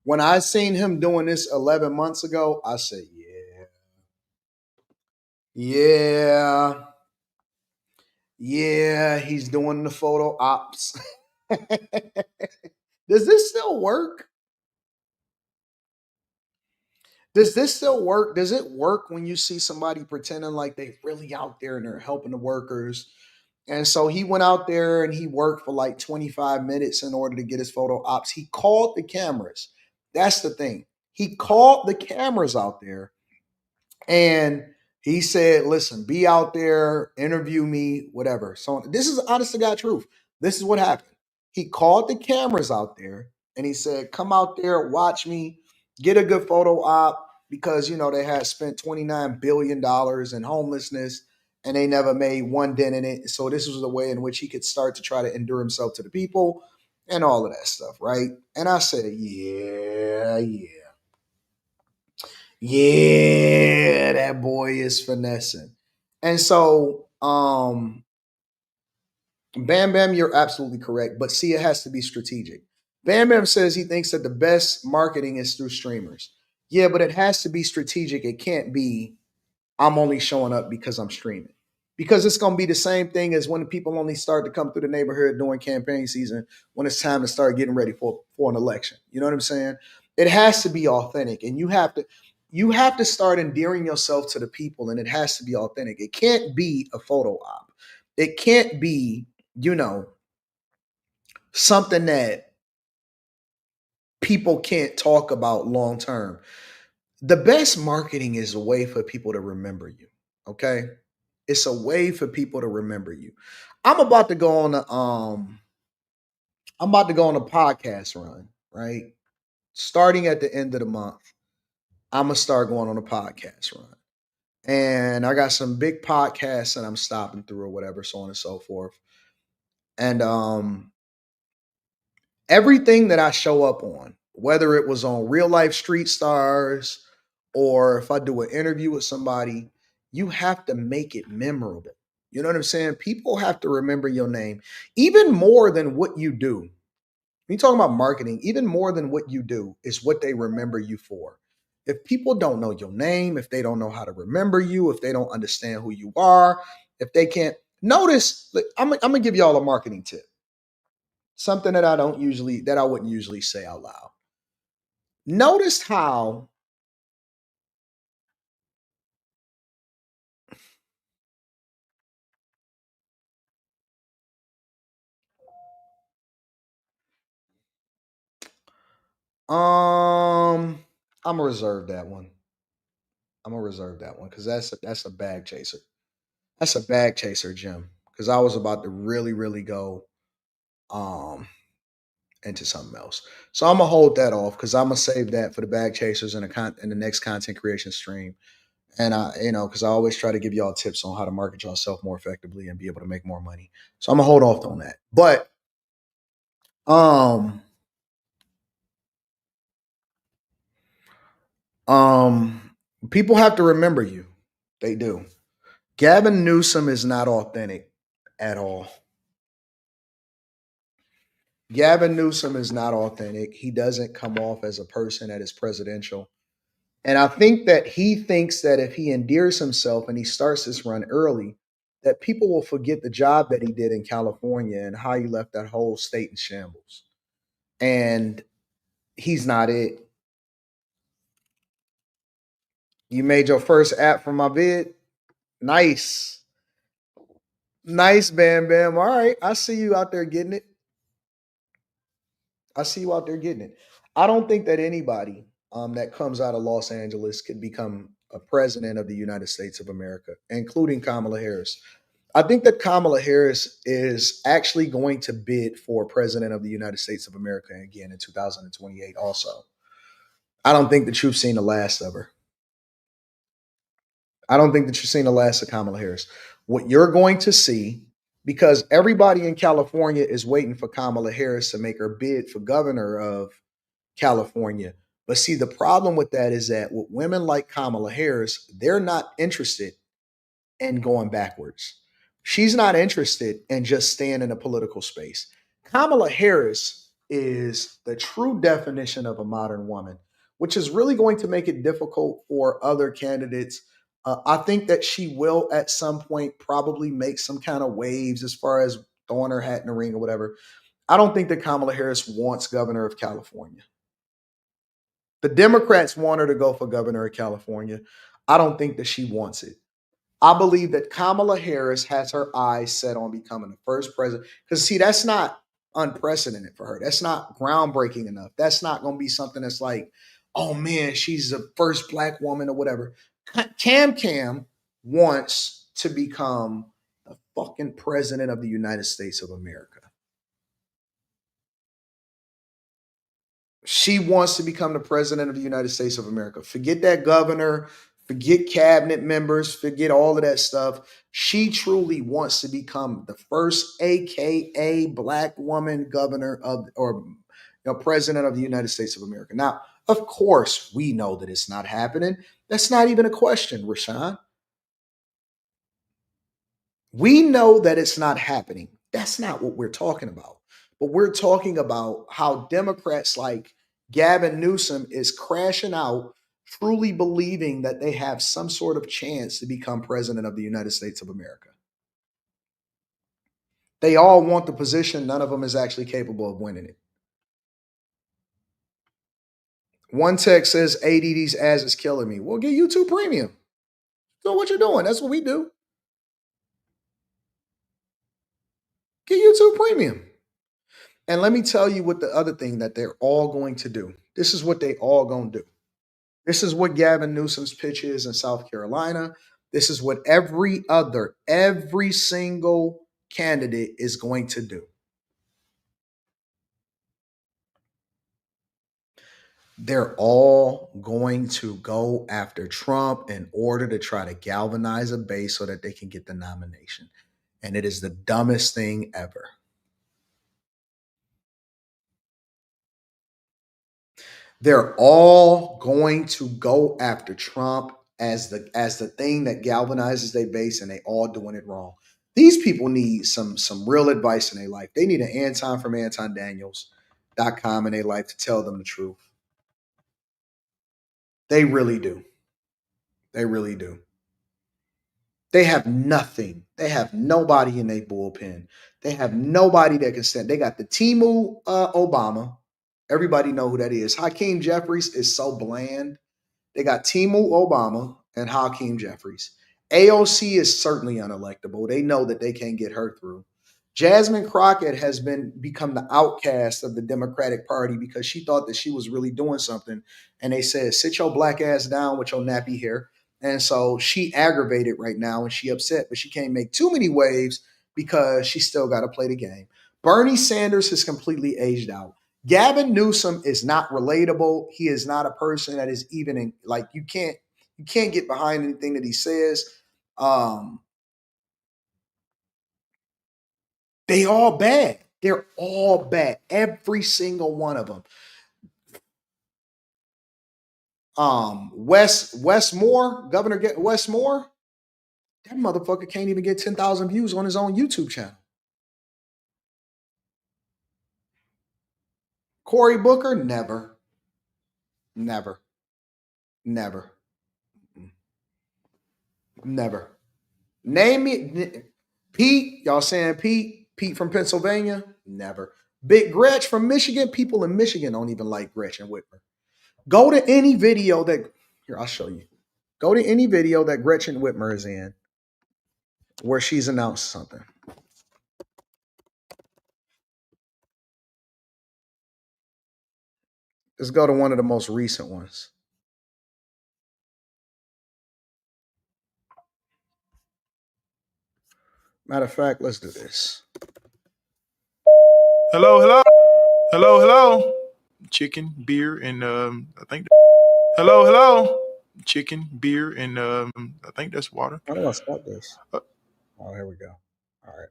When I seen him doing this 11 months ago, I said, yeah, he's doing the photo ops. Does this still work? Does this still work? Does it work when you see somebody pretending like they really out there and they're helping the workers? And so he went out there and he worked for like 25 minutes in order to get his photo ops. He called the cameras. That's the thing. He called the cameras out there and he said, listen, be out there, interview me, whatever. So this is honest to God truth. This is what happened. He called the cameras out there and he said, come out there, watch me, get a good photo op because, they had spent $29 billion in homelessness and they never made one dent in it. So this was the way in which he could start to try to endure himself to the people and all of that stuff, right? And I said, yeah, that boy is finessing. And so, Bam Bam, you're absolutely correct. But see, it has to be strategic. Bam Bam says he thinks that the best marketing is through streamers. Yeah, but it has to be strategic. It can't be, I'm only showing up because I'm streaming. Because it's going to be the same thing as when people only start to come through the neighborhood during campaign season when it's time to start getting ready for an election. You know what I'm saying? It has to be authentic, and you have to start endearing yourself to the people, and it has to be authentic. It can't be a photo op. It can't be, something that people can't talk about long term. The best marketing is a way for people to remember you. Okay? It's a way for people to remember you. I'm about to go on a podcast run, right? Starting at the end of the month, I'm gonna start going on a podcast run. And I got some big podcasts that I'm stopping through or whatever, so on and so forth. And everything that I show up on, whether it was on Real Life Street Stars or if I do an interview with somebody, you have to make it memorable. You know what I'm saying? People have to remember your name even more than what you do. When you talk about marketing, even more than what you do is what they remember you for. If people don't know your name, if they don't know how to remember you, if they don't understand who you are, if they can't notice, like, I'm gonna give y'all a marketing tip. Something that I wouldn't usually say out loud. Notice how I'm gonna reserve that one. I'm gonna reserve that one because that's a bag chaser. That's a bag chaser, Jim. Because I was about to really, really go um into something else. So I'm gonna hold that off because I'm gonna save that for the bag chasers in the next content creation stream. And because I always try to give y'all tips on how to market yourself more effectively and be able to make more money. So I'm gonna hold off on that. But um people have to remember you. They do. Gavin Newsom is not authentic at all. Gavin Newsom is not authentic. He doesn't come off as a person that is presidential. And I think that he thinks that if he endears himself and he starts this run early, that people will forget the job that he did in California and how he left that whole state in shambles. And he's not it. You made your first app for my bid. Nice. Nice, Bam Bam. All right. I see you out there getting it. I see you out there getting it. I don't think that anybody that comes out of Los Angeles could become a president of the United States of America, including Kamala Harris. I think that Kamala Harris is actually going to bid for president of the United States of America again in 2028 also. I don't think that you've seen the last of her. I don't think that you've seen the last of Kamala Harris. What you're going to see, because everybody in California is waiting for Kamala Harris to make her bid for governor of California. But see, the problem with that is that with women like Kamala Harris, they're not interested in going backwards. She's not interested in just staying in a political space. Kamala Harris is the true definition of a modern woman, which is really going to make it difficult for other candidates. I think that she will at some point probably make some kind of waves as far as throwing her hat in the ring or whatever. I don't think that Kamala Harris wants governor of California. The Democrats want her to go for governor of California. I don't think that she wants it. I believe that Kamala Harris has her eyes set on becoming the first president. Because, see, that's not unprecedented for her. That's not groundbreaking enough. That's not going to be something that's like, oh, man, she's the first black woman or whatever. Cam wants to become the fucking president of the United States of America. She wants to become the president of the United States of America. Forget that governor, forget cabinet members, forget all of that stuff. She truly wants to become the first AKA black woman governor of or president of the United States of America. Now, of course, we know that it's not happening. That's not even a question, Rashawn. We know that it's not happening. That's not what we're talking about. But we're talking about how Democrats like Gavin Newsom is crashing out, truly believing that they have some sort of chance to become president of the United States of America. They all want the position. None of them is actually capable of winning it. One text says, ADD's ass is killing me. Well, get YouTube Premium. So what you're doing? That's what we do. Get YouTube Premium. And let me tell you what the other thing that they're all going to do. This is what they all going to do. This is what Gavin Newsom's pitch is in South Carolina. This is what every single candidate is going to do. They're all going to go after Trump in order to try to galvanize a base so that they can get the nomination. And it is the dumbest thing ever. They're all going to go after Trump as the thing that galvanizes their base, and they all doing it wrong. These people need some real advice in their life. They need an Anton from AntonDaniels.com in their life to tell them the truth. They really do. They really do. They have nothing. They have nobody in their bullpen. They have nobody that can stand. They got the Timu Obama. Everybody know who that is. Hakeem Jeffries is so bland. They got Timu Obama and Hakeem Jeffries. AOC is certainly unelectable. They know that they can't get her through. Jasmine Crockett has become the outcast of the Democratic Party because she thought that she was really doing something. And they said, sit your black ass down with your nappy hair. And so she aggravated right now and she upset, but she can't make too many waves because she still got to play the game. Bernie Sanders has completely aged out. Gavin Newsom is not relatable. He is not a person that is even in, like, you can't get behind anything that he says. They all bad. They're all bad. Every single one of them. Westmore, Governor Westmore, that motherfucker can't even get 10,000 views on his own YouTube channel. Cory Booker, never. Never. Never. Never. Name me Pete. Y'all saying Pete? Pete from Pennsylvania? Never. Big Gretch from Michigan. People in Michigan don't even like Gretchen Whitmer. Go to any video that, here, I'll show you. Go to any video that Gretchen Whitmer is in where she's announced something. Let's go to one of the most recent ones. Matter of fact, let's do this.
Hello, hello. Hello, hello. Chicken, beer, and I think. Hello, hello. Chicken, beer, and I think that's water.
How do I stop this? Oh, here we go. All right.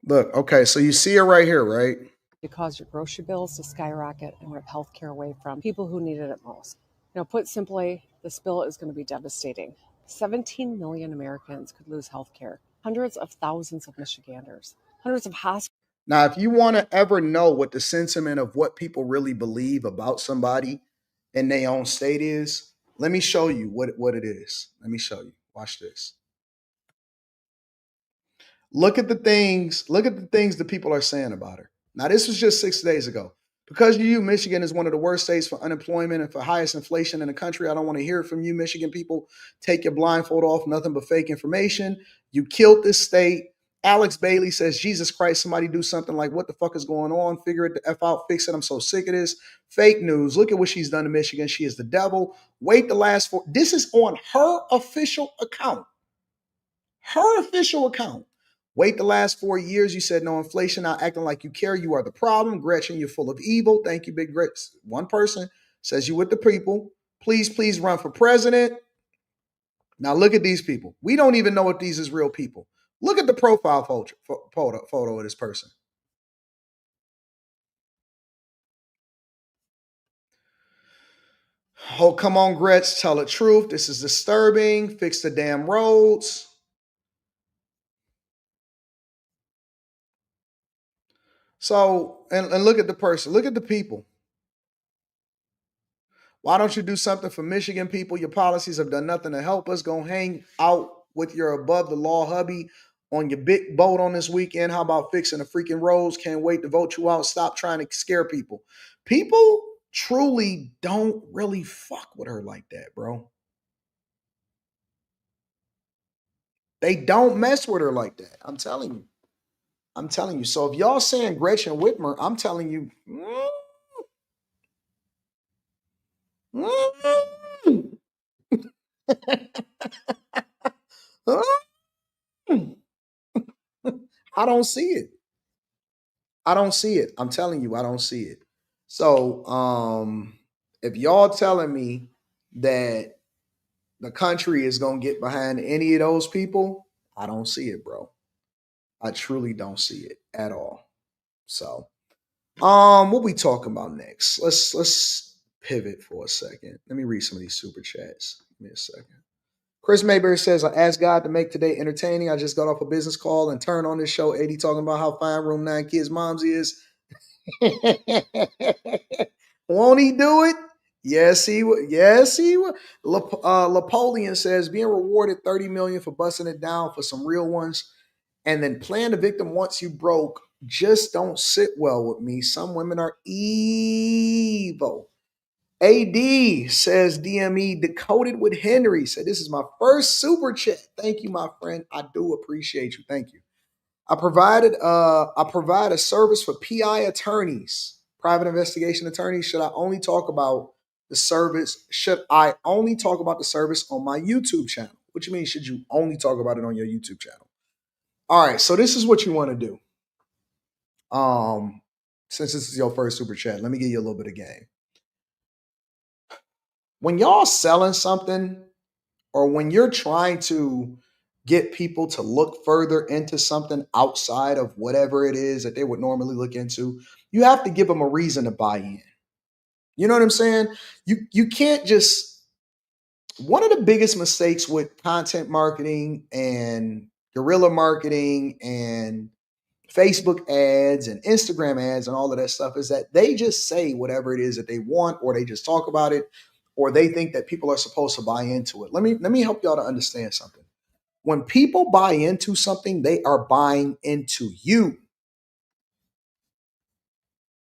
Look, okay, so you see her right here, right?
To cause your grocery bills to skyrocket and rip healthcare away from people who need it at most. Put simply, this bill is going to be devastating. 17 million Americans could lose healthcare. Hundreds of thousands of Michiganders. Hundreds of hospitals.
Now, if you want to ever know what the sentiment of what people really believe about somebody in their own state is, let me show you what it is. Let me show you. Watch this. Look at the things that people are saying about her. Now, this was just 6 days ago. Because you, Michigan is one of the worst states for unemployment and for highest inflation in the country. I don't want to hear it from you, Michigan people. Take your blindfold off, nothing but fake information. You killed this state. Alex Bailey says, Jesus Christ, somebody do something. Like, what the fuck is going on? Figure it the F out, fix it. I'm so sick of this. Fake news. Look at what she's done to Michigan. She is the devil. Wait the last four. This is on her official account. Her official account. Wait the last 4 years. You said no inflation, not acting like you care. You are the problem. Gretchen, you're full of evil. Thank you, Big Gretch. One person says you with the people. Please, please run for president. Now look at these people. We don't even know if these is real people. Look at the profile photo of this person. Oh, come on, Gretch. Tell the truth. This is disturbing. Fix the damn roads. So, and look at the person. Look at the people. Why don't you do something for Michigan people? Your policies have done nothing to help us. Go hang out with your above the law hubby on your big boat on this weekend. How about fixing the freaking roads? Can't wait to vote you out. Stop trying to scare people. People truly don't really fuck with her like that, bro. They don't mess with her like that. I'm telling you. I'm telling you. So if y'all saying Gretchen Whitmer, I'm telling you. I don't see it. I don't see it. I'm telling you, I don't see it. So if y'all telling me that the country is gonna get behind any of those people, I don't see it, bro. I truly don't see it at all. So what we talking about next? Let's pivot for a second. Let me read some of these super chats. Give me a second. Chris Mayberry says, I asked God to make today entertaining. I just got off a business call and turned on this show. 80 talking about how fine room 9 kids' moms is. Won't he do it? Yes, he would. Yes, he would. Napoleon says, being rewarded $30 million for busting it down for some real ones and then playing the victim once you broke just don't sit well with me. Some women are evil. AD says DME decoded with Henry. Said this is my first super chat. Thank you, my friend. I do appreciate you. Thank you. I provide a service for PI attorneys, private investigation attorneys. Should I only talk about the service? Should I only talk about the service on my YouTube channel? What you mean? Should you only talk about it on your YouTube channel? All right. So this is what you want to do. Since this is your first super chat, let me give you a little bit of game. When y'all selling something, or when you're trying to get people to look further into something outside of whatever it is that they would normally look into, you have to give them a reason to buy in. You know what I'm saying? You can't just, one of the biggest mistakes with content marketing and guerrilla marketing and Facebook ads and Instagram ads and all of that stuff is that they just say whatever it is that they want, or they just talk about it, or they think that people are supposed to buy into it. Let me help y'all to understand something. When people buy into something, they are buying into you.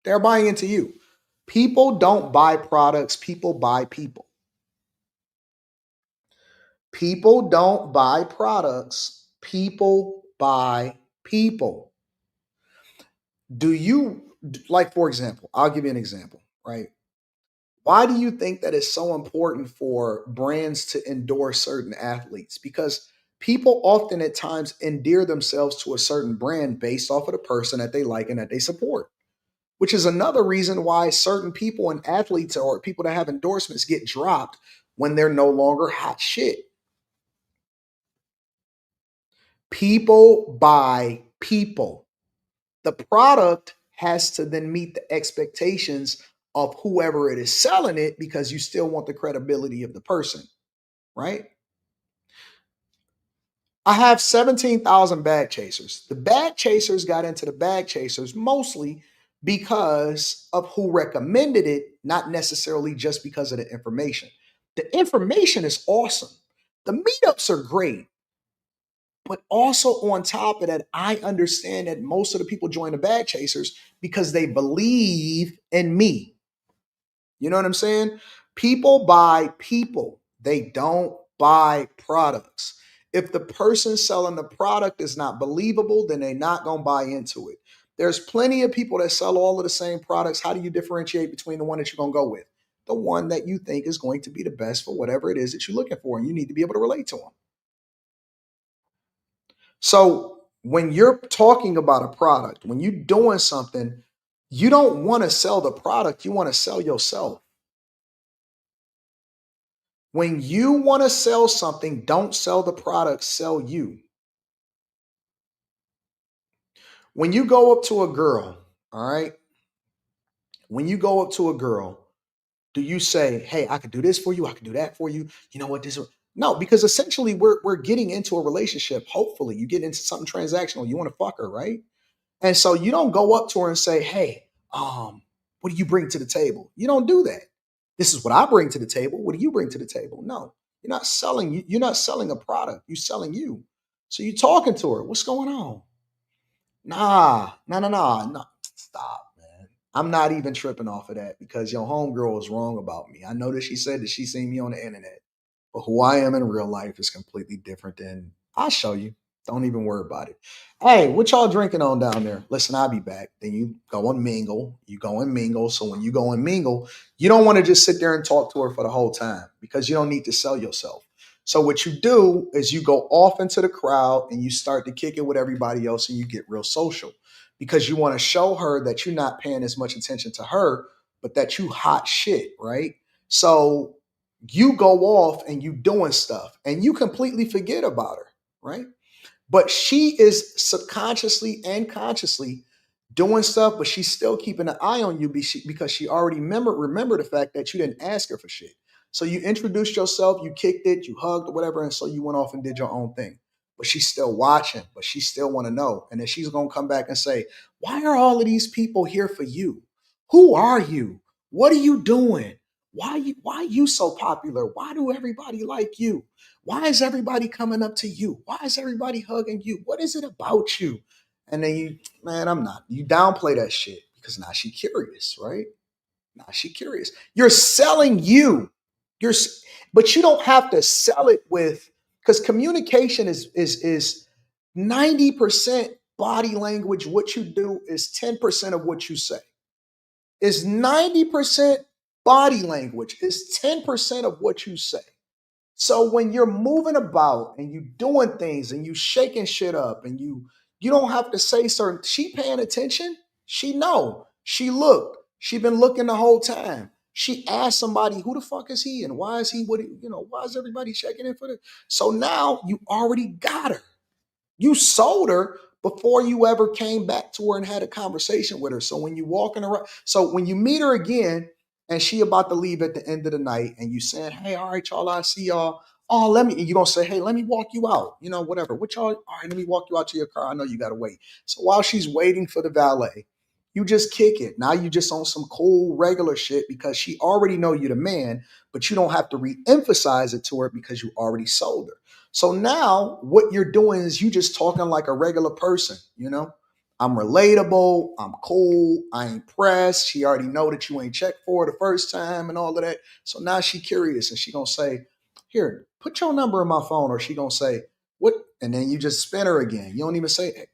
They're buying into you. People don't buy products, people buy people. People don't buy products, people buy people. Do you, like, for example, I'll give you an example, right? Why do you think that it's so important for brands to endorse certain athletes? Because people often at times endear themselves to a certain brand based off of the person that they like and that they support, which is another reason why certain people and athletes or people that have endorsements get dropped when they're no longer hot shit. People buy people. The product has to then meet the expectations of whoever it is selling it, because you still want the credibility of the person, right? I have 17,000 bag chasers. The bag chasers got into the bag chasers mostly because of who recommended it, not necessarily just because of the information. The information is awesome. The meetups are great. But also on top of that, I understand that most of the people join the bag chasers because they believe in me. You know what I'm saying? People buy people. They don't buy products. If the person selling the product is not believable, then they're not going to buy into it. There's plenty of people that sell all of the same products. How do you differentiate between the one that you're going to go with? The one that you think is going to be the best for whatever it is that you're looking for, and you need to be able to relate to them. So when you're talking about a product, when you're doing something, you don't want to sell the product, you want to sell yourself. When you want to sell something, don't sell the product, sell you. When you go up to a girl, all right? When you go up to a girl, do you say, hey, I could do this for you, I could do that for you? You know what, this is... No, because essentially we're getting into a relationship. Hopefully you get into something transactional. You want to fuck her, right? And so you don't go up to her and say, hey, what do you bring to the table? You don't do that. This is what I bring to the table. What do you bring to the table? No, you're not selling. You're not selling a product. You're selling you. So you're talking to her. What's going on? Nah. Stop, man. I'm not even tripping off of that because your homegirl is wrong about me. I know that she said that she seen me on the internet, but who I am in real life is completely different than... I'll show you. Don't even worry about it. Hey, what y'all drinking on down there? Listen, I'll be back. Then you go and mingle. You go and mingle. So when you go and mingle, you don't want to just sit there and talk to her for the whole time because you don't need to sell yourself. So what you do is you go off into the crowd and you start to kick it with everybody else and you get real social because you want to show her that you're not paying as much attention to her, but that you hot shit, right? So you go off and you doing stuff and you completely forget about her, right? But she is subconsciously and consciously doing stuff, but she's still keeping an eye on you because she already remember the fact that you didn't ask her for shit. So you introduced yourself, you kicked it, you hugged or whatever, and so you went off and did your own thing. But she's still watching, but she still want to know. And then she's going to come back and say, why are all of these people here for you? Who are you? What are you doing? Why are you so popular? Why do everybody like you? Why is everybody coming up to you? Why is everybody hugging you? What is it about you? And then you downplay that shit because now she curious, right? Now she curious. You're selling you. But you don't have to sell it with, because communication is 90% body language. What you do is 10% of what you say. It's 90% body language. It's 10% of what you say. So when you're moving about and you doing things and you shaking shit up and you don't have to say certain, she paying attention. She know. She looked. She been looking the whole time. She asked somebody, who the fuck is he and why is he why is everybody checking in for this? So now you already got her. You sold her before you ever came back to her and had a conversation with her. So when you walking around, so when you meet her again and she about to leave at the end of the night and you saying, hey, all right, y'all, I see y'all. Oh, you're going to say, hey, let me walk you out. Whatever. What y'all, all right, let me walk you out to your car. I know you got to wait. So while she's waiting for the valet, you just kick it. Now you just on some cool regular shit because she already know you the man, but you don't have to re-emphasize it to her because you already sold her. So now what you're doing is you just talking like a regular person, I'm relatable, I'm cool, I ain't pressed. She already know that you ain't checked for her the first time and all of that. So now she curious and she gonna say, here, put your number in my phone, or she gonna say, what? And then you just spin her again. You don't even say, hey,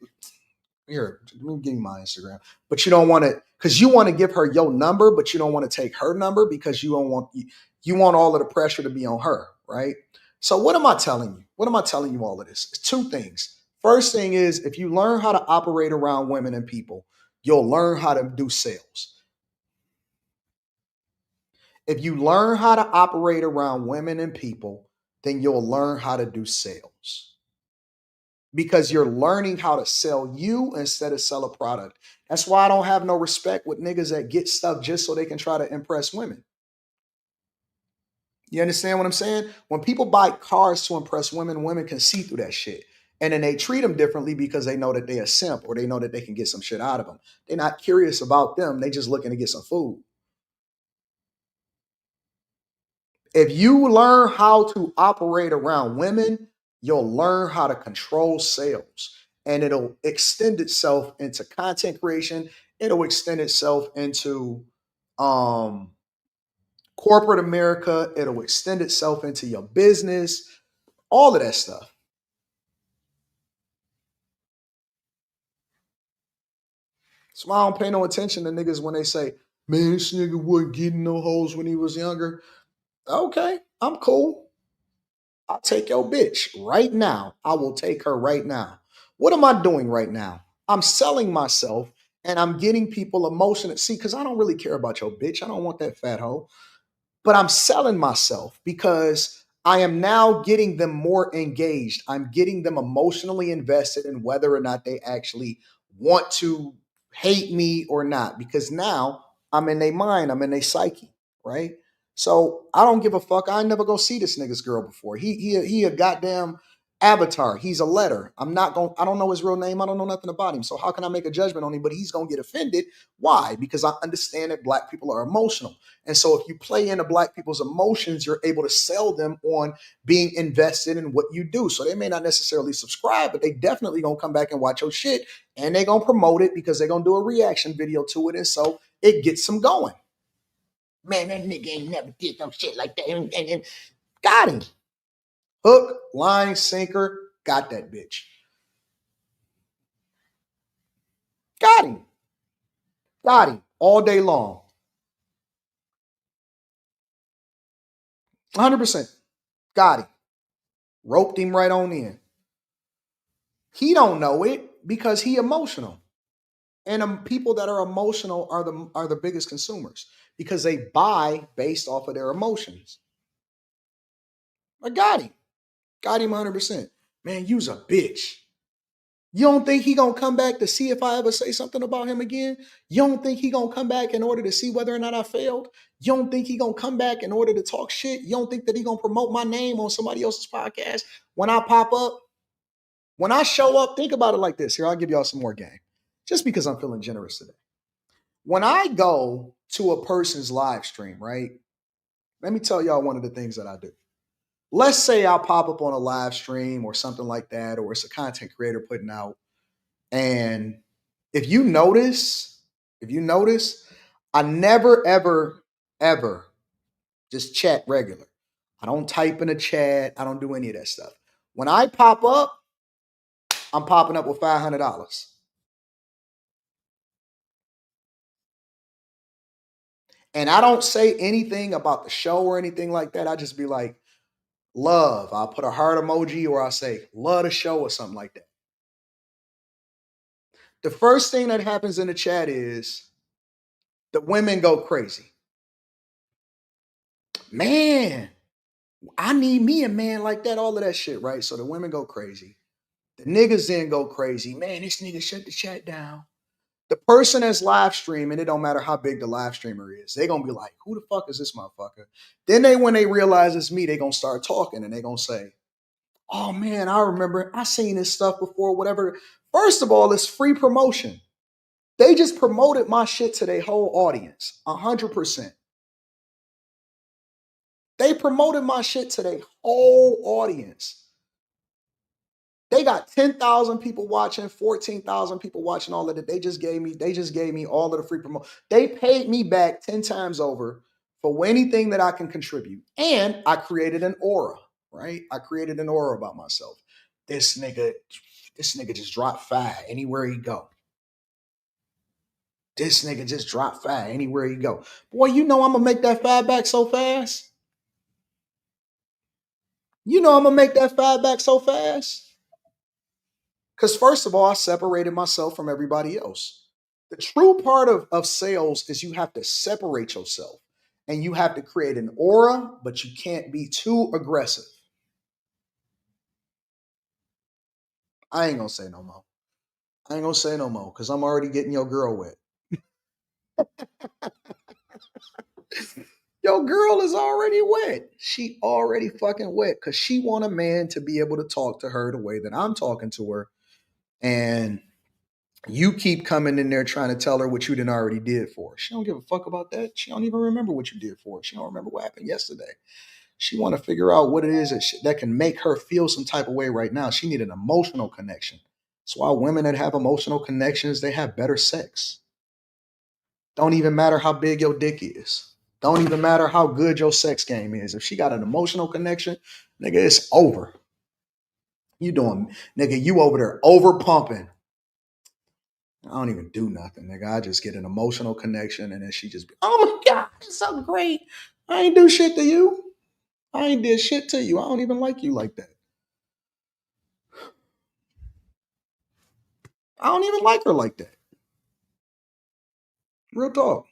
here, let me give you my Instagram. But you don't want to, because you want to give her your number, but you don't want to take her number because you want all of the pressure to be on her, right? So what am I telling you? What am I telling you all of this? It's two things. First thing is, if you learn how to operate around women and people, you'll learn how to do sales. If you learn how to operate around women and people, then you'll learn how to do sales. Because you're learning how to sell you instead of sell a product. That's why I don't have no respect with niggas that get stuff just so they can try to impress women. You understand what I'm saying? When people buy cars to impress women, women can see through that shit. And then they treat them differently because they know that they're a simp or they know that they can get some shit out of them. They're not curious about them. They just looking to get some food. If you learn how to operate around women, you'll learn how to control sales. And it'll extend itself into content creation. It'll extend itself into corporate America. It'll extend itself into your business, all of that stuff. So I don't pay no attention to niggas when they say, man, this nigga wasn't getting no hoes when he was younger. Okay, I'm cool. I'll take your bitch right now. I will take her right now. What am I doing right now? I'm selling myself and I'm getting people emotional. See, because I don't really care about your bitch. I don't want that fat hoe. But I'm selling myself because I am now getting them more engaged. I'm getting them emotionally invested in whether or not they actually want to hate me or not. Because now I'm in their mind, I'm in their psyche, right? So I don't give a fuck. I ain't never go see this nigga's girl before. He a goddamn avatar. He's a letter. I don't know his real name. I don't know nothing about him. So how can I make a judgment on him? But he's gonna get offended. Why? Because I understand that black people are emotional. And so if you play into black people's emotions, you're able to sell them on being invested in what you do. So they may not necessarily subscribe, but they definitely gonna come back and watch your shit and they're gonna promote it because they're gonna do a reaction video to it. And so it gets them going. Man, that nigga ain't never did no shit like that. And got him. Hook, line, sinker, got that bitch. Got him. Got him all day long. 100%. Got him. Roped him right on in. He don't know it because he emotional. And people that are emotional are the biggest consumers because they buy based off of their emotions. I got him 100%. Man, you's a bitch. You don't think he gonna come back to see if I ever say something about him again? You don't think he gonna come back in order to see whether or not I failed? You don't think he gonna come back in order to talk shit? You don't think that he gonna promote my name on somebody else's podcast when I pop up? When I show up, think about it like this. Here, I'll give y'all some more game. Just because I'm feeling generous today. When I go to a person's live stream, right? Let me tell y'all one of the things that I do. Let's say I'll pop up on a live stream or something like that, or it's a content creator putting out. And if you notice, I never, ever, ever just chat regular. I don't type in a chat. I don't do any of that stuff. When I pop up, I'm popping up with $500. And I don't say anything about the show or anything like that. I just be like, love. I'll put a heart emoji or I'll say, love the show or something like that. The first thing that happens in the chat is the women go crazy. Man, I need me a man like that, all of that shit, right? So the women go crazy. The niggas then go crazy. Man, this nigga shut the chat down. The person that's live streaming, it don't matter how big the live streamer is, they gonna be like, who the fuck is this motherfucker? Then when they realize it's me, they gonna start talking and they gonna say, oh man, I remember, I seen this stuff before, whatever. First of all, it's free promotion. They just promoted my shit to their whole audience, 100%. They promoted my shit to their whole audience. They got 10,000 people watching, 14,000 people watching all of it. They just gave me all of the free promotion. They paid me back 10 times over for anything that I can contribute. And I created an aura, right? I created an aura about myself. This nigga just dropped fire anywhere he go. This nigga just dropped fire anywhere he go. Boy, you know I'm gonna make that fire back so fast. You know I'm gonna make that fire back so fast. Because first of all, I separated myself from everybody else. The true part of sales is you have to separate yourself and you have to create an aura, but you can't be too aggressive. I ain't gonna say no more. Because I'm already getting your girl wet. Your girl is already wet. She already fucking wet because she want a man to be able to talk to her the way that I'm talking to her. And you keep coming in there trying to tell her what you done already did for her. She don't give a fuck about that. She don't even remember what you did for her. She don't remember what happened yesterday. She want to figure out what it is that can make her feel some type of way right now. She need an emotional connection. That's why women that have emotional connections, they have better sex. Don't even matter how big your dick is. Don't even matter how good your sex game is. If she got an emotional connection, nigga, it's over. You over there over pumping. I don't even do nothing, nigga. I just get an emotional connection and then she just be, oh my God, it's so great. I ain't do shit to you. I ain't did shit to you. I don't even like you like that. I don't even like her like that. Real talk.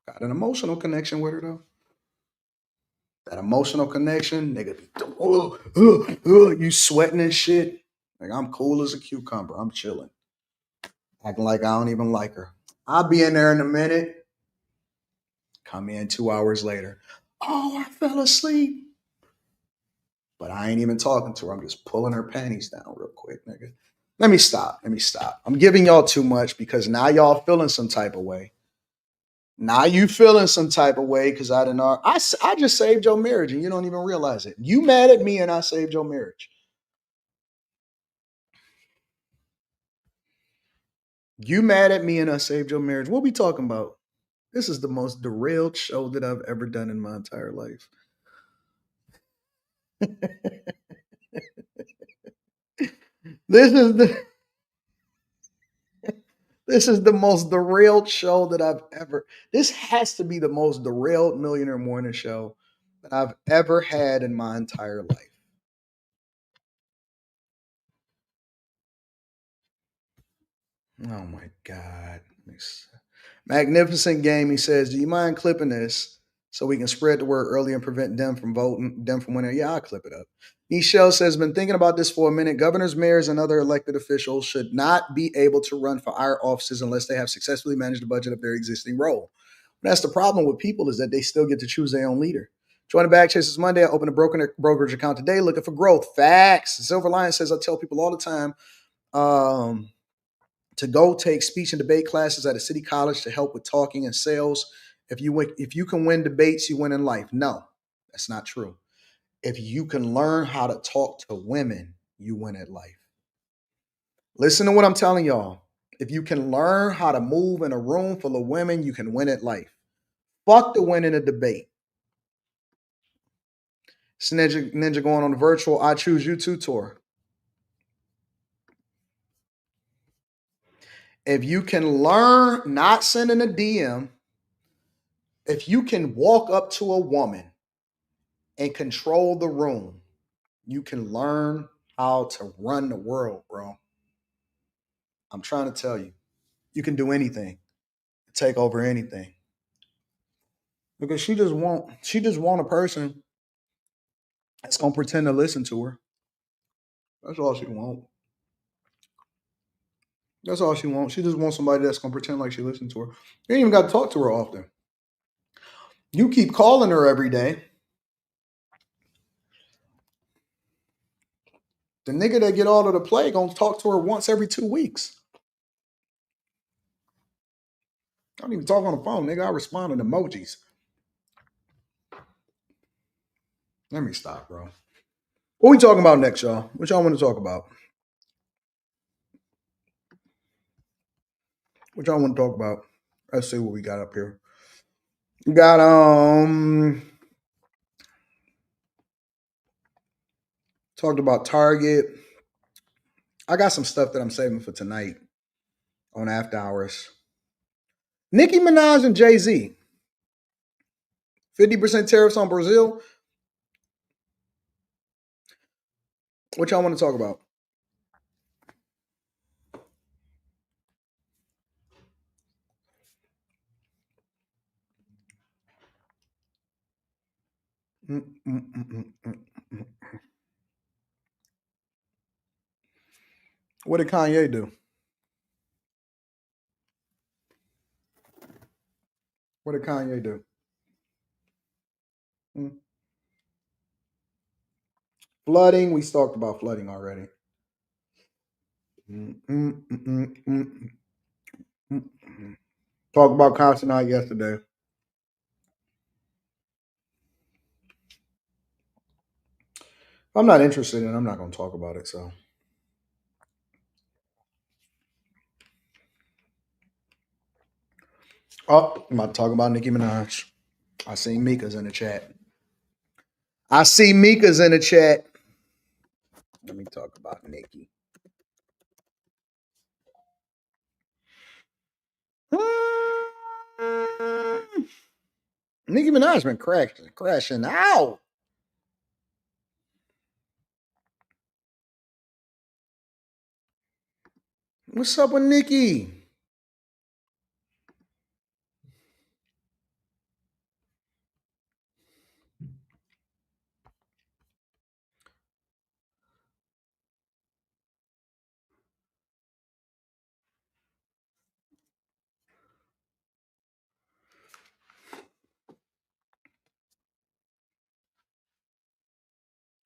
Got an emotional connection with her though. That emotional connection, nigga be you sweating and shit. Like I'm cool as a cucumber. I'm chilling. Acting like I don't even like her. I'll be in there in a minute. Come in 2 hours later. Oh, I fell asleep. But I ain't even talking to her. I'm just pulling her panties down real quick, nigga. Let me stop. I'm giving y'all too much because now y'all feeling some type of way. Now you feeling some type of way because I just saved your marriage and you don't even realize it. You mad at me and I saved your marriage. You mad at me and I saved your marriage. What we talking about? This is the most derailed show that I've ever done in my entire life. This is the most derailed show that I've ever. This has to be the most derailed Millionaire Morning show that I've ever had in my entire life. Oh my God. Magnificent Game. He says, do you mind clipping this so we can spread the word early and prevent them from winning? Yeah, I'll clip it up. Nichelle says, been thinking about this for a minute. Governors, mayors, and other elected officials should not be able to run for our offices unless they have successfully managed the budget of their existing role. That's the problem with people, is that they still get to choose their own leader. Join the Bag Chasers Monday. I opened a brokerage account today looking for growth. Facts. Silver Lion says, I tell people all the time, to go take speech and debate classes at a city college to help with talking and sales. If you can win debates, you win in life. No, that's not true. If you can learn how to talk to women, you win at life. Listen to what I'm telling y'all. If you can learn how to move in a room full of women, you can win at life. Fuck the win in a debate. It's Ninja going on the virtual I Choose You 2 tour. If you can learn not sending a DM, if you can walk up to a woman and control the room, you can learn how to run the world, bro. I'm trying to tell you, you can do anything, take over anything. Because she just want a person that's gonna pretend to listen to her. That's all she wants. That's all she wants. She just wants somebody that's gonna pretend like she listens to her. You ain't even got to talk to her often. You keep calling her every day. The nigga that get all of the play gonna talk to her once every 2 weeks. I don't even talk on the phone, nigga. I respond in emojis. Let me stop, bro. What we talking about next, y'all? What y'all want to talk about? What y'all want to talk about? Let's see what we got up here. We got talked about Target. I got some stuff that I'm saving for tonight on After Hours. Nicki Minaj and Jay-Z. 50% tariffs on Brazil. What y'all want to talk about? What did Kanye do? What did Kanye do? Flooding. We talked about flooding already. Talked about Constant yesterday. I'm not interested in it. I'm not going to talk about it. So, I'm about to talk about Nicki Minaj. I see Mika's in the chat. Let me talk about Nicki. Nicki Minaj been crashing out. What's up with Nicki?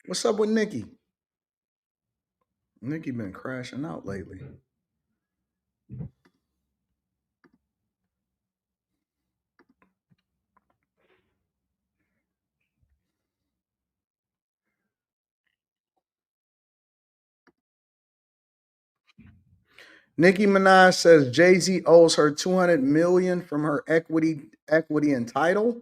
What's up with Nicki? Nicki been crashing out lately. Nicki Minaj says Jay-Z owes her $200 million from her equity and title.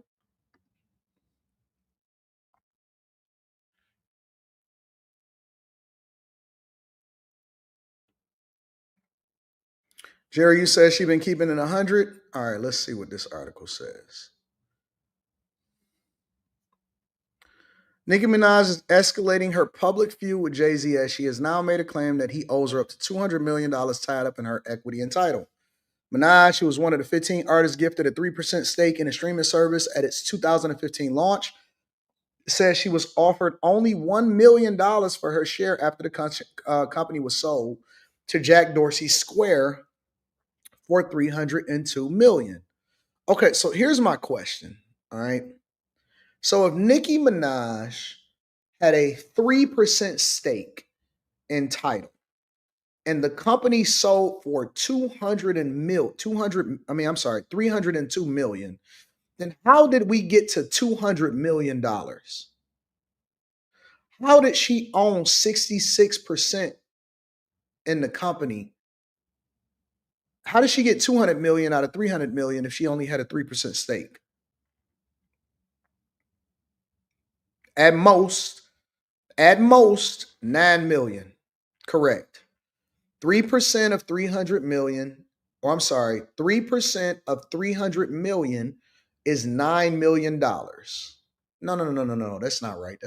Jerry, you said she been keeping it 100. All right, let's see what this article says. Nicki Minaj is escalating her public feud with Jay-Z as she has now made a claim that he owes her up to $200 million tied up in her equity and title. Minaj, who was one of the 15 artists gifted a 3% stake in a streaming service at its 2015 launch, says she was offered only $1 million for her share after the company was sold to Jack Dorsey Square for $302 million. Okay, so here's my question. All right. So if Nicki Minaj had a 3% stake in Tidal and the company sold for 302 million, then how did we get to $200 million? How did she own 66% in the company? How did she get 200 million out of 300 million if she only had a 3% stake? At most 9 million. Correct. 3% of 300 million, or I'm sorry, 3% of 300 million is $9 million. No. That's not right.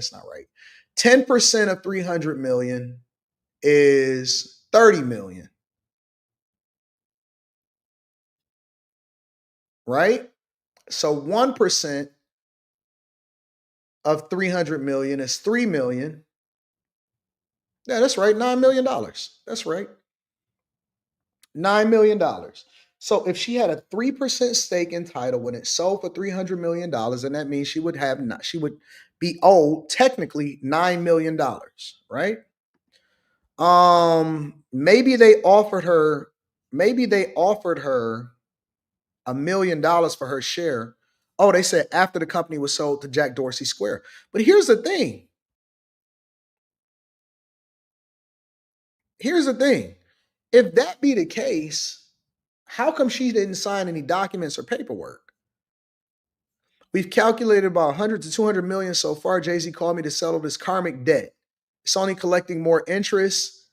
10% of 300 million is 30 million. Right? So 1% of 300 million is 3 million. Yeah, that's right. $9 million. That's right. $9 million. So if she had a 3% stake in Tidal when it sold for $300 million, then that means she would be owed technically $9 million, right? Maybe they offered her $1 million for her share. Oh, they said after the company was sold to Jack Dorsey Square. But here's the thing. If that be the case, how come she didn't sign any documents or paperwork? We've calculated about 100 to 200 million so far. Jay-Z called me to settle this karmic debt. It's only collecting more interest.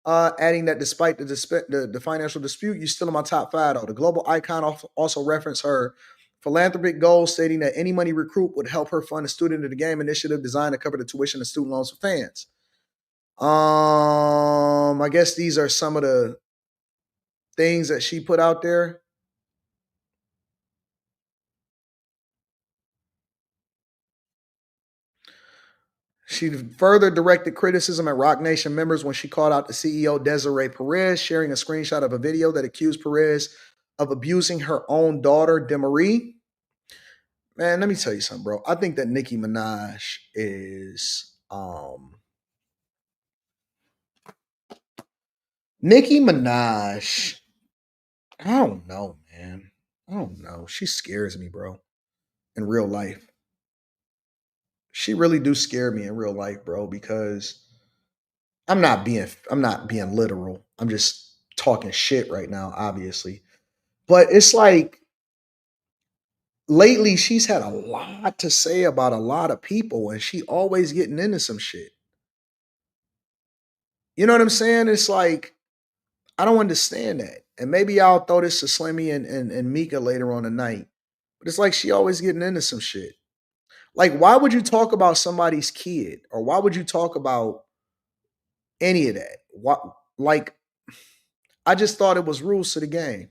Adding that despite the financial dispute, you're still in my top 5 though. The global icon also referenced her philanthropic goals, stating that any money recruit would help her fund a Student of the Game initiative designed to cover the tuition and student loans for fans. I guess these are some of the things that she put out there. She further directed criticism at Roc Nation members when she called out the CEO, Desiree Perez, sharing a screenshot of a video that accused Perez of abusing her own daughter, Demarie. Man, let me tell you something, bro. I think that Nicki Minaj is Nicki Minaj. I don't know, man. I don't know. She scares me, bro, in real life. She really do scare me in real life, bro, because I'm not being literal. I'm just talking shit right now, obviously. But it's like lately she's had a lot to say about a lot of people and she always getting into some shit. You know what I'm saying? It's like I don't understand that. And maybe I'll throw this to Slimmy and Mika later on tonight. But it's like she always getting into some shit. Like, why would you talk about somebody's kid? Or why would you talk about any of that? What, like, I just thought it was rules to the game.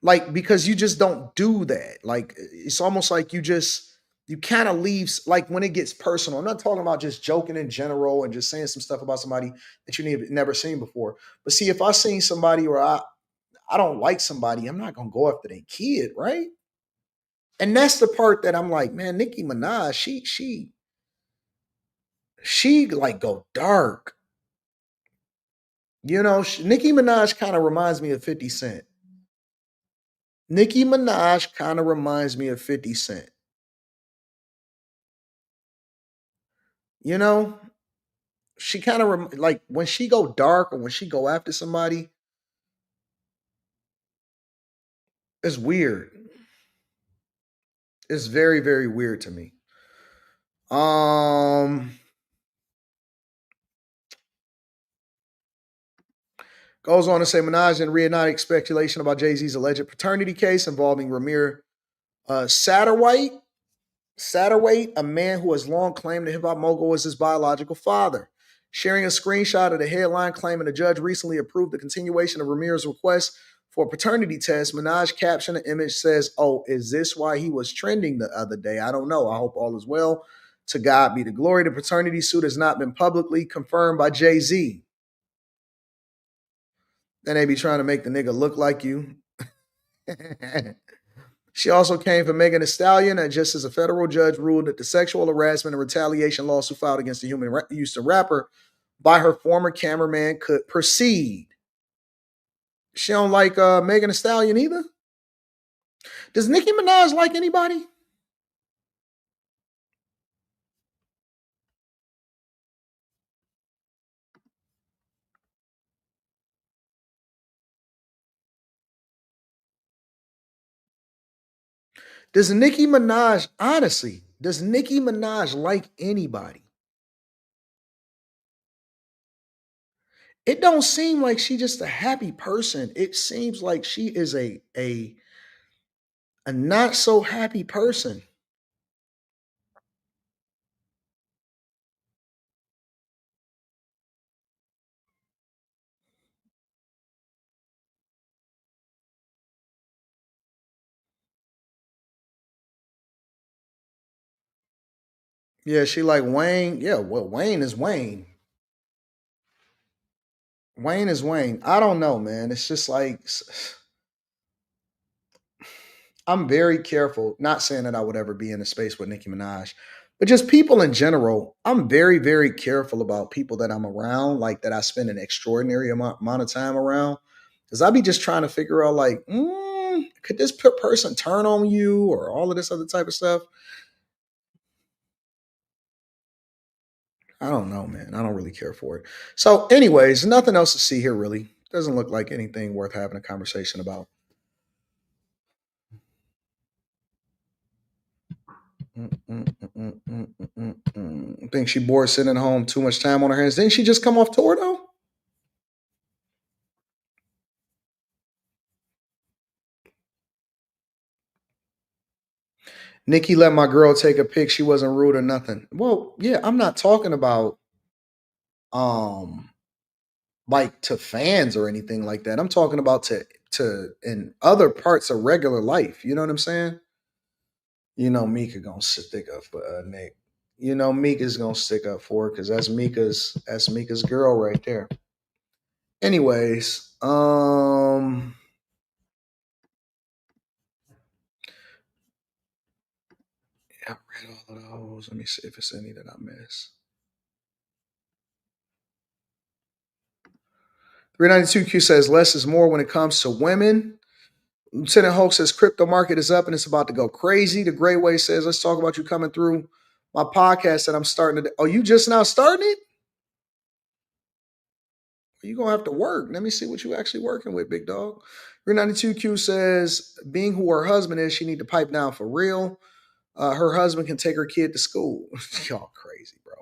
Like, because you just don't do that. Like, it's almost like you kind of leave, like when it gets personal. I'm not talking about just joking in general and just saying some stuff about somebody that you never seen before. But see, if I seen somebody or I don't like somebody, I'm not gonna go after their kid, right? And that's the part that I'm like, man, Nicki Minaj, she like go dark. You know, Nicki Minaj kind of reminds me of 50 Cent. Nicki Minaj kind of reminds me of 50 Cent. You know, she kind of like when she go dark or when she go after somebody, it's weird. It's very, very weird to me. Goes on to say Minaj and reigniting speculation about Jay-Z's alleged paternity case involving Ramir Satterwhite, a man who has long claimed the hip hop mogul was his biological father. Sharing a screenshot of the headline claiming the judge recently approved the continuation of Ramirez's request for a paternity test, Minaj captioned the image says, "Oh, is this why he was trending the other day? I don't know. I hope all is well. To God be the glory. The paternity suit has not been publicly confirmed by Jay-Z." Then they be trying to make the nigga look like you. She also came for Megan Thee Stallion, and just as a federal judge ruled that the sexual harassment and retaliation lawsuit filed against the Houston rapper by her former cameraman could proceed. She don't like Megan Thee Stallion either. Does Nicki Minaj like anybody? Does Nicki Minaj, honestly, does Nicki Minaj like anybody? It don't seem like she's just a happy person. It seems like she is a not so happy person. Yeah, she like Wayne. Yeah, well, Wayne is Wayne. Wayne is Wayne. I don't know, man. It's just like I'm very careful. Not saying that I would ever be in a space with Nicki Minaj, but just people in general. I'm very, very careful about people that I'm around, like that I spend an extraordinary amount of time around, because I be just trying to figure out, like, could this person turn on you or all of this other type of stuff? I don't know, man. I don't really care for it. So, anyways, nothing else to see here, really. Doesn't look like anything worth having a conversation about. Think she bored sitting at home, too much time on her hands. Didn't she just come off tour, though? Nikki let my girl take a pic. She wasn't rude or nothing. Well, yeah, I'm not talking about um like to fans or anything like that. I'm talking about to in other parts of regular life. You know what I'm saying? You know, Mika gonna stick up for Nick. You know, Mika's gonna stick up for her because that's Mika's girl right there. Anyways, I read all of those. Let me see if it's any that I miss. 392Q says less is more when it comes to women. Lieutenant Hulk says crypto market is up and it's about to go crazy. The Gray Way says, let's talk about you coming through my podcast that I'm starting to. Oh, you just now starting it? You're going to have to work. Let me see what you actually working with, big dog. 392Q says, being who her husband is, she need to pipe down for real. Her husband can take her kid to school. Y'all crazy, bro.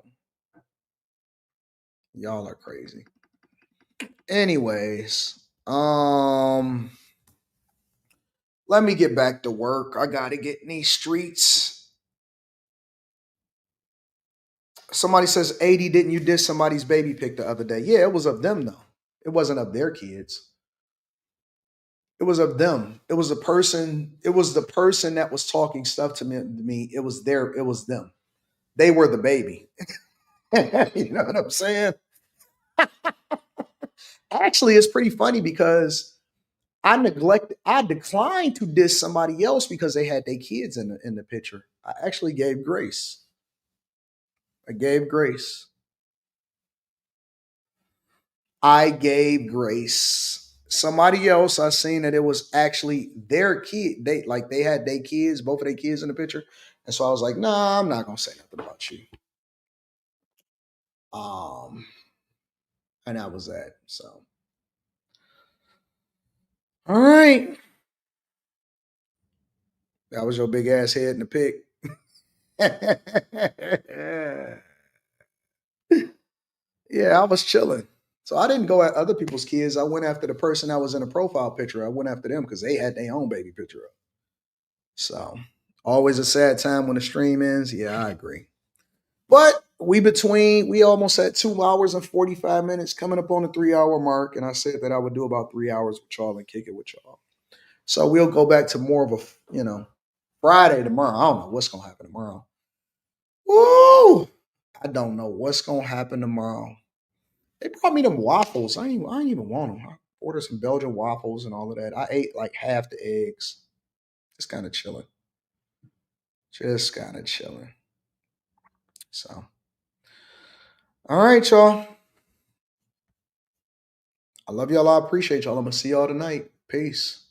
Y'all are crazy. Anyways, let me get back to work. I got to get in these streets. Somebody says, 80, didn't you diss somebody's baby pic the other day? Yeah, it was of them, though. It wasn't of their kids. It was of them. It was a person. It was the person that was talking stuff to me. It was them. They were the baby. You know what I'm saying? Actually, it's pretty funny because I declined to diss somebody else because they had their kids in the picture. I actually gave grace. I gave grace. Somebody else, I seen that it was actually their kid. They had their kids, both of their kids in the picture. And so I was like, nah, I'm not gonna say nothing about you. And that was that. So all right. That was your big ass head in the pic. Yeah, I was chilling. So I didn't go at other people's kids. I went after the person that was in the profile picture. I went after them because they had their own baby picture up. So Always a sad time when the stream ends. Yeah, I agree. But we almost at 2 hours and 45 minutes, coming up on the 3 hour mark. And I said that I would do about 3 hours with y'all and kick it with y'all. So we'll go back to more of a, Friday tomorrow. I don't know what's going to happen tomorrow. Woo! I don't know what's going to happen tomorrow. They brought me them waffles. I ain't even want them. I ordered some Belgian waffles and all of that. I ate like half the eggs. Just kind of chilling. So, all right, y'all. I love y'all. I appreciate y'all. I'm going to see y'all tonight. Peace.